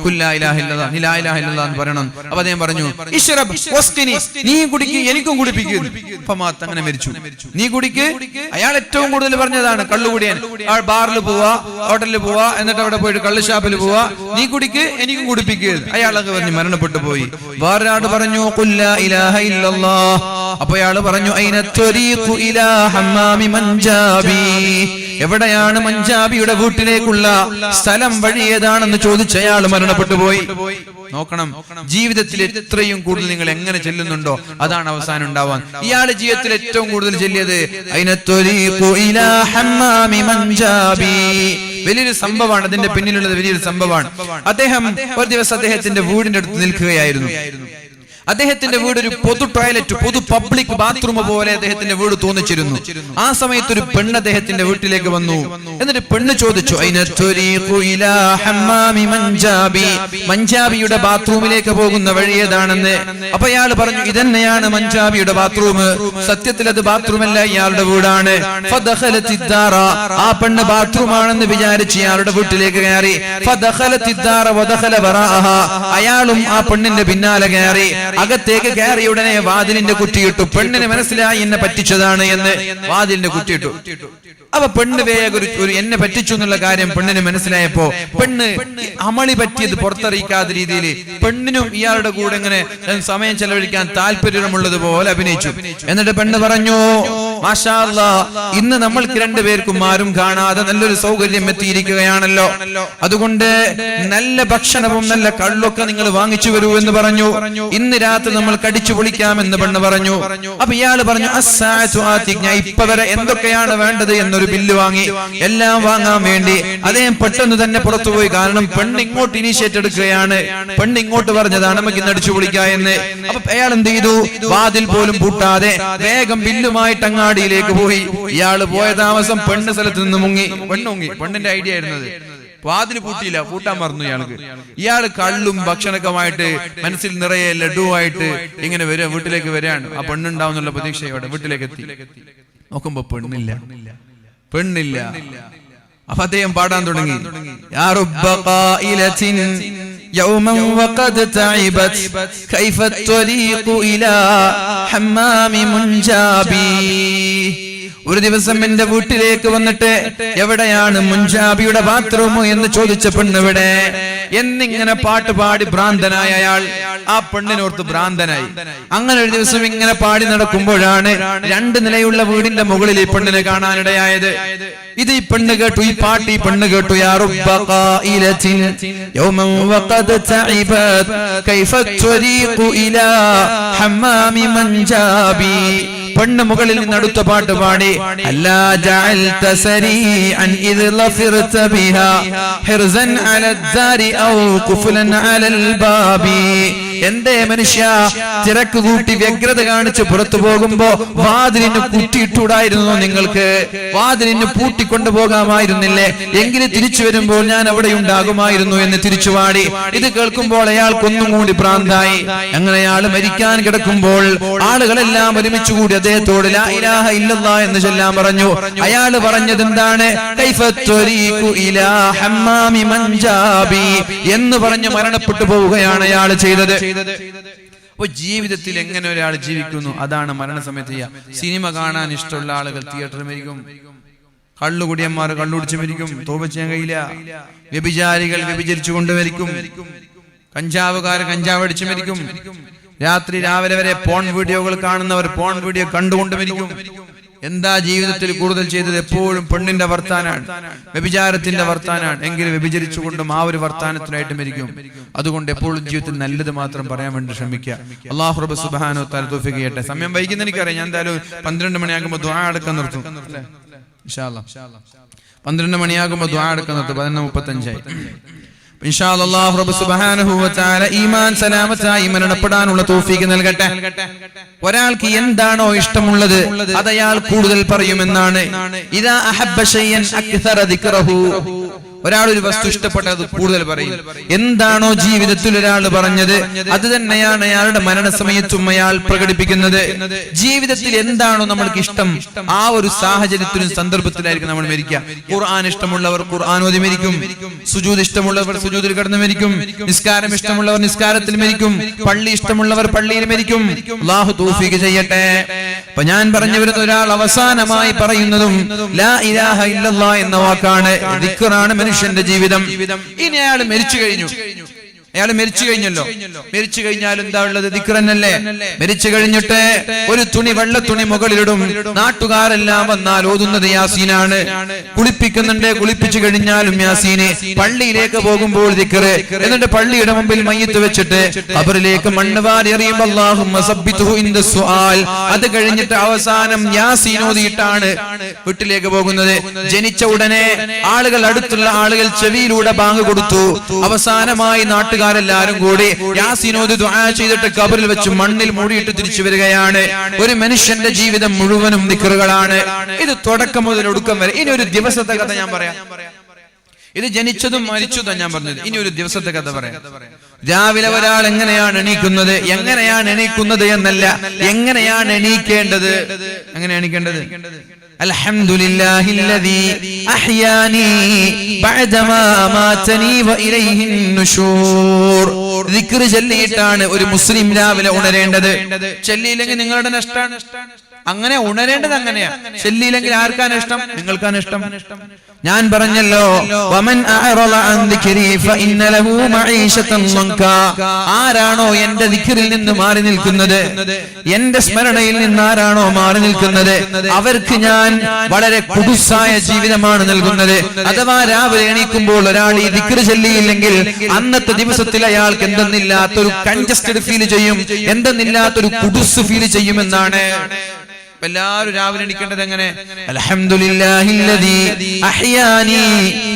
ഖുൽ ലാ ഇലാഹ ഇല്ലല്ലാഹ്, നീ ലാ ഇലാഹ ഇല്ലല്ലാഹ് എന്ന് പറയണം. അപ്പൊ അദ്ദേഹം പറഞ്ഞു ഇശ്റബ് വസ്ഖിനി, നീ കുടിക്ക് എനിക്കും കുടിപ്പിക്കൂ. ഫമാത്ത്, അങ്ങനെ മരിച്ചു. നീ കുടിക്ക്, അയാൾ ഏറ്റവും കൂടുതൽ പറഞ്ഞതാണ് കള്ളുകൂടിയൻ. ആ ബാറിൽ പോവാ, ഹോട്ടലിൽ പോവാ, എന്നിട്ട് അവിടെ പോയിട്ട് കള്ള് ഷാപ്പിൽ പോവാ, നീ കുടിക്ക് എനിക്കും കുടിപ്പിക്കുക. അയാളൊക്കെ പറഞ്ഞു മരണപ്പെട്ടു പോയി. വേറൊരാൾ പറഞ്ഞു ഖുൽ ലാ ഇലാഹ ഇല്ലല്ലാഹ്. അപ്പൊ അയാൾ പറഞ്ഞു ഐന ത്വരീഖു ഇലാ ഹമ്മാമി മൻജാബി, എവിടെയാണ് മഞ്ചാബിയുടെ വീട്ടിലേക്കുള്ള സ്ഥലം, വഴി ഏതാണെന്ന് ചോദിച്ച അയാൾ മരണപ്പെട്ടു പോയി. നോക്കണം, ജീവിതത്തിൽ എത്രയും കൂടുതൽ നിങ്ങൾ എങ്ങനെ ചെല്ലുന്നുണ്ടോ അതാണ് അവസാനം ഉണ്ടാവാൻ. ഇയാളുടെ ജീവിതത്തിൽ ഏറ്റവും കൂടുതൽ ചെല്ലിയത് വലിയൊരു സംഭവമാണ്. അതിന്റെ പിന്നിലുള്ളത് വലിയൊരു സംഭവമാണ്. അദ്ദേഹം ഒരു ദിവസം അദ്ദേഹത്തിന്റെ വീടിന്റെ അടുത്ത് നിൽക്കുകയായിരുന്നു. അദ്ദേഹത്തിന്റെ വീട് ഒരു പൊതു ടോയ്ലറ്റ്, പൊതു പബ്ലിക് ബാത്റൂം പോലെ അദ്ദേഹത്തിന്റെ വീട് തോന്നിച്ചിരുന്നു. ആ സമയത്ത് ഒരു പെണ്ണ് അദ്ദേഹത്തിന്റെ വീട്ടിലേക്ക് വന്നു. എന്നിട്ട് പെണ്ണ് ചോദിച്ചു മഞ്ചാബിയുടെ ബാത്റൂമിലേക്ക് പോകുന്ന വഴി ഏതാണെന്ന്. അപ്പൊ അയാൾ പറഞ്ഞു ഇതന്നെയാണ് മഞ്ചാബിയുടെ ബാത്റൂം. സത്യത്തിൽ അത് ബാത്റൂമല്ല, ഇയാളുടെ വീടാണ്. ആ പെണ്ണ് ബാത്റൂം ആണെന്ന് വിചാരിച്ച് ഇയാളുടെ വീട്ടിലേക്ക് കയറി. അയാളും ആ പെണ്ണിന്റെ പിന്നാലെ കയറി. അകത്തേക്ക് കയറി ഉടനെ വാതിലിന്റെ കുറ്റിയിട്ടു. പെണ്ണിന് മനസ്സിലായി എന്നെ പറ്റിച്ചതാണ് എന്ന് വാതിലിന്റെ കുറ്റിയിട്ടു. അപ്പൊ പെണ്ണ് വേഗം ഒരു എന്നെ പറ്റിച്ചു എന്നുള്ള കാര്യം പെണ്ണിന് മനസ്സിലായപ്പോ പെണ്ണ് അമളി പറ്റിയത് പുറത്തറിയിക്കാത്ത രീതിയിൽ പെണ്ണിനും ഇയാളുടെ കൂടെ ഇങ്ങനെ സമയം ചെലവഴിക്കാൻ താല്പര്യമുള്ളതുപോലെ അഭിനയിച്ചു. എന്നിട്ട് പെണ്ണ് പറഞ്ഞു മാഷാ അല്ലാഹ്, ഇന്ന് നമ്മൾക്ക് രണ്ടുപേർക്കും ആരും കാണാതെ നല്ലൊരു സൗകര്യം എത്തിയിരിക്കുകയാണല്ലോ, അതുകൊണ്ട് നല്ല ഭക്ഷണവും നല്ല കള്ളൊക്കെ നിങ്ങൾ വാങ്ങിച്ചു വരൂ എന്ന് പറഞ്ഞു. ഇന്ന് രാത്രി നമ്മൾ കടിച്ചു പൊളിക്കാമെന്ന് പെണ്ണ് പറഞ്ഞു. അപ്പൊ ഇയാള് പറഞ്ഞു അസ്സാഅതു ആതിക്, ഞാൻ ഇപ്പൊ വരെ എന്തൊക്കെയാണ് വേണ്ടത് എന്നൊരു ബില്ല് വാങ്ങി. എല്ലാം വാങ്ങാൻ വേണ്ടി അദ്ദേഹം പെട്ടെന്ന് തന്നെ പുറത്തുപോയി. കാരണം പെണ്ണ് ഇങ്ങോട്ട് ഇനീഷ്യേറ്റ് എടുക്കുകയാണ്. പെണ്ണ് ഇങ്ങോട്ട് പറഞ്ഞതാണ് നമുക്ക് ഇന്ന് അടിച്ചു പൊളിക്കാം എന്ന്. അപ്പൊ അയാൾ എന്ത് ചെയ്തു, വാതിൽ പോലും പൂട്ടാതെ വേഗം ബില്ലുമായിട്ട് അങ്ങാടിയിലേക്ക് പോയി. ഇയാള് പോയ താമസം പെണ്ണ് സ്ഥലത്ത് നിന്ന് മുങ്ങി. പെണ്ണിന്റെ ഐഡിയ ആയിരുന്നത്. വാതിൽ പൂട്ടിയില്ല, പൂട്ടാൻ മറന്നു ഇയാൾക്ക്. ഇയാള് കള്ളും ഭക്ഷണക്കമായിട്ട് മനസ്സിൽ നിറയെ ലഡുവായിട്ട് ഇങ്ങനെ വരിക, വീട്ടിലേക്ക് വരികയാണ്. ആ പെണ്ണുണ്ടാവുന്നുള്ള പ്രതീക്ഷയോടെ വീട്ടിലേക്ക് എത്തി. നോക്കുമ്പോ പെണ്ണില്ല. അപ്പൊ അദ്ദേഹം പാടാൻ തുടങ്ങി. യാ റബ്ബ ഖായിലത്തിൻ യൗമൻ വഖദ് തഇബത് കൈഫ ത്വരീഖു ഇലാ ഹമ്മാമി മുൻജാബി. ഒരു ദിവസം എന്റെ വീട്ടിലേക്ക് വന്നിട്ട് എവിടെയാണ് മുൻജാബിയുടെ ബാത്റൂം എന്ന് ചോദിച്ച പെണ്ണെവിടെ എന്നിങ്ങനെ പാട്ട് പാടി ഭ്രാന്തനായ അയാൾ ആ പെണ്ണിനോർത്ത് ഭ്രാന്തനായി. അങ്ങനെ ഒരു ദിവസം ഇങ്ങനെ പാടി നടക്കുമ്പോഴാണ് 2 നിലയുള്ള വീടിന്റെ മുകളിൽ ഈ പെണ്ണിനെ കാണാനിടയായത്. ഇത് ഈ പെണ്ണ് കേട്ടു, ഈ പാട്ട് ഈ പെണ്ണ് കേട്ടു. യാ റബ്ബ ഖായിലത്തിൻ യൗമൻ വഖദ് തഇബത് കൈഫ ത്വരീഖു ഇലാ ഹമ്മാമി മൻജാബി. പെണ്ണ് മുകളിൽ നിന്ന് അടുത്ത പാട്ട് പാടി അല്ലാ ജഅൽത സരീഅൻ ഇദ് ലഫിർത ബിഹാ ഹിർസൻ അലദ്ദാരി ഔ ഖുഫ്ലൻ അലൽ ബാബി. എന്തേ മനുഷ്യ തിരക്ക് കൂട്ടി വ്യഗ്രത കാണിച്ച് പുറത്തു പോകുമ്പോ വാതിലിന് കുറ്റിയിട്ടൂടായിരുന്നു നിങ്ങൾക്ക്? വാതിലിന് പൂട്ടിക്കൊണ്ടു പോകാമായിരുന്നില്ലേ? എങ്കിലും തിരിച്ചു വരുമ്പോൾ ഞാൻ അവിടെ ഉണ്ടാകുമായിരുന്നു എന്ന് തിരിച്ചു പാടി. ഇത് കേൾക്കുമ്പോൾ അയാൾക്കൊന്നും കൂടി ഭ്രാന്തായി. അങ്ങനെ അയാൾ മരിക്കാൻ കിടക്കുമ്പോൾ ആളുകളെല്ലാം ഒരുമിച്ച് കൂടി അദ്ദേഹത്തോട് ലാ ഇലാഹ ഇല്ലല്ലാഹ് എന്ന് ചൊല്ലാൻ പറഞ്ഞു. അയാൾ പറഞ്ഞത് എന്താണ്? കൈഫത്വരീഖു ഇലാ ഹമ്മാമി മൻജാബി എന്ന് പറഞ്ഞ് മരണപ്പെട്ടു പോവുകയാണ് അയാൾ ചെയ്തത്. അപ്പൊ ജീവിതത്തിൽ എങ്ങനെ ഒരാൾ ജീവിക്കുന്നു അതാണ് മരണസമയത്ത് ചെയ്യുക. സിനിമ കാണാൻ ഇഷ്ടമുള്ള ആളുകൾ തിയേറ്ററിൽ മരിക്കും, കള്ളുകുടിയന്മാർ കള്ളുടിച്ച് മരിക്കും, തോപ ചെയ്യാൻ കഴിയില്ല, വ്യഭിചാരികൾ വ്യഭിചരിച്ചു കൊണ്ട് മരിക്കും, കഞ്ചാവുകാർ കഞ്ചാവ് അടിച്ചു മരിക്കും, രാത്രി രാവിലെ വരെ പോൺ വീഡിയോകൾ കാണുന്നവർ പോൺ വീഡിയോ കണ്ടുകൊണ്ട് മരിക്കും. എന്താ ജീവിതത്തിൽ കൂടുതൽ ചെയ്തത്? എപ്പോഴും പെണ്ണിന്റെ വർത്താനാണ്, വ്യഭിചാരത്തിന്റെ വർത്താനാണ്. എങ്കിലും വ്യഭിചരിച്ചുകൊണ്ടും ആ ഒരു വർത്താനത്തിനായിട്ട് മരിക്കും. അതുകൊണ്ട് എപ്പോഴും ജീവിതത്തിൽ നല്ലത് മാത്രം പറയാൻ വേണ്ടി ശ്രമിക്കുക. അല്ലാഹു റബ്ബ് സുബ്ഹാനഹു വ തആല തൗഫീഖ് ചെയ്യട്ടെ. സമയം വൈകുന്ന എനിക്കറിയാം. ഞാൻ എന്തായാലും 12 മണിയാകുമ്പോൾ ദുആ അടക്കം നിർത്തും ഇൻഷാ അല്ലാഹ്. 12 മണിയാകുമ്പോൾ ദുആ അടക്കം നിർത്തും. 11:35 ഇൻഷാ അല്ലാഹ്. റബ്ബ് സുബ്ഹാനഹു വ തആല ഈമാൻ സലാമത്തായി മരണപ്പെടാനുള്ള തൗഫീഖ് നൽകട്ടെ. ഒരാൾക്ക് എന്താണോ ഇഷ്ടമുള്ളത് അത് അയാൾ കൂടുതൽ പറയുമെന്നാണ്. ഇദാ അഹബ്ബ ശൈഅൻ അക്സറ ദിക്റഹു. ഒരാൾ ഒരു വസ്തു ഇഷ്ടപ്പെട്ടത് കൂടുതൽ പറയും. എന്താണോ ജീവിതത്തിൽ ഒരാൾ പറഞ്ഞത് അത് തന്നെയാണ് അയാളുടെ മരണസമയത്തും അയാൾ പ്രകടിപ്പിക്കുന്നത്. ജീവിതത്തിൽ എന്താണോ നമ്മൾക്ക് ഇഷ്ടം ആ ഒരു സാഹചര്യത്തിലും സന്ദർഭത്തിലായിരിക്കും നമ്മൾ മരിക്കുക. ഖുർആൻ ഇഷ്ടമുള്ളവർ ഖുർആൻ ഓതി മരിക്കും, സുജൂദ് ഇഷ്ടമുള്ളവർ സുജൂദിൽ കിടന്ന് മരിക്കും, നിസ്കാരം ഇഷ്ടമുള്ളവർ നിസ്കാരത്തിൽ മരിക്കും, പള്ളി ഇഷ്ടമുള്ളവർ പള്ളിയിൽ മരിക്കും. അല്ലാഹു തൗഫീഖ് ചെയ്യട്ടെ. അപ്പൊ ഞാൻ പറഞ്ഞു വരുന്ന ഒരാൾ അവസാനമായി പറയുന്നതും ലാ ഇലാഹ ഇല്ലല്ലാഹ് എന്ന വാക്കാണ്. ദിക്റാണ് മനുഷ്യന്റെ ജീവിതം. ഇനി അയാൾ മരിച്ചു കഴിഞ്ഞു, അയാൾ മരിച്ചു കഴിഞ്ഞല്ലോ. മരിച്ചു കഴിഞ്ഞാൽ എന്താ ഉള്ളത്? ദിക്റന്നല്ലേ. മരിച്ചു കഴിഞ്ഞിട്ട് ഒരു തുണി വെള്ള തുണി മുകളിലിടും. നാട്ടുകാരെല്ലാം വന്നാൽ ഓതുന്നത് യാസീനാണ്. കുളിപ്പിക്കുന്നുണ്ട്, കുളിപ്പിച്ചു കഴിഞ്ഞാലും യാസീന്. പള്ളിയിലേക്ക് പോകുമ്പോൾ ദിക്റ്. എന്നിട്ട് പള്ളിയുടെ മുമ്പിൽ മയ്യിത്ത് വെച്ചിട്ട് ഖബറിലേക്ക് മണ്ണ് വാരി എറിയുമ്പോൾ അല്ലാഹുമ്മ സബ്ബിതുഹു ഇൻദ സുആൽ. അത് കഴിഞ്ഞിട്ട് അവസാനം യാസീൻ ഓതിയിട്ടാണ് വീട്ടിലേക്ക് പോകുന്നത്. ജനിച്ച ഉടനെ ആളുകൾ, അടുത്തുള്ള ആളുകൾ ചെവിയിലൂടെ ബാങ്ക് കൊടുത്തു. അവസാനമായി നാട്ടുകാരെല്ലാരും കൂടി യാസീനോദ് ദുആ ചെയ്തിട്ട് ഖബറിൽ വെച്ച് മണ്ണിൽ മൂടിയിട്ട് തിരിച്ചു വരികയാണ്. ഒരു മനുഷ്യന്റെ ജീവിതം മുഴുവനും ദിക്റുകളാണ്. ഇത് തുടക്കം മുതൽ ഒടുക്കം വരെ. ഇനി ഒരു ദിവസത്തെ കഥ ഞാൻ പറയാം. ഇത് ജനിച്ചതും മരിച്ചതും ഞാൻ പറഞ്ഞത്. ഇനി ഒരു ദിവസത്തെ കഥ പറയാം. രാവിലെ ഒരാൾ എങ്ങനെയാണ് എണീക്കുന്നത്, എങ്ങനെയാണ് എണീക്കുന്നത് എന്നല്ല, എങ്ങനെയാണ് എണീക്കേണ്ടത്. എങ്ങനെ എണീക്കേണ്ടത്? അൽഹംദുലില്ലാഹില്ലദീ അഹ്യാനി ബഅദമാ അമാതനി വഇലൈഹി നുശൂർ. ദിക്ർ ചൊല്ലിയിട്ടാണ് ഒരു മുസ്ലിം രാവിലെ ഉണരേണ്ടത്. ചൊല്ലിയില്ലെങ്കിൽ നിങ്ങളുടെ നഷ്ടമാണ്. അങ്ങനെ ഉണരേണ്ടത് അങ്ങനെയാ. ചൊല്ലിയില്ലെങ്കിൽ ആർക്കാണ് ഇഷ്ടം? നിങ്ങൾക്കാണ് ഇഷ്ടം. ഞാൻ പറഞ്ഞല്ലോ, വമൻ അഅറള അൻ ദിക്രി ഫഇന്ന ലഹു മഈശതൻ ദൻകാ. ആരാണോ എന്റെ ദിക്റിൽ നിന്ന് മാറി നിൽക്കുന്നത്, എന്റെ സ്മരണയിൽ നിന്ന് ആരാണോ മാറി നിൽക്കുന്നത്, അവർക്ക് ഞാൻ വളരെ കുടുസായ ജീവിതമാണ് നൽകുന്നത്. അഥവാ രാവിലെ എണീക്കുമ്പോൾ ഒരാൾ ഈ ദിക്ർ ചൊല്ലിയില്ലെങ്കിൽ അന്നത്തെ ദിവസത്തിൽ അയാൾക്ക് എന്തെന്നില്ലാത്തൊരു കൺജസ്റ്റഡ് ഫീൽ ചെയ്യും, എന്തെന്നില്ലാത്തൊരു കുടുസ് ഫീൽ ചെയ്യുമെന്നാണ്. എല്ലാവരും രാവിലെ എണീക്കേണ്ടത് എങ്ങനെ? അൽഹംദുലില്ലാഹില്ലദീ അഹ്യാനി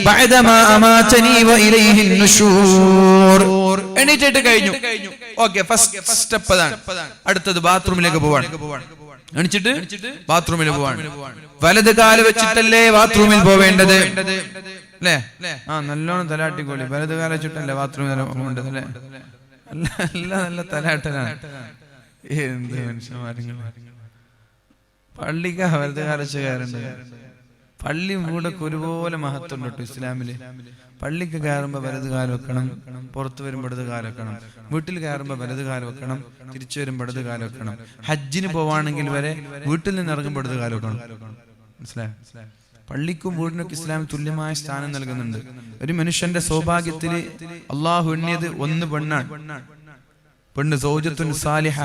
ബഅദമാ അമാതനി വഇലൈഹി നുശൂർ. എണീറ്റിട്ട് കഴിഞ്ഞു. ഓക്കേ, ഫസ്റ്റ് സ്റ്റെപ്പ് അതാണ്. അടുത്തത് ബാത്റൂമിലേക്ക് പോവാണ്. എണീച്ചിട്ട് ബാത്റൂമിൽ പോവാണ്. വലത് കാല് വെച്ചിട്ടല്ലേ ബാത്റൂമിൽ പോവേണ്ടത് അല്ലേ? നല്ലോണം തലാട്ടിക്കോളി. വലത് കാല് വെച്ചിട്ടല്ലേ ബാത്റൂമിൽ പോകേണ്ടത് അല്ലേ? നല്ല തലാട്ടനാണ്. എന്ത് മനുഷ്യന്മാരും പള്ളിക്ക് വലത് കാലച്ച് കയറുണ്ട്. പള്ളിയും കൂടെ ഒരുപോലെ മഹത്വം കേട്ടോ ഇസ്ലാമില്. പള്ളിക്ക് കയറുമ്പോ വലത് കാലം വെക്കണം, പുറത്തു വരുമ്പോ ഇടത് കാലം വെക്കണം, വീട്ടിൽ കയറുമ്പോ വലത് കാലം വെക്കണം, തിരിച്ചു വരുമ്പോ ഇടത് കാലം വെക്കണം. ഹജ്ജിന് പോവാണെങ്കിൽ വരെ വീട്ടിൽ നിന്ന് ഇറങ്ങുമ്പോ ഇടത് കാലം വെക്കണം. മനസ്സിലായോ? പള്ളിക്കും വീടിനൊക്കെ ഇസ്ലാം തുല്യമായ സ്ഥാനം നൽകുന്നുണ്ട്. ഒരു മനുഷ്യന്റെ സൗഭാഗ്യത്തില് അള്ളാഹു എണ്ണിയത് ഒന്ന് പെണ്ണാണ്. പെണ്ണ് സൗജത്തുൻ സാലിഹ,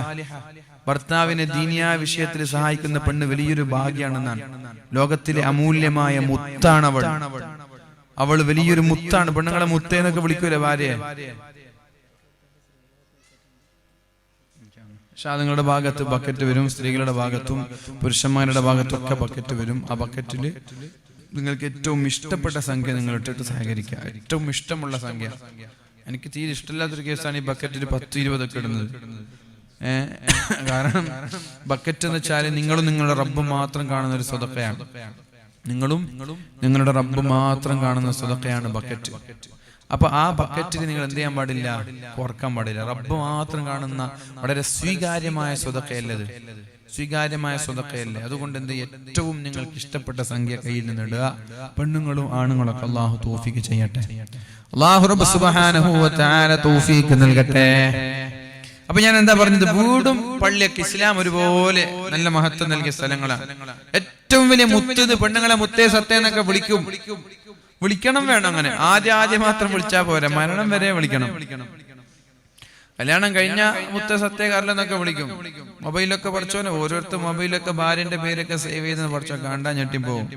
ഭർത്താവിനെ ദീനിയായ വിഷയത്തിൽ സഹായിക്കുന്ന പെണ്ണ് വലിയൊരു ഭാഗ്യാണെന്നാണ്. ലോകത്തിലെ അമൂല്യമായ മുത്താണ് അവൾ. അവൾ വലിയൊരു മുത്താണ്. പെണ്ണുങ്ങളെ മുത്തേന്നൊക്കെ വിളിക്കൂലേ ഭാര്യയെ? പക്ഷെ നിങ്ങളുടെ ഭാഗത്ത് ബക്കറ്റ് വരും, സ്ത്രീകളുടെ ഭാഗത്തും പുരുഷന്മാരുടെ ഭാഗത്തും ഒക്കെ ബക്കറ്റ് വരും. ആ ബക്കറ്റിൽ നിങ്ങൾക്ക് ഏറ്റവും ഇഷ്ടപ്പെട്ട സംഖ്യ നിങ്ങൾ ഇട്ടിട്ട് സഹകരിക്കുക. ഏറ്റവും ഇഷ്ടമുള്ള സംഖ്യ. എനിക്ക് തീരെ ഇഷ്ടമില്ലാത്തൊരു കേസാണ് ഈ ബക്കറ്റിൽ 10-20 ഒക്കെ ഇടുന്നത്. കാരണം ബക്കറ്റ് എന്ന് വെച്ചാൽ നിങ്ങളും നിങ്ങളുടെ റബ്ബ് മാത്രം കാണുന്ന ഒരു സ്വതക്കയാണ്. നിങ്ങളും നിങ്ങളുടെ റബ്ബ് മാത്രം കാണുന്ന സ്വതക്കയാണ് ബക്കറ്റ്. അപ്പൊ ആ ബക്കറ്റിൽ നിങ്ങൾ എന്ത് ചെയ്യാൻ പാടില്ല? ഓർക്കാൻ പാടില്ല. റബ്ബ് മാത്രം കാണുന്ന വളരെ സ്വീകാര്യമായ സ്വതക്കയല്ലത്, സ്വീകാര്യമായ സ്വതക്കയല്ലേ. അതുകൊണ്ട് എന്ത്, ഏറ്റവും നിങ്ങൾക്ക് ഇഷ്ടപ്പെട്ട സംഖ്യ കയ്യിൽ നിന്ന് ഇടുക. പെണ്ണുങ്ങളും ആണുങ്ങളൊക്കെ അള്ളാഹു തൗഫീഖ് ചെയ്യട്ടെ. അള്ളാഹു റബ്ബ് സുബ്ഹാനഹു വ തആല തൗഫീഖ് നൽകട്ടെ. അപ്പൊ ഞാൻ എന്താ പറഞ്ഞത്, വീടും പള്ളിയൊക്കെ ഇസ്ലാം ഒരുപോലെ നല്ല മഹത്വം നൽകിയ സ്ഥലങ്ങളാണ്. ഏറ്റവും വലിയ മുത്ത് പെണ്ണുങ്ങളെ മുത്തേ സത്തേ എന്നൊക്കെ വിളിക്കണം വേണം. അങ്ങനെ ആദ്യം മാത്രം വിളിച്ചാൽ പോരാ, മരണം വരെ വിളിക്കണം. കല്യാണം കഴിഞ്ഞ മുത്ത സത്യകാരലെന്നൊക്കെ വിളിക്കും. മൊബൈലൊക്കെ പഠിച്ചോനെ ഓരോരുത്തർ മൊബൈലൊക്കെ ഭാര്യന്റെ പേരൊക്കെ സേവ് ചെയ്തെന്ന് പഠിച്ചോ കണ്ടാ ഞെട്ടിപ്പോവും.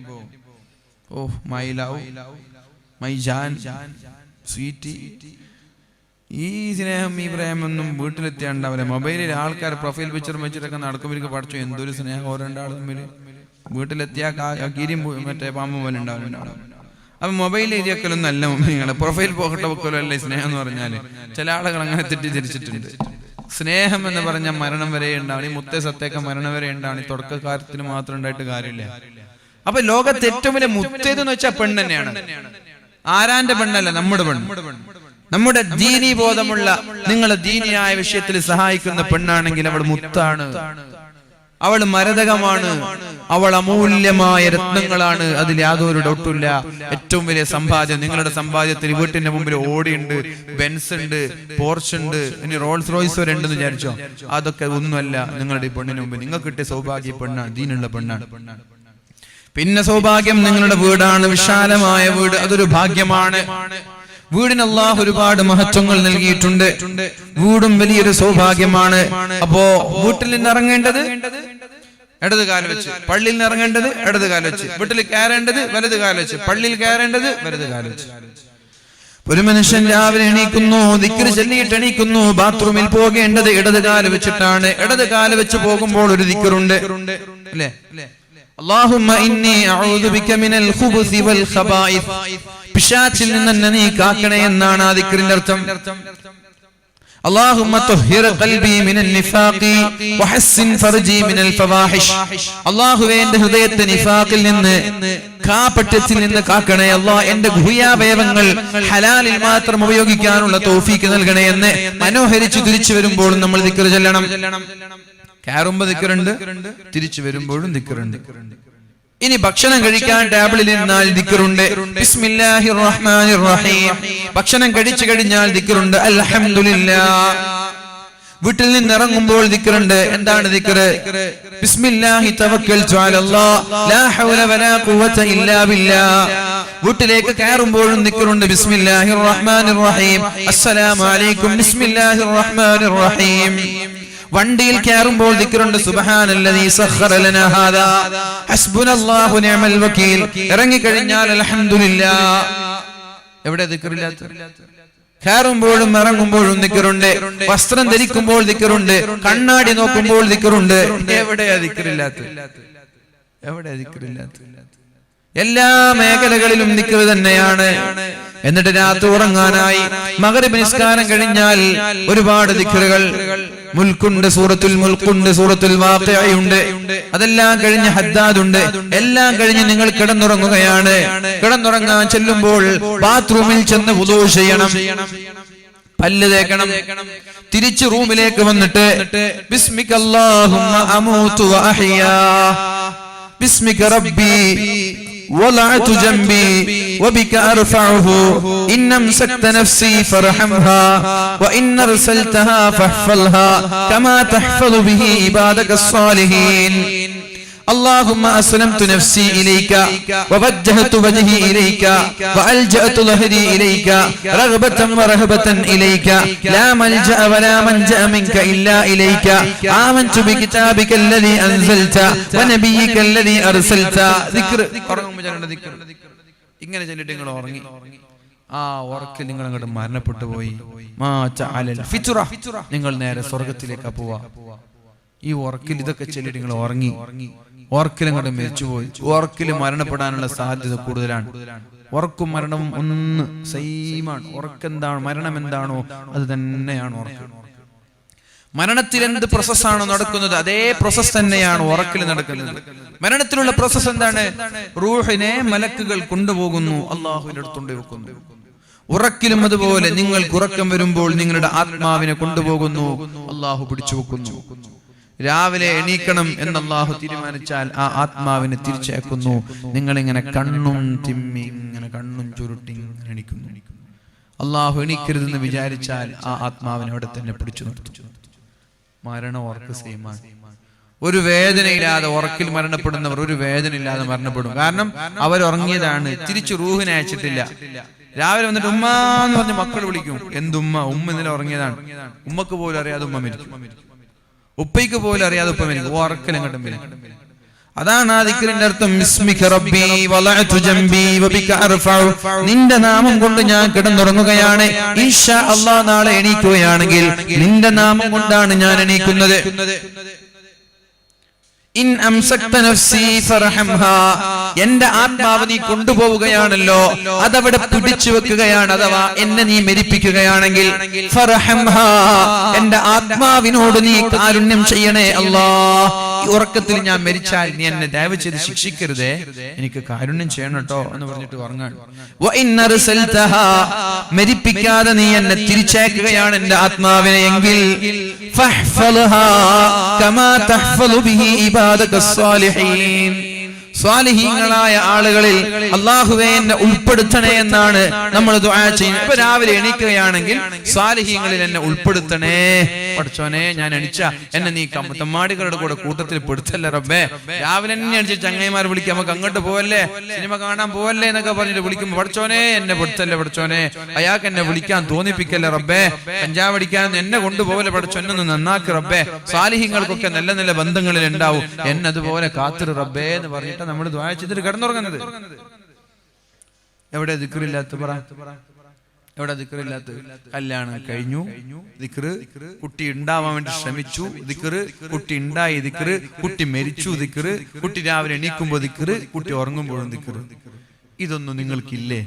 ഓ മൈ ലവ്, മൈ ജാൻ, സ്വീറ്റി. ഈ സ്നേഹം ഈ പ്രേമൊന്നും വീട്ടിലെത്തിയാണ്ടാവില്ല. മൊബൈലിൽ ആൾക്കാർ പ്രൊഫൈൽ പിക്ചർ വെച്ചിട്ടൊക്കെ നടക്കുമ്പോഴേക്ക് പഠിച്ചോ എന്തൊരു സ്നേഹം ഓരോ രണ്ടാളും തമ്മിൽ. വീട്ടിലെത്തിയാ കീരിയും മറ്റേ പാമ്പും പോലെ ഉണ്ടാവും. അപ്പൊ മൊബൈൽ എഴുതിയൊക്കെയൊന്നും അല്ല നിങ്ങളെ പ്രൊഫൈൽ പോകട്ടെ വെക്കലോ അല്ലേ സ്നേഹം എന്ന് പറഞ്ഞാല്. ചില ആളുകൾ അങ്ങനെ തെറ്റിദ്ധരിച്ചിട്ടുണ്ട്. സ്നേഹം എന്ന് പറഞ്ഞാൽ മരണം വരെ ഉണ്ടാവും. ഈ മുത്തേ സത്തേക്ക മരണം വരെ ഉണ്ടാവും. ഈ തുടക്കകാലത്തിന് മാത്രം ഉണ്ടായിട്ട് കാര്യമില്ല. അപ്പൊ ലോകത്ത് ഏറ്റവും വലിയ മുത്തേതെന്ന് വെച്ചാൽ പെണ്ണ് തന്നെയാണ്. ആരാന്റെ പെണ്ണല്ല, നമ്മുടെ പെണ്ണ്. നമ്മുടെ ദീനീ ബോധമുള്ള, നിങ്ങളെ ദീനിയായ വിഷയത്തിൽ സഹായിക്കുന്ന പെണ്ണാണെങ്കിൽ അവൾ മുത്താണ്, അവൾ മരതകമാണ്, അവൾ അമൂല്യമായ രത്നങ്ങളാണ്. അതിൽ യാതൊരു ഡൗട്ടില്ല. ഏറ്റവും വലിയ സമ്പാദ്യം, നിങ്ങളുടെ സമ്പാദ്യത്തിൽ വീട്ടിന്റെ മുമ്പിൽ ഓടിയുണ്ട്, ബെൻസ് ഉണ്ട്, പോർച്ച് ഉണ്ട്, ഇനി റോൾസ് റോയ്സ് വരെ ഉണ്ടെന്ന് വിചാരിച്ചോ. അതൊക്കെ ഒന്നുമല്ല നിങ്ങളുടെ ഈ പെണ്ണിന് മുമ്പിൽ. നിങ്ങൾക്ക് കിട്ടിയ സൗഭാഗ്യ പെണ്ണാണ്, ദീനുള്ള പെണ്ണാണ്. പിന്നെ സൗഭാഗ്യം നിങ്ങളുടെ വീടാണ്, വിശാലമായ വീട്. അതൊരു ഭാഗ്യമാണ്. വീടിന് അല്ലാഹു ഒരുപാട് മഹത്വങ്ങൾ നൽകിയിട്ടുണ്ട്. വീടും വലിയൊരു സൗഭാഗ്യമാണ്. അപ്പോ വീട്ടിൽ നിന്ന് ഇറങ്ങേണ്ടത് ഇടത് കാല് വെച്ച്, പള്ളിയിൽ നിന്ന് ഇറങ്ങേണ്ടത് ഇടത് കാല് വെച്ച്, വീട്ടിൽ കയറേണ്ടത് വലത് കാല് വെച്ച്, പള്ളിയിൽ കയറേണ്ടത് വലത് കാല് വെച്ച്. ഒരു മനുഷ്യൻ രാവിലെ എണീക്കുന്നു, ദിക്റ് ചൊല്ലിയിട്ട് എണീക്കുന്നു. ബാത്റൂമിൽ പോകേണ്ടത് ഇടത് കാല് വെച്ചിട്ടാണ്. ഇടത് കാല് വെച്ച് പോകുമ്പോൾ ഒരു ദിക്റുണ്ട് അല്ലേ? അല്ലാഹുമ്മ ഇന്നി അഊദു ബിക മിനൽ ഖുബുസി വൽ ഖബായിസ്. പിശാചിൽ നിന്ന് നീ കാക്കണേ എന്നാണ് ആ ദിക്റിന്റെ അർത്ഥം. അല്ലാഹുമ്മ തുഹ്ഹിർ ഖൽബി മിനൻ നിഫാഖി വഹസ്സിൻ ഫർജി മിനൽ ഫവാഹിഷ്. അല്ലാഹുവേ എന്റെ ഹൃദയത്തെ നിഫാഖിൽ നിന്ന്, കാപട്യത്തിൽ നിന്ന് കാക്കണേ. അല്ലാഹ് എന്റെ ഗുഹ്യാവയവങ്ങൾ ഹലാലിൽ മാത്രം ഉപയോഗിക്കാനുള്ള തൗഫീഖ് നൽകണേ എന്ന് മനോഹരിച്ചു തിരിച്ചു വരുമ്പോൾ നമ്മൾ ദിക്ർ ചൊല്ലണം. കയറുമ്പോ ദിക്റുണ്ട്, തിരിച്ചു വരുമ്പോഴും ദിക്റുണ്ട്. ഇനി ഭക്ഷണം കഴിക്കാൻ ടേബിളിൽ ഇരുന്നാൽ ദിക്റുണ്ട്. ബിസ്മില്ലാഹിർ റഹ്മാനിർ റഹീം. ഭക്ഷണം കഴിച്ചു കഴിഞ്ഞാൽ ദിക്റുണ്ട്. അൽഹംദുലില്ലാഹ്. വീട്ടിൽ നിന്ന് ഇറങ്ങുമ്പോൾ ദിക്റുണ്ട്. എന്താണ് ദിക്റ്? ബിസ്മില്ലാഹി തവക്കൽതു അലല്ലാഹ് ലാ ഹൗല വലാ ഖുവത ഇല്ലാ ബില്ലാഹ്. വീട്ടിലേക്ക് കയറുമ്പോഴും ദിക്റുണ്ട്. ബിസ്മില്ലാഹിർ റഹ്മാനിർ റഹീം. അസ്സലാമു അലൈക്കും. ബിസ്മില്ലാഹിർ റഹ്മാനിർ റഹീം. വണ്ടിയിൽ കയറുമ്പോൾ ദിക്റുണ്ട്. സുബ്ഹാനല്ലദീ സഖറ ലനാ ഹാദാ ഹസ്ബുനല്ലാഹു നിഅമൽ വകീൽ. ഇറങ്ങി കഴിഞ്ഞാൽ അൽഹംദുലില്ലാഹ്. എവിടെ ദിക്റില്ലാത്ത? കയറുമ്പോഴും ഇറങ്ങുമ്പോഴും ദിക്റുണ്ട്. വസ്ത്രം ധരിക്കുമ്പോൾ ദിക്റുണ്ട്. കണ്ണാടി നോക്കുമ്പോൾ ദിക്റുണ്ട്. എവിടെയാ ദിക്റില്ലാത്ത? എവിടെയാ ദിക്റില്ലാത്ത? എല്ലാ മേഖലകളിലും ദിക്ർ തന്നെയാണ്. എന്നിട്ട് രാത്രി ഉറങ്ങാനായി മഗ്രിബ് നിസ്കാരം കഴിഞ്ഞാൽ ഒരുപാട് ദിക്റുകൾ. മുൽക്കുണ്ട്, സൂറത്തുൽ മുൽക്കുണ്ട്, സൂറത്തുൽ വാഖിഅയുണ്ട്. അതെല്ലാം കഴിഞ്ഞ് ഹദ്ദാദുണ്ട്. എല്ലാം കഴിഞ്ഞ് നിങ്ങൾ കിടന്നുറങ്ങുകയാണ്. കിടന്നുറങ്ങാൻ ചെല്ലുമ്പോൾ ബാത്റൂമിൽ ചെന്ന് വുളൂ ചെയ്യണം, പല്ല് തേക്കണം. തിരിച്ച് റൂമിലേക്ക് വന്നിട്ട് ബിസ്മിക അല്ലാഹുമ്മ അമൂതു വ അഹ്യാ ബിസ്മിക റബ്ബി وضعت جنبي وبك أرفعه إن أمسكت نفسي فارحمها وإن أرسلتها فاحفظها كما تحفظ به عبادك الصالحين اللهم أسلمت نفسي إليك ووجهت وجهي إليك وألجأت ظهري إليك رغبة ورهبة إليك لا ملجأ ولا منجأ منك إلا إليك آمنت بكتابك الذي أنزلت ونبيك الذي أرسلت. ذكر ഇങ്ങനെ ചൊല്ലിട്ട് നിങ്ങൾ ഉറങ്ങി. ആ ഉറക്കിൽ നിങ്ങൾ അങ്ങോട്ട് മരണപ്പെട്ടു പോയി, നിങ്ങൾ നേരെ സ്വർഗത്തിലേക്ക് പോവാ. ഈ ഉറക്കിൽ ഇതൊക്കെ ചൊല്ലി നിങ്ങൾ ഉറങ്ങി, ഉറക്കിൽ അങ്ങോട്ട് മരിച്ചുപോയി. ഉറക്കിൽ മരണപ്പെടാനുള്ള സാധ്യത കൂടുതലാണ്. ഉറക്കും മരണവും ഒന്ന് സെയിമാണ്. ഉറക്കെന്താണോ മരണം എന്താണോ അത് തന്നെയാണ് ഉറക്കം. മരണത്തിൽ എന്ത് പ്രോസസ്സാണോ നടക്കുന്നത് അതേ പ്രോസസ് തന്നെയാണ് ഉറക്കിൽ നടക്കുന്നത്. മരണത്തിലുള്ള പ്രോസസ് എന്താണ്? റൂഹിനെ മലക്കുകൾ കൊണ്ടുപോകുന്നു, അള്ളാഹുവിന്റെ അടുത്ത് കൊണ്ടുവെക്കുന്നു. ഉറക്കിലും അതുപോലെ നിങ്ങൾക്ക് ഉറക്കം വരുമ്പോൾ നിങ്ങളുടെ ആത്മാവിനെ കൊണ്ടുപോകുന്നു, അള്ളാഹു പിടിച്ചു വെക്കുന്നു. രാവിലെ എണീക്കണം എന്ന് അള്ളാഹു തീരുമാനിച്ചാൽ ആ ആത്മാവിനെ തിരിച്ചയക്കുന്നു. നിങ്ങളിങ്ങനെ കണ്ണും തിമ്മി ഇങ്ങനെ കണ്ണും ചുരുട്ടി ഇങ്ങനെ എണീക്കുന്നു. അള്ളാഹു എണീക്കരുതെന്ന് വിചാരിച്ചാൽ ആ ആത്മാവിനെ അവിടെ തന്നെ പിടിച്ചു നിർത്തും. മരണം ഉറക്ക് സെയിമാണ്. ഒരു വേദനയില്ലാതെ ഉറക്കിൽ മരണപ്പെടുന്നവർ ഒരു വേദന ഇല്ലാതെ മരണപ്പെടും. കാരണം അവരുറങ്ങിയതാണ്, തിരിച്ചു റൂഹിനെ അയച്ചിട്ടില്ല. രാവിലെ വന്നിട്ട് ഉമ്മ എന്ന് പറഞ്ഞ് മക്കൾ വിളിക്കും. എന്തുമ്മ? ഉമ്മ ഇന്നലെ ഉറങ്ങിയതാണ്. ഉമ്മക്ക് പോലും അറിയാതെ ഉമ്മ മരിക്കും, ഉപ്പയ്ക്ക് പോലും അറിയാതെ ഉപ്പ മരിക്കും. ഉറക്കൽ എങ്ങോട്ടും വരും. അതാണ് ആ ദിക്റിന്റെ അർത്ഥം. നിന്റെ നാമം കൊണ്ട് ഞാൻ കിടന്നുറങ്ങുകയാണ്. ഇൻഷാ അല്ലാഹ് നാളെ എണീക്കുകയാണെങ്കിൽ നിന്റെ നാമം കൊണ്ടാണ് ഞാൻ എണീക്കുന്നത്. ഇൻ അംസക്ത നഫ്സി ഫർഹംഹാ, എന്റെ ആത്മാവ് നീ കൊണ്ടുപോവുകയാണല്ലോ, അതവിടെ പിടിച്ചു വെക്കുകയാണ്. അഥവാ എന്നെ നീ മരിപ്പിക്കുകയാണെങ്കിൽ ഫർഹംഹാ, എന്റെ ആത്മാവിനോട് നീ കാരുണ്യം ചെയ്യണേ അല്ലാഹ്. ഈ ഉറക്കത്തിൽ ഞാൻ മരിച്ചാൽ നീ എന്നെ ദയവ് ചെയ്ത് ശിക്ഷിക്കരുതേ, എനിക്ക് കാരുണ്യം ചെയ്യണം കേട്ടോ എന്ന് പറഞ്ഞിട്ട് ഉറങ്ങാൻ. വ ഇൻ അർസൽതഹാ, മരിപ്പിക്കാതെ നീ എന്നെ തിരിച്ചയക്കുകയാണ് എന്റെ ആത്മാവിനെ എങ്കിൽ ഫഹ്ഫൽഹാ കമാ തഹ്ഫലു ബിഹി ഇബാദകസ്സാലിഹീൻ, സ്വാലിഹീങ്ങളായ ആളുകളിൽ അല്ലാഹുവേ എന്നെ ഉൾപ്പെടുത്തണേ എന്നാണ് നമ്മൾ ദുആ ചെയ്യുന്നത്. ഇപ്പൊ രാവിലെ എണീക്കുകയാണെങ്കിൽ സ്വാലിഹീങ്ങളിൽ എന്നെ ഉൾപ്പെടുത്തണേ പഠിച്ചോനെ. ഞാൻ എണിച്ച എന്നെ നീ തമ്മാടികളുടെ കൂടെ കൂട്ടത്തിൽ പെടുത്തല്ലേ റബ്ബേ. രാവിലെ തന്നെ എണിച്ച് ചങ്ങായിമാർ വിളിക്കും, നമുക്ക് അങ്ങോട്ട് പോവല്ലേ, സിനിമ കാണാൻ പോവല്ലേ എന്നൊക്കെ പറഞ്ഞിട്ട് വിളിക്കുമ്പോൾ പഠിച്ചോനെ എന്നെ പെടുത്തല്ലേ പഠിച്ചോനെ, അയാൾക്ക് എന്നെ വിളിക്കാൻ തോന്നിപ്പിക്കല്ലേ റബ്ബേ, കഞ്ചാവ് അടിക്കാൻ എന്നെ കൊണ്ടുപോകല്ലേ പഠിച്ചോനൊന്ന് നന്നാക്കി റബ്ബേ. സ്വാലിഹീങ്ങൾക്കൊക്കെ നല്ല നല്ല ബന്ധങ്ങളിൽ ഉണ്ടാവും, എന്നതുപോലെ കാത്തിരു റബ്ബേ എന്ന് പറഞ്ഞിട്ട് നമ്മൾ ദുആ ചെയ്തിട്ട് കിടന്നുറങ്ങുന്നത്. എവിടെ ദിക്റില്ലാത്ത പറ? എവിടെ ദിക്റില്ലാത്ത? കല്യാണം കഴിഞ്ഞു ദിക്റ്, കുട്ടി ഉണ്ടാവാൻ വേണ്ടി ശ്രമിച്ചു ദിക്റ്, കുട്ടി ഉണ്ടായി ദിക്റ്, കുട്ടി മരിച്ചു ദിക്റ്, കുട്ടി രാവിലെ എണീക്കുമ്പോ ദിക്റ്, കുട്ടി ഉറങ്ങുമ്പോഴും ദിക്റ്. ഇതൊന്നും നിങ്ങൾക്കില്ലേ?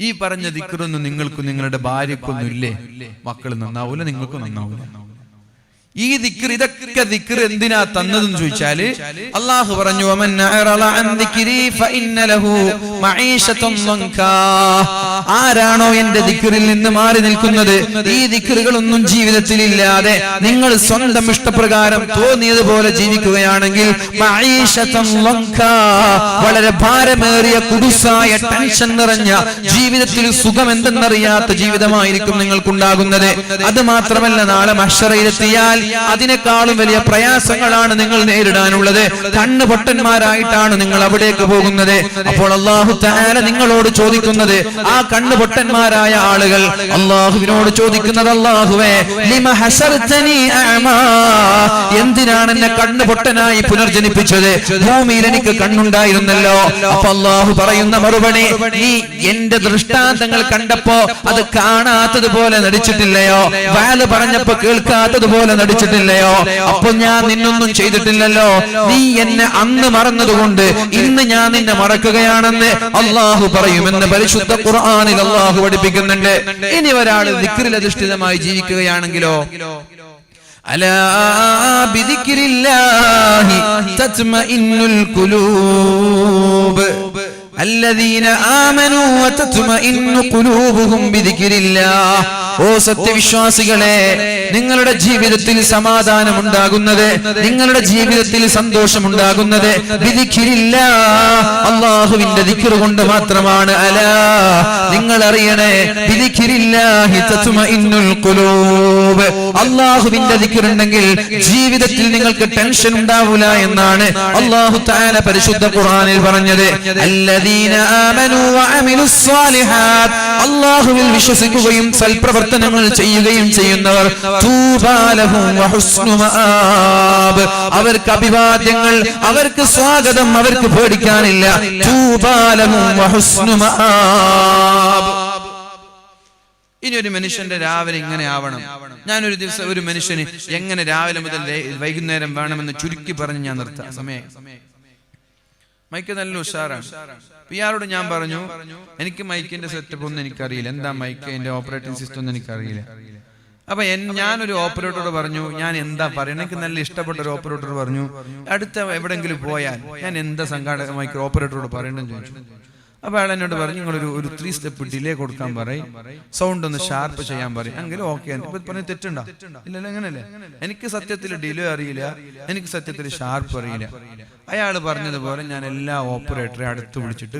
ഈ പറഞ്ഞ ദിക്റൊന്നും നിങ്ങൾക്കും നിങ്ങളുടെ ഭാര്യക്കൊന്നും ഇല്ലേ? മക്കൾ നന്നാവൂല, നിങ്ങൾക്കും നന്നാവൂല. ഈ ദിക്ർ, ഇതൊക്കെ ദിക്ർ എന്തിനാ തന്നതെന്ന് ചോദിച്ചാല് അല്ലാഹു പറഞ്ഞു, ആരാണോ എന്റെ ദിക്റിൽ നിന്ന് മാറി നിൽക്കുന്നത്, ഈ ദിക്റുകളൊന്നും ജീവിതത്തിൽ ഇല്ലാതെ നിങ്ങൾ സ്വന്തം ഇഷ്ടപ്രകാരം തോന്നിയതുപോലെ ജീവിക്കുകയാണെങ്കിൽ വളരെ ഭാരമേറിയ കുടുസായ ടെൻഷൻ നിറഞ്ഞ ജീവിതത്തിൽ സുഖം എന്തെന്നറിയാത്ത ജീവിതമായിരിക്കും നിങ്ങൾക്കുണ്ടാകുന്നത്. അത് മാത്രമല്ല, നാളെ മഹ്ശറയിലെത്തിയാൽ അതിനേക്കാളും വലിയ പ്രയാസങ്ങളാണ് നിങ്ങൾ നേരിടാനുള്ളത്. കണ്ണ് പൊട്ടന്മാരായിട്ടാണ് നിങ്ങൾ അവിടേക്ക് പോകുന്നത്. അപ്പോൾ അല്ലാഹു തആല നിങ്ങളോട് ചോദിക്കുന്നത്, ആ കണ്ണ് പൊട്ടന്മാരായ ആളുകൾ അല്ലാഹുവിനോട് ചോദിക്കുന്നത്, അല്ലാഹുവേ ലിമ ഹസർതനി അഅമാ, എന്തിനാണ് എന്നെ കണ്ണ് പൊട്ടനായി പുനർജനിപ്പിച്ചത്? ഭൂമിയിൽ എനിക്ക് കണ്ണുണ്ടായിരുന്നല്ലോ. അപ്പോൾ അല്ലാഹു പറയുന്ന മറുപടി, നീ എന്റെ ദൃഷ്ടാന്തങ്ങൾ കണ്ടപ്പോ അത് കാണാത്തതുപോലെ നടിച്ചിട്ടില്ലയോ? വഅല് പറഞ്ഞപ്പോ കേൾക്കാത്തതുപോലെ നടിച്ചിട്ടില്ലയോ? അപ്പൊ ഞാൻ നിന്നൊന്നും ചെയ്തിട്ടില്ലല്ലോ. നീ എന്നെ അന്ന് മറന്നതുകൊണ്ട് ഇന്ന് ഞാൻ നിന്നെ മറക്കുകയാണെന്ന് അല്ലാഹു പറയുമെന്ന് പരിശുദ്ധ ഖുർആനിൽ അല്ലാഹു പഠിപ്പിക്കുന്നുണ്ട്. ഇനി ഒരാൾ ദിക്റിൽ അധിഷ്ഠിതമായി ജീവിക്കുകയാണെങ്കിലോ, അലാ ബിദിക്രില്ലാഹി തത്മഇന്നുൽ ഖുലൂബ് الذين آمنوا وتطمئن قلوبهم بذكر الله. ഓ സത്യവിശ്വാസികളെ, നിങ്ങളുടെ ജീവിതത്തിൽ സമാധാനം ഉണ്ടാകുന്നത്, നിങ്ങളുടെ ജീവിതത്തിൽ സന്തോഷം ഉണ്ടാകുന്നത് ബിദിക്രില്ലാഹ്, അല്ലാഹുവിന്റെ ദിക്ർ കൊണ്ട് മാത്രമാണ്. അലാ, നിങ്ങൾ അറിയണേ, ബിദിക്രില്ലാഹി തത്മഇന്നുൽ ഖുലൂബ്, അല്ലാഹുവിന്റെ ദിക്ർ ഉണ്ടെങ്കിൽ ജീവിതത്തിൽ നിങ്ങൾക്ക് ടെൻഷൻ ഉണ്ടാവില്ല എന്നാണ് അല്ലാഹു തആല പരിശുദ്ധ ഖുർആനിൽ പറഞ്ഞത്. الذين آمنوا وعملوا الصالحات, അല്ലാഹുവിൽ വിശ്വസിക്കുകയും സൽപ്രവർത്തനങ്ങൾ ചെയ്യുകയും ചെയ്യുന്നവർ, തൂബാ ലഹും വഹുസ്നു മആബ്, അവർക്ക് അഭിവാദ്യങ്ങൾ, അവർക്ക് സ്വാഗതം, അവർക്ക് പേടിക്കാനില്ല. തൂബാ ലഹും വഹുസ്നു മആബ്. ഇനി ഒരു മനുഷ്യന്റെ രാവിലെ ഇങ്ങനെ ആവണം. ഞാനൊരു ദിവസം ഒരു മനുഷ്യന് എങ്ങനെ രാവിലെ മുതൽ വൈകുന്നേരം വേണമെന്ന് ചുരുക്കി പറഞ്ഞ് ഞാൻ നിർത്താം. സമയം മൈക്ക് നല്ല ഉഷാറാണ്. ഇയാളോട് ഞാൻ പറഞ്ഞു, എനിക്ക് മൈക്കിന്റെ സെറ്റപ്പ് ഒന്നും എനിക്കറിയില്ല, എന്താ മൈക്ക് അതിന്റെ ഓപ്പറേറ്റിംഗ് സിസ്റ്റം ഒന്നും എനിക്കറിയില്ല. അപ്പൊ ഞാനൊരു ഓപ്പറേറ്ററോട് പറഞ്ഞു, ഞാൻ എന്താ പറയുന്നത്, എനിക്ക് നല്ല ഇഷ്ടപ്പെട്ട ഒരു ഓപ്പറേറ്റർ പറഞ്ഞു, അടുത്ത എവിടെങ്കിലും പോയാൽ ഞാൻ എന്താ സംഘാടക മൈക്ക് ഓപ്പറേറ്ററോട് പറയണ്ടെന്ന് ചോദിച്ചു. അപ്പൊ അയാൾ എന്നോട് പറഞ്ഞു, നിങ്ങളൊരു 3 സ്റ്റെപ്പ് ഡിലേ കൊടുക്കാൻ പറയും, സൗണ്ട് ഒന്ന് ഷാർപ്പ് ചെയ്യാൻ പറയും, എങ്കിലും ഓക്കെ. പറഞ്ഞ് തെറ്റുണ്ടോ? ഇല്ലല്ലോ, അങ്ങനല്ലേ. എനിക്ക് സത്യത്തിൽ ഡിലേ അറിയില്ല, എനിക്ക് സത്യത്തിൽ ഷാർപ്പ് അറിയില്ല. അയാൾ പറഞ്ഞതുപോലെ ഞാൻ എല്ലാ ഓപ്പറേറ്ററെ അടുത്ത് വിളിച്ചിട്ട്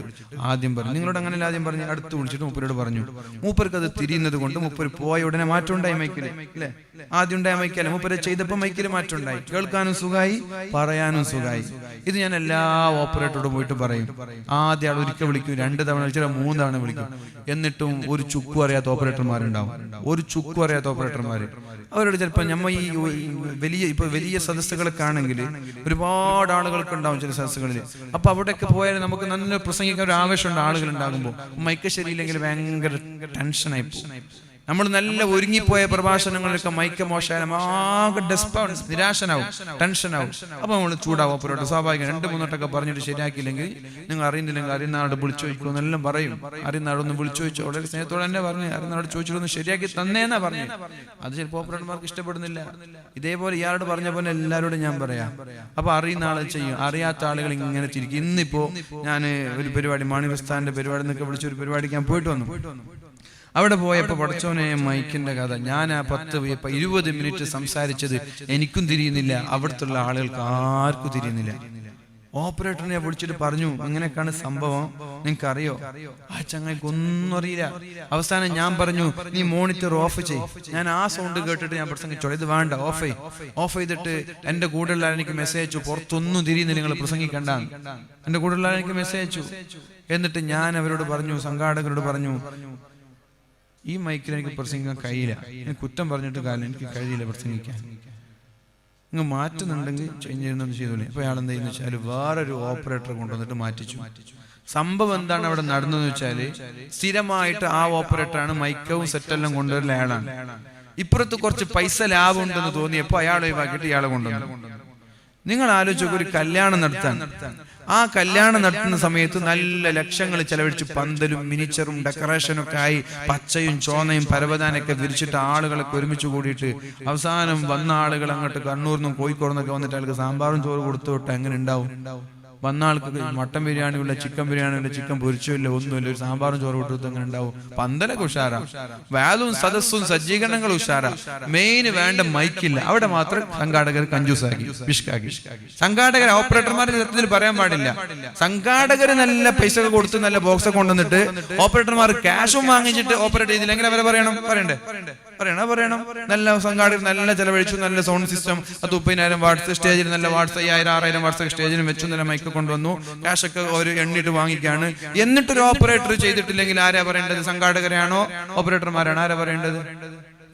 ആദ്യം പറഞ്ഞു, നിങ്ങളോട് അങ്ങനെയല്ല ആദ്യം പറഞ്ഞു, അടുത്ത് വിളിച്ചിട്ട് മൂപ്പരോട് പറഞ്ഞു. മൂപ്പർക്ക് അത് തിരിയുന്നത് കൊണ്ട് മൂപ്പര് പോയ ഉടനെ മാറ്റം ഉണ്ടായി മൈക്കില്, അല്ലേ? ആദ്യം ഉണ്ടായ മൈക്കല്ല, മൂപ്പര് ചെയ്തപ്പോ മൈക്കില് മാറ്റം ഉണ്ടായി, കേൾക്കാനും സുഖമായി, പറയാനും സുഖമായി. ഇത് ഞാൻ എല്ലാ ഓപ്പറേറ്ററോടും പോയിട്ട് പറയും. ആദ്യം ആൾ ഒരിക്കൽ വിളിക്കും, 2 തവണ വിളിച്ചാൽ 3 തവണ വിളിക്കും. എന്നിട്ടും ഒരു ചുക്കും അറിയാത്ത ഓപ്പറേറ്റർമാരുണ്ടാവും, ഒരു ചുക്കും അറിയാത്ത ഓപ്പറേറ്റർമാര്. അവരോട് ചിലപ്പോൾ നമ്മ ഈ വലിയ സദസ്സുകളൊക്കെ ആണെങ്കിൽ ഒരുപാട് ആളുകൾക്ക് ഉണ്ടാവും ചില സദസ്സുകളിൽ. അപ്പൊ അവിടെയൊക്കെ പോയാൽ നമുക്ക് നല്ല പ്രസംഗിക്കാൻ ഒരു ആവേശമുണ്ട്. ആളുകൾ ഉണ്ടാകുമ്പോൾ മൈക്ക് ശരിയില്ലെങ്കിൽ ഭയങ്കര ടെൻഷനായി പോകും. നമ്മൾ നല്ല ഒരുങ്ങിപ്പോയ പ്രഭാഷണങ്ങളിലൊക്കെ മൈക്ക് മോശമായാലും ആകെ ഡെസ്പാവും, നിരാശനാവും, ടെൻഷനാവും. അപ്പൊ നമ്മൾ ചൂടാവും. ഓപ്പറേറ്റർ സ്വാഭാവികം 2-3 വട്ടമൊക്കെ പറഞ്ഞിട്ട് ശരിയാക്കിയില്ലെങ്കിൽ നിങ്ങൾ അറിയുന്നില്ലെങ്കിൽ അറിയുന്ന ആളോട് വിളിച്ചു ചോദിക്കും എന്നെല്ലാം പറയും. അറിയുന്ന ആളൊന്ന് വിളിച്ചു ചോദിച്ചു, വളരെ സ്നേഹത്തോടെ തന്നെ പറഞ്ഞു, അറിയുന്ന ആളോട് ചോദിച്ചിട്ടൊന്ന് ശരിയാക്കി തന്നേന്നാ പറഞ്ഞു. അത് ചിലപ്പോൾ ഓപ്പറേറ്റർമാർക്ക് ഇഷ്ടപ്പെടുന്നില്ല. ഇതേപോലെ ഇയാളോട് പറഞ്ഞ പോലെ എല്ലാവരോടും ഞാൻ പറയാം. അപ്പൊ അറിയുന്ന ആൾ ചെയ്യും, അറിയാത്ത ആളുകൾ ഇങ്ങനെ ചിരിക്കും. ഇന്നിപ്പോ ഞാൻ ഒരു പരിപാടി, മാണിവസ്ഥാന്റെ പരിപാടി എന്നൊക്കെ വിളിച്ച ഒരു പരിപാടിക്ക് ഞാൻ പോയിട്ട് വന്നു. അവിടെ പോയപ്പോ പടച്ചോനെ മൈക്കിന്റെ കഥ, ഞാൻ ആ 10-20 മിനിറ്റ് സംസാരിച്ചത് എനിക്കും തിരിയുന്നില്ല, അവിടുത്തെ ആളുകൾക്ക് ആർക്കും തിരിയുന്നില്ല. ഓപ്പറേറ്ററിനെ വിളിച്ചിട്ട് പറഞ്ഞു, ഇങ്ങനെയൊക്കെയാണ് സംഭവം, നിങ്ങൾക്ക് അറിയോ? ആ ചങ്ങായിക്ക് ഒന്നും അറിയില്ല. അവസാനം ഞാൻ പറഞ്ഞു, നീ മോണിറ്റർ ഓഫ് ചെയ്. ഞാൻ ആ സൗണ്ട് കേട്ടിട്ട് ഞാൻ പ്രസംഗിച്ചോളൂ. ഇത് വേണ്ട, ഓഫ് ചെയ്തിട്ട് എന്റെ കൂടെയുള്ള എനിക്ക് മെസ്സേജ് അയച്ചു, പുറത്തൊന്നും തിരിയുന്നില്ല, നിങ്ങൾ പ്രസംഗിക്കണ്ട. എന്റെ കൂടെയുള്ള എനിക്ക് മെസ്സേജ് അയച്ചു. എന്നിട്ട് ഞാൻ അവരോട് പറഞ്ഞു, സംഘാടകരോട് പറഞ്ഞു, ഈ മൈക്കിൽ എനിക്ക് പ്രസംഗിക്കാൻ കഴിയില്ല, എനിക്ക് കുറ്റം പറഞ്ഞിട്ട് കാര്യം, എനിക്ക് കഴിയില്ല പ്രസംഗിക്കാൻ, നിങ്ങൾ മാറ്റുന്നുണ്ടെങ്കിൽ ചേഞ്ച് ചെയ്യുന്നത് ചെയ്തോളൂ. അപ്പൊ അയാൾ എന്താ ചെയ്യുന്ന വെച്ചാൽ വേറൊരു ഓപ്പറേറ്ററെ കൊണ്ടുവന്നിട്ട് മാറ്റിച്ചു. സംഭവം എന്താണ് അവിടെ നടന്നതെന്ന് വെച്ചാല്, സ്ഥിരമായിട്ട് ആ ഓപ്പറേറ്ററാണ് മൈക്കവും സെറ്റെല്ലാം കൊണ്ടുവരുന്ന അയാളാണ്. ഇപ്പുറത്ത് കുറച്ച് പൈസ ലാഭം ഉണ്ടെന്ന് തോന്നിയപ്പോ അയാളെ ഒഴിവാക്കിയിട്ട് ഇയാളെ കൊണ്ടുവന്നു. നിങ്ങൾ ആലോചിച്ച്, ഒരു കല്യാണം നടത്താൻ, ആ കല്യാണം നടത്തുന്ന സമയത്ത് നല്ല ലക്ഷങ്ങൾ ചെലവഴിച്ച് പന്തലും മിനിച്ചറും ഡെക്കറേഷനും ഒക്കെ ആയി, പച്ചയും ചോന്നയും പരവതാനൊക്കെ വിരിച്ചിട്ട് ആളുകളൊക്കെ ഒരുമിച്ച് കൂടിയിട്ട് അവസാനം വന്ന ആളുകൾ അങ്ങോട്ട് കണ്ണൂർന്നും കോഴിക്കോടുന്നൊക്കെ വന്നിട്ട് ആൾക്ക് സാമ്പാറും ചോറ് കൊടുത്തു വിട്ട് എങ്ങനെ ഉണ്ടാവും? വന്ന ആൾക്ക് മട്ടൻ ബിരിയാണിയുള്ള, ചിക്കൻ ബിരിയാണിയുള്ള, ചിക്കൻ പൊരിച്ചില്ല, ഒന്നുമില്ല, ഒരു സാമ്പാറും ചോറ് കൊടുത്തു അങ്ങനെ ഉണ്ടാവും. പന്തലൊക്കെ ഉഷാറാ, വാലും സദസ്സും സജ്ജീകരണങ്ങളും ഉഷാറാ. മെയിന് വേണ്ട മൈക്കില്ല. അവിടെ മാത്രം സംഘാടകർ കഞ്ചൂസാക്കി, പിഷ്കാക്കി. സംഘാടകർ ഓപ്പറേറ്റർമാരുടെ സത്യത്തിൽ പറയാൻ പാടില്ല. സംഘാടകര് നല്ല പൈസ കൊടുത്ത് നല്ല ബോക്സ് കൊണ്ടുവന്നിട്ട് ഓപ്പറേറ്റർമാർ ക്യാഷും വാങ്ങിച്ചിട്ട് ഓപ്പറേറ്റ് ചെയ്തില്ലെങ്കിൽ അവരെ പറയണം. നല്ല സംഘാടകർ നല്ല ചെലവഴിച്ചു, നല്ല സൗണ്ട് സിസ്റ്റം, 30,000 വാട്ട്സ് സ്റ്റേജിൽ, നല്ല വാട്ട്സ് 5,000-6,000 വാട്ട്സ് സ്റ്റേജിലും വെച്ചു, നല്ല മൈക്ക് കൊണ്ടുവന്നു, ക്യാഷൊക്കെ ഒരു എണ്ണിട്ട് വാങ്ങിക്കാണ്. എന്നിട്ടൊരു ഓപ്പറേറ്റർ ചെയ്തിട്ടില്ലെങ്കിൽ ആരാ പറയേണ്ടത്? സംഘാടകരെയാണോ ഓപ്പറേറ്റർമാരാണോ? ആരാ പറയേണ്ടത്?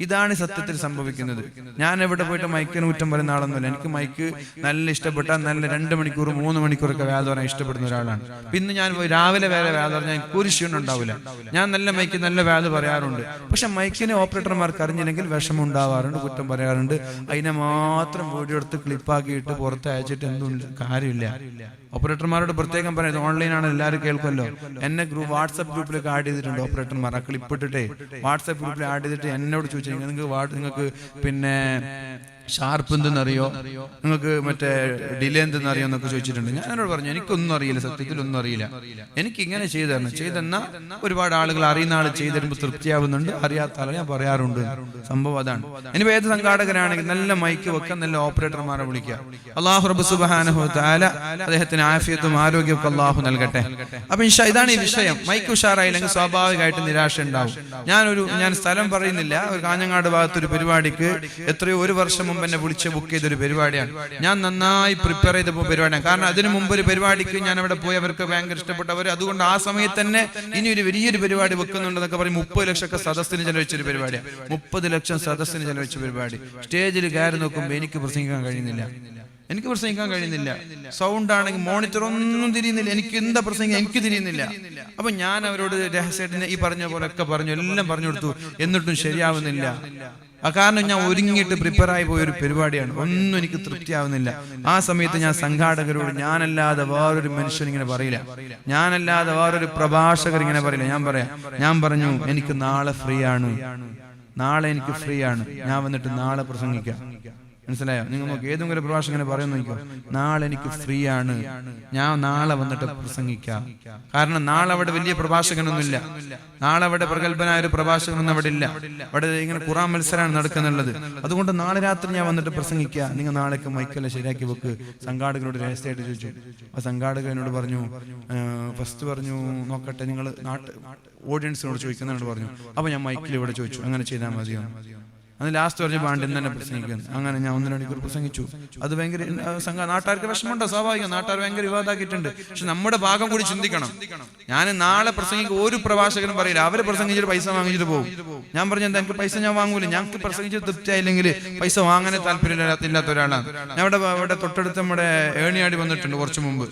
ഇതാണ് സത്യത്തിൽ സംഭവിക്കുന്നത്. ഞാൻ എവിടെ പോയിട്ട് മൈക്കിന് കുറ്റം പറയുന്ന ആളൊന്നുമില്ല. എനിക്ക് മൈക്ക് നല്ല ഇഷ്ടപ്പെട്ട, നല്ല 2 മണിക്കൂർ 3 മണിക്കൂറൊക്കെ വേദ പറയാൻ ഇഷ്ടപ്പെടുന്ന ഒരാളാണ്. പിന്നെ ഞാൻ രാവിലെ വേറെ വേദ പറഞ്ഞാൽ എനിക്ക് ഒരു ക്ഷീണം ഉണ്ടാവില്ല. ഞാൻ നല്ല മൈക്ക് നല്ല വേദ പറയാറുണ്ട്. പക്ഷെ മൈക്കിനെ ഓപ്പറേറ്റർമാർക്ക് അറിഞ്ഞില്ലെങ്കിൽ വിഷമം ഉണ്ടാവാറുണ്ട്, കുറ്റം പറയാറുണ്ട്. അതിനെ മാത്രം വീഡിയോ എടുത്ത് ക്ലിപ്പാക്കിയിട്ട് പുറത്ത് അയച്ചിട്ട് എന്തുണ്ട് കാര്യമില്ല. ഓപ്പറേറ്റർമാരോട് പ്രത്യേകം പറയുന്നത്, ഓൺലൈനാണ്, എല്ലാവരും കേൾക്കുമല്ലോ. എന്നെ വാട്സ്ആപ്പ് ഗ്രൂപ്പിലേക്ക് ആഡ് ചെയ്തിട്ടുണ്ട് ഓപ്പറേറ്റർമാർ. ആ ക്ലിപ്പ് ഇട്ടിട്ടേ വാട്സ്ആപ്പ് ഗ്രൂപ്പിൽ ആഡ് ചെയ്തിട്ട് എന്നോട് ചോദിച്ചു, നിങ്ങൾക്ക് പിന്നെ ഷാർപ്പ് എന്തെന്നറിയോ, നിങ്ങൾക്ക് മറ്റേ ഡിലേ എന്തെന്നറിയോ എന്നൊക്കെ ചോദിച്ചിട്ടുണ്ട്. ഞാൻ എന്നോട് പറഞ്ഞു, എനിക്കൊന്നും അറിയില്ല, സത്യത്തിൽ ഒന്നും അറിയില്ല, എനിക്ക് ഇങ്ങനെ ചെയ്തെന്നാ ഒരുപാട് ആളുകൾ അറിയുന്ന ആൾ ചെയ്തിരുമ്പോൾ തൃപ്തിയാവുന്നുണ്ട്, അറിയാത്ത ആളെ ഞാൻ പറയാറുണ്ട്. സംഭവം അതാണ്. ഇനി ഏത് സംഘാടകരാണെങ്കിൽ നല്ല മൈക്ക് വെക്കാൻ, നല്ല ഓപ്പറേറ്റർമാരെ വിളിക്കുക. അല്ലാഹു റബ്ബ് സുബ്ഹാനഹു വ തആല അദ്ദേഹത്തിന് ആഫിയത്തും ആരോഗ്യമൊക്കെ അല്ലാഹു നൽകട്ടെ. അപ്പൊ ഇതാണ് ഈ വിഷയം. മൈക്ക് ഉഷാറായില്ലെങ്കിൽ സ്വാഭാവികമായിട്ട് നിരാശ ഉണ്ടാവും. ഞാൻ സ്ഥലം പറയുന്നില്ല, ഒരു കാഞ്ഞങ്ങാട് ഭാഗത്തൊരു പരിപാടിക്ക് എത്രയോ 1 വർഷം മുമ്പ് എന്നെ വിളിച്ച് ബുക്ക് ചെയ്തൊരു പരിപാടിയാണ്. ഞാൻ നന്നായി പ്രിപ്പയർ ചെയ്ത പരിപാടിയാണ്. കാരണം അതിനു മുമ്പ് ഒരു പരിപാടിക്ക് ഞാൻ അവിടെ പോയി, അവർക്ക് ഭയങ്കര ഇഷ്ടപ്പെട്ടവർ. അതുകൊണ്ട് ആ സമയത്ത് തന്നെ ഇനി ഒരു വലിയൊരു പരിപാടി വെക്കുന്നുണ്ടെന്നൊക്കെ പറയും. 30 ലക്ഷം സദസ്സിന് ചെലവഴിച്ചൊരു പരിപാടിയാണ്. 30 ലക്ഷം സദസ്സിന് ചെലവഴിച്ച പരിപാടി. സ്റ്റേജിൽ കയറി നോക്കുമ്പോൾ എനിക്ക് പ്രസംഗിക്കാൻ കഴിയുന്നില്ല. എനിക്ക് പ്രസംഗിക്കാൻ കഴിയുന്നില്ല. സൗണ്ട് ആണെങ്കിൽ മോണിറ്റർ ഒന്നും തിരിയുന്നില്ല. എനിക്ക് എന്താ പ്രസംഗിക്കാൻ എനിക്ക് തിരിയുന്നില്ല. അപ്പൊ ഞാൻ അവരോട് രഹസ്യമായിട്ട് ഈ പറഞ്ഞ പോലെ ഒക്കെ പറഞ്ഞു, എല്ലാം പറഞ്ഞു കൊടുത്തു. എന്നിട്ടും ശരിയാവുന്നില്ല. കാരണം ഞാൻ ഒരുങ്ങിയിട്ട് പ്രിപ്പയർ ആയി പോയൊരു പരിപാടിയാണ്. ഒന്നും എനിക്ക് തൃപ്തിയാവുന്നില്ല. ആ സമയത്ത് ഞാൻ സംഘാടകരോട് ഞാനല്ലാതെ വേറൊരു മനുഷ്യൻ ഇങ്ങനെ പറയില്ല, ഞാനല്ലാതെ വേറൊരു പ്രഭാഷകർ ഇങ്ങനെ പറയില്ല. ഞാൻ പറഞ്ഞു എനിക്ക് നാളെ ഫ്രീ ആണ്, നാളെ എനിക്ക് ഫ്രീ ആണ്, ഞാൻ വന്നിട്ട് നാളെ പ്രസംഗിക്കാം. മനസ്സിലായോ? നിങ്ങൾ നോക്കി ഏതെങ്കിലും പ്രഭാഷകനെ പറയുന്നു നോക്കോ, നാളെ എനിക്ക് ഫ്രീ ആണ്, ഞാൻ നാളെ വന്നിട്ട് പ്രസംഗിക്കാം. കാരണം നാളെ അവിടെ വലിയ പ്രഭാഷകനൊന്നുമില്ല, നാളെ അവിടെ പ്രഗത്ഭനായ ഒരു പ്രഭാഷകനൊന്നും അവിടെ ഇല്ല. അവിടെ ഇങ്ങനെ ഖുർആൻ മത്സരമാണ് നടക്കുന്നുള്ളത്. അതുകൊണ്ട് നാളെ രാത്രി ഞാൻ വന്നിട്ട് പ്രസംഗിക്കുക, നിങ്ങൾ നാളേക്ക് മൈക്കെല്ലാം ശരിയാക്കി വെക്ക്. സംഘാടകരോട് രഹസ്യമായിട്ട് ചോദിച്ചു. ആ സംഘാടകർ എന്നോട് പറഞ്ഞു, ഫസ്റ്റ് പറഞ്ഞു നോക്കട്ടെ, നിങ്ങൾ ഓഡിയൻസിനോട് ചോദിക്കുന്നതിനോട് പറഞ്ഞു. അപ്പൊ ഞാൻ മൈക്കിൽ ഇവിടെ ചോദിച്ചു, അങ്ങനെ ചെയ്താൽ മതിയോ? അത് ലാസ്റ്റ് പറഞ്ഞ പാണ്ഡ്യൻ തന്നെ പ്രസംഗിക്കുന്നു. അങ്ങനെ ഞാൻ 1.5 മണിക്കൂർ പ്രസംഗിച്ചു. അത് ഭയങ്കര നാട്ടുകാർക്ക് വിഷമമുണ്ടോ? സ്വാഭാവികം, നാട്ടുകാർ ഭയങ്കര വിവാദമാക്കിയിട്ടുണ്ട്. പക്ഷെ നമ്മുടെ ഭാഗം കൂടി ചിന്തിക്കണം. ഞാൻ നാളെ പ്രസംഗിക്കും, ഒരു പ്രഭാഷകനും പറയില്ല, അവര് പ്രസംഗിച്ചിട്ട് പൈസ വാങ്ങിച്ചിട്ട് പോകും. ഞാൻ പറഞ്ഞു എന്താ എനിക്ക് പൈസ ഞാൻ വാങ്ങൂല, ഞങ്ങൾക്ക് പ്രസംഗിച്ച് തൃപ്തിയായില്ലെങ്കിൽ പൈസ വാങ്ങാനേ താല്പര്യമില്ലാത്ത ഒരാളാണ് ഞാൻ. ഇവിടെ തൊട്ടടുത്ത് നമ്മുടെ ഏണിയാടി വന്നിട്ടുണ്ട് കുറച്ചു മുമ്പ്.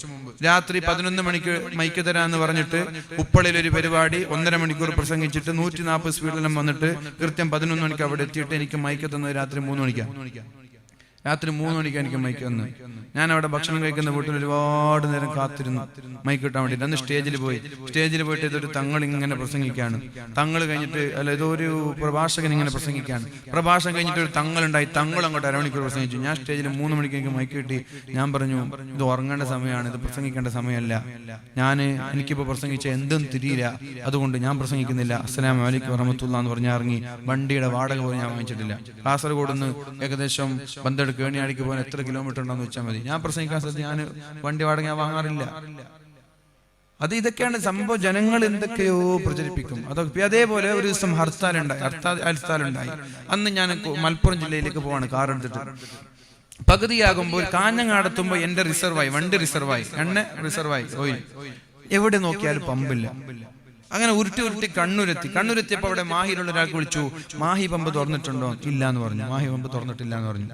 രാത്രി 11 മണിക്ക് മൈക്ക് തരാന്ന് പറഞ്ഞിട്ട് ഉപ്പളയിൽ ഒരു പരിപാടി 1.5 മണിക്കൂർ പ്രസംഗിച്ചിട്ട് 140 സ്പീഡിലും വന്നിട്ട് കൃത്യം 11 മണിക്ക് അവിടെ എത്തിയിട്ട് എനിക്ക് മൈക്ക് തന്നത് രാത്രി 3 മണിക്കാണ്. രാത്രി 3 മണിക്ക് എനിക്ക് മൈക്ക് തന്നു. ഞാൻ അവിടെ ഭക്ഷണം കഴിക്കുന്ന വീട്ടിൽ ഒരുപാട് നേരം കാത്തിരുന്നു മൈക്ക് കിട്ടാൻ വേണ്ടിയിട്ട്. അന്ന് സ്റ്റേജിൽ പോയിട്ട് ഇതൊരു തങ്ങൾ ഇങ്ങനെ പ്രസംഗിക്കാണ്. തങ്ങൾ കഴിഞ്ഞിട്ട് അല്ല ഇതൊരു പ്രഭാഷകൻ ഇങ്ങനെ പ്രസംഗിക്കാണ്. പ്രഭാഷണം കഴിഞ്ഞിട്ട് ഒരു തങ്ങളുണ്ടായി. തങ്ങൾ അങ്ങോട്ട് 1.5 മണിക്കൂർ പ്രസംഗിച്ചു. ഞാൻ സ്റ്റേജിൽ 3 മണിക്ക് എനിക്ക് മൈക്ക് കിട്ടി. ഞാൻ പറഞ്ഞു ഇത് ഉറങ്ങേണ്ട സമയമാണ്, ഇത് പ്രസംഗിക്കേണ്ട സമയമല്ല. എനിക്കിപ്പോൾ പ്രസംഗിച്ച എന്തും തിരിയില്ല, അതുകൊണ്ട് ഞാൻ പ്രസംഗിക്കുന്നില്ല. അസ്സലാമു അലൈക്കും വറഹ്മത്തുള്ളാഹി എന്ന് പറഞ്ഞ് ഇറങ്ങി. വണ്ടിയുടെ വാടക പോലും ഞാൻ വാങ്ങിച്ചിട്ടില്ല. കാസർഗോഡ് നിന്ന് ഏകദേശം ബന്തെടുക്ക് കേണിയാടിക്ക് പോകാൻ എത്ര കിലോമീറ്റർ ഉണ്ടെന്ന് വെച്ചാൽ മതി. ഞാൻ പ്രസംഗിക്കാൻ സ്ഥലത്ത് ഞാൻ വണ്ടി വാടക ഞാൻ വാങ്ങാറില്ല. ഇതൊക്കെയാണ് സംഭവം. ജനങ്ങൾ എന്തൊക്കെയോ പ്രചരിപ്പിക്കും. അതൊക്കെ അതേപോലെ ഒരു ദിവസം ഹർത്താലുണ്ടായി. അന്ന് ഞാൻ മലപ്പുറം ജില്ലയിലേക്ക് പോവാണ് കാർ എടുത്തിട്ട്. പകുതിയാകുമ്പോൾ കാഞ്ഞങ്ങാടെത്തുമ്പോൾ എന്റെ വണ്ടി റിസർവായി ഓയിൽ. എവിടെ നോക്കിയാലും പമ്പില്ല. അങ്ങനെ ഉരുട്ടി കണ്ണൂരെത്തിയപ്പോൾ അവിടെ മാഹിയിലുള്ള ഒരാൾക്ക് വിളിച്ചു, മാഹി പമ്പ് തുറന്നിട്ടുണ്ടോ? ഇല്ല എന്ന് പറഞ്ഞു. മാഹി പമ്പ് തുറന്നിട്ടില്ല എന്ന് പറഞ്ഞു.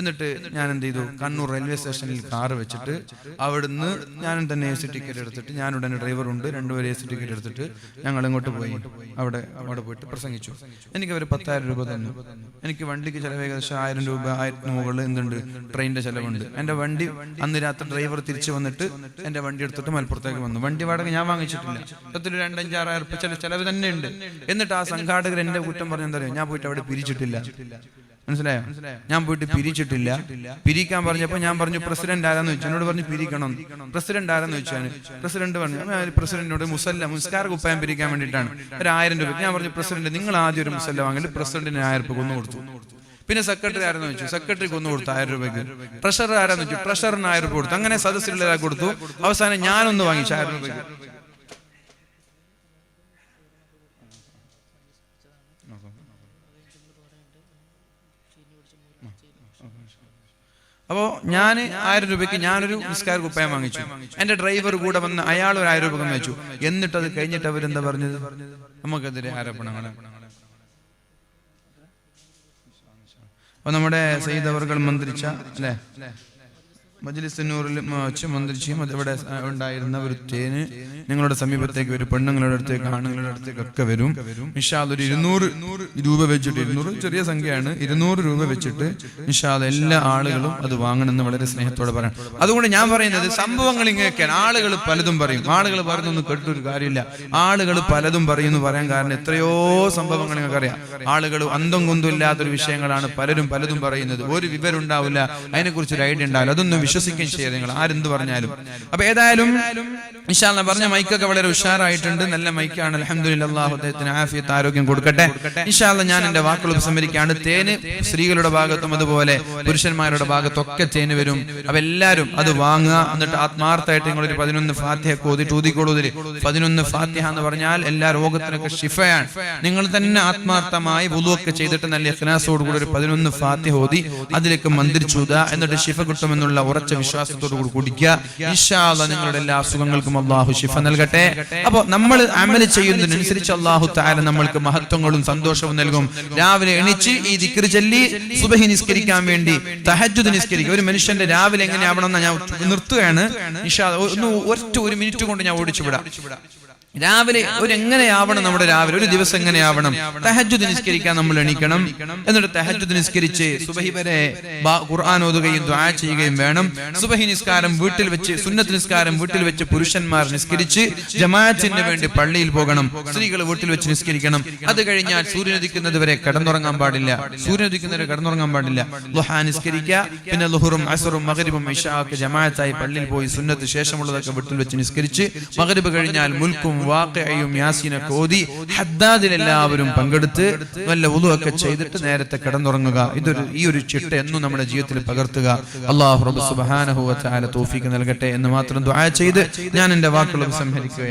എന്നിട്ട് ഞാൻ എന്ത് ചെയ്തു, കണ്ണൂർ റെയിൽവേ സ്റ്റേഷനിൽ കാറ് വെച്ചിട്ട് അവിടുന്ന് ഞാനും തന്നെ AC ടിക്കറ്റ് എടുത്തിട്ട്, ഞാനുടനെ ഡ്രൈവറുണ്ട്, 2 പേര് AC ടിക്കറ്റ് എടുത്തിട്ട് ഞങ്ങൾ ഇങ്ങോട്ട് പോയി. അവിടെ പോയിട്ട് പ്രസംഗിച്ചു. എനിക്ക് അവർ 10,000 രൂപ തന്നു. എനിക്ക് വണ്ടിക്ക് ചിലവ് ഏകദേശം 1000 രൂപ, 1000 മുകളിൽ എന്തുണ്ട് ട്രെയിനിന്റെ ചിലവുണ്ട്. എന്റെ വണ്ടി അന്ന് രാത്രി ഡ്രൈവർ തിരിച്ചു വന്നിട്ട് എന്റെ വണ്ടി എടുത്തിട്ട് മലപ്പുറത്തേക്ക് വന്നു. വണ്ടി വാടക ഞാൻ വാങ്ങിച്ചിട്ടില്ല. 2-5-6 രൂപ ചിലവ് തന്നെ ഉണ്ട്. എന്നിട്ട് ആ സംഘാടകർ എന്റെ കുറ്റം പറഞ്ഞെന്താ പറയുക, ഞാൻ പോയിട്ട് അവിടെ പിരിച്ചിട്ടില്ല. മനസ്സിലായോ? ഞാൻ പോയിട്ട് പിരിച്ചിട്ടില്ല. പിരിക്കാൻ പറഞ്ഞപ്പോൾ ഞാൻ പറഞ്ഞു പ്രസിഡന്റ് ആരാന്ന് ചോദിച്ചു. എന്നോട് പറഞ്ഞു പിരിക്കണം. പ്രസിഡന്റ് ആരാന്ന് ചോദിച്ചാണ്. പ്രസിഡന്റ് പറഞ്ഞു പ്രസിഡന്റിനോട് മുസ്കാർ കുപ്പായം പിരിക്കാൻ വേണ്ടിയിട്ടാണ് 1000 രൂപ. ഞാൻ പറഞ്ഞു പ്രസിഡന്റ് നിങ്ങൾ ആദ്യം ഒരു മുസല്ല വാങ്ങിയിട്ട് പ്രസിഡന്റിന് 1000 രൂപ കൊന്നു കൊടുത്തു. പിന്നെ സെക്രട്ടറി ആരെന്ന് ചോദിച്ചു. സെക്രട്ടറിക്ക് ഒന്ന് കൊടുത്തു 1000 രൂപയ്ക്ക്. ട്രഷറർ ആരാന്ന് ചോദിച്ചു. ട്രഷറിന് 1000 രൂപ കൊടുത്തു. അങ്ങനെ സദസ്സിലുള്ള കൊടുത്തു. അവസാനം ഞാനൊന്ന് വാങ്ങിച്ചു 1000 രൂപയ്ക്ക്. അപ്പോൾ ഞാൻ 1000 രൂപയ്ക്ക് ഞാനൊരു നിസ്കാര കുപ്പായം വാങ്ങിച്ചു. എന്റെ ഡ്രൈവർ കൂടെ വന്ന് അയാൾ ഒരു 1000 രൂപ വെച്ചു. എന്നിട്ട് അത് കഴിഞ്ഞിട്ട് അവരെന്താ പറഞ്ഞത്, നമുക്കെതിരെ ആരോപണങ്ങൾ. അപ്പൊ നമ്മുടെ സയ്യിദ് അവർകൾ മന്ത്രിച്ച അല്ലെ മജ്ലിസ് നൂറിൽ വെച്ച് മന്ത്രിച്ചും അതിവിടെ ഉണ്ടായിരുന്ന ഒരു തേന് നിങ്ങളുടെ സമീപത്തേക്ക് വരും. പെണ്ണുങ്ങളുടെ അടുത്തേക്ക് ആണുങ്ങളുടെ അടുത്തേക്കൊക്കെ വരും. ഇൻഷാ അല്ലാഹ് ഒരു 200 രൂപ വെച്ചിട്ട്, 200 ചെറിയ സംഖ്യയാണ്, 200 രൂപ വെച്ചിട്ട് ഇൻഷാ അല്ലാഹ് എല്ലാ ആളുകളും അത് വാങ്ങണമെന്ന് വളരെ സ്നേഹത്തോടെ പറയാം. അതുകൊണ്ട് ഞാൻ പറയുന്നത് സംഭവങ്ങൾ ഇങ്ങനെയൊക്കെയാണ്. ആളുകൾ പലതും പറയും. ആളുകൾ പറയുന്നൊന്നും കേട്ടൊരു കാര്യമില്ല. ആളുകൾ പലതും പറയുന്നു പറയാൻ കാരണം എത്രയോ സംഭവങ്ങൾ നിങ്ങൾക്ക് അറിയാം. ആളുകൾ അന്തം കുന്തും ഇല്ലാത്തൊരു വിഷയങ്ങളാണ് പലതും പറയുന്നത്. ഒരു വിവരം ഉണ്ടാവില്ല, അതിനെക്കുറിച്ച് ഒരു ഐഡിയ ഉണ്ടാവില്ല. അതൊന്നും വിശ്വസിക്കുകയും ചെയ്യാം നിങ്ങൾ ആരെന്ത് പറഞ്ഞാലും. അപ്പൊ ഏതായാലും ഇൻഷാ അല്ലാഹ് പറഞ്ഞ മൈക്കൊക്കെ വളരെ ഉഷാറായിട്ടുണ്ട്. നല്ല മൈക്കാണ്. അൽഹംദുലില്ലാഹ്, അല്ലാഹു അദ്ദേഹത്തിന് ആഫിയത്ത് ആരോഗ്യം കൊടുക്കട്ടെ. ഇൻഷാ അല്ലാഹ് ഞാൻ എന്റെ വാക്കുകൾ ഉപസംഹരിക്കുകയാണ്. തേന് സ്ത്രീകളുടെ ഭാഗത്തും അതുപോലെ പുരുഷന്മാരുടെ ഭാഗത്തൊക്കെ തേന് വരും. അപ്പൊ എല്ലാവരും അത് വാങ്ങുക. എന്നിട്ട് ആത്മാർത്ഥമായിട്ട് നിങ്ങളൊരു 11 ഫാത്തിഹ ഓതിട്ട് ഊതിക്കോളൂതിൽ. 11 ഫാത്തിഹ എന്ന് പറഞ്ഞാൽ എല്ലാ രോഗത്തിനൊക്കെ ശിഫയാണ്. നിങ്ങൾ തന്നെ ആത്മാർത്ഥമായി വുളൂഅൊക്കെ ചെയ്തിട്ട് നല്ല ഇഖ്ലാസോട് കൂടി ഒരു 11 ഫാത്തിഹ ഓതി അതിലേക്ക് മന്ത്രിച്ചൂത. എന്നിട്ട് ശിഫ കിട്ടുമെന്നുള്ള ഉറച്ച ഉറച്ച വിശ്വാസത്തോടു കൂടി കുടിക്കുക. ഇൻഷാ അല്ലാഹ് നിങ്ങളുടെ എല്ലാ അസുഖങ്ങൾക്കും അല്ലാഹു ശിഫ നൽകട്ടെ. അപ്പോൾ നമ്മൾ അമൽ ചെയ്യുന്നതിനനുസരിച്ച് അല്ലാഹു തആല നമ്മൾക്ക് മഹത്വങ്ങളും സന്തോഷവും നൽകും. രാവിലെ എണീച്ച് ഈ ദിക്ർ ചൊല്ലി സുബഹി നിസ്കരിക്കാൻ വേണ്ടി തഹജ്ജുദ് നിസ്കരിക്കുക. ഒരു മനുഷ്യന്റെ രാവിലെ എങ്ങനെയാവണമെന്ന് ഞാൻ നിർത്തുകയാണ്. ഇൻഷാ അല്ലാഹ് ഒരു മിനിറ്റ് കൊണ്ട് ഞാൻ ഓടിച്ചു വിടാം. രാവിലെ എങ്ങനെയാവണം നമ്മുടെ രാവിലെ ഒരു ദിവസം എങ്ങനെയാവണം? തഹജ്ജുദ് നിസ്കരിക്കാൻ നമ്മൾ എണീക്കണം. എന്നിട്ട് തഹജ്ജുദ് നിസ്കരിച്ച് സുബഹി വരെ ഖുർആൻ ഓതുകയും ദുആ ചെയ്യുകയും വേണം. സുബഹി നിസ്കാരം വീട്ടിൽ വെച്ച്, സുന്നത്ത് നിസ്കാരം വീട്ടിൽ വെച്ച് പുരുഷന്മാർ നിസ്കരിച്ച് ജമാഅത്തിന് വേണ്ടി പള്ളിയിൽ പോകണം. സ്ത്രീകൾ വീട്ടിൽ വെച്ച് നിസ്കരിക്കണം. അത് കഴിഞ്ഞാൽ സൂര്യനുദിക്കുന്നത് വരെ കിടന്നുറങ്ങാൻ പാടില്ല. സൂര്യനുദിക്കുന്നവരെ കിടന്നുറങ്ങാൻ പാടില്ല. ളുഹാ നിസ്കരിക്കുക. പിന്നെ ളുഹറും അസ്റും മഗ്രിബും ഇശാഅൊക്കെ ജമാഅത്തായി പള്ളിയിൽ പോയി സുന്നത്ത് ശേഷമുള്ളതൊക്കെ വീട്ടിൽ വെച്ച് നിസ്കരിച്ച് മഗ്രിബ് കഴിഞ്ഞാൽ മുൽക്കും വാഖിഅയും യാസീനൊക്കെ ഓതി ഹദ്ദാദിൽ എല്ലാവരും പങ്കെടുത്ത് നല്ല വുളൂഅൊക്കെ ചെയ്തിട്ട് നേരത്തെ കിടന്നുറങ്ങുക. ഈ ഒരു ചിട്ട എന്നും നമ്മുടെ ജീവിതത്തിൽ പകർത്തുക. അല്ലാഹു റബ്ബ് സുബ്ഹാനഹു വ തആല തൗഫീഖ് നൽകട്ടെ എന്ന് മാത്രം ദുആ ചെയ്ത് ഞാൻ എൻ്റെ വാക്കുകൾ സംഹരിക്കുകയാണ്.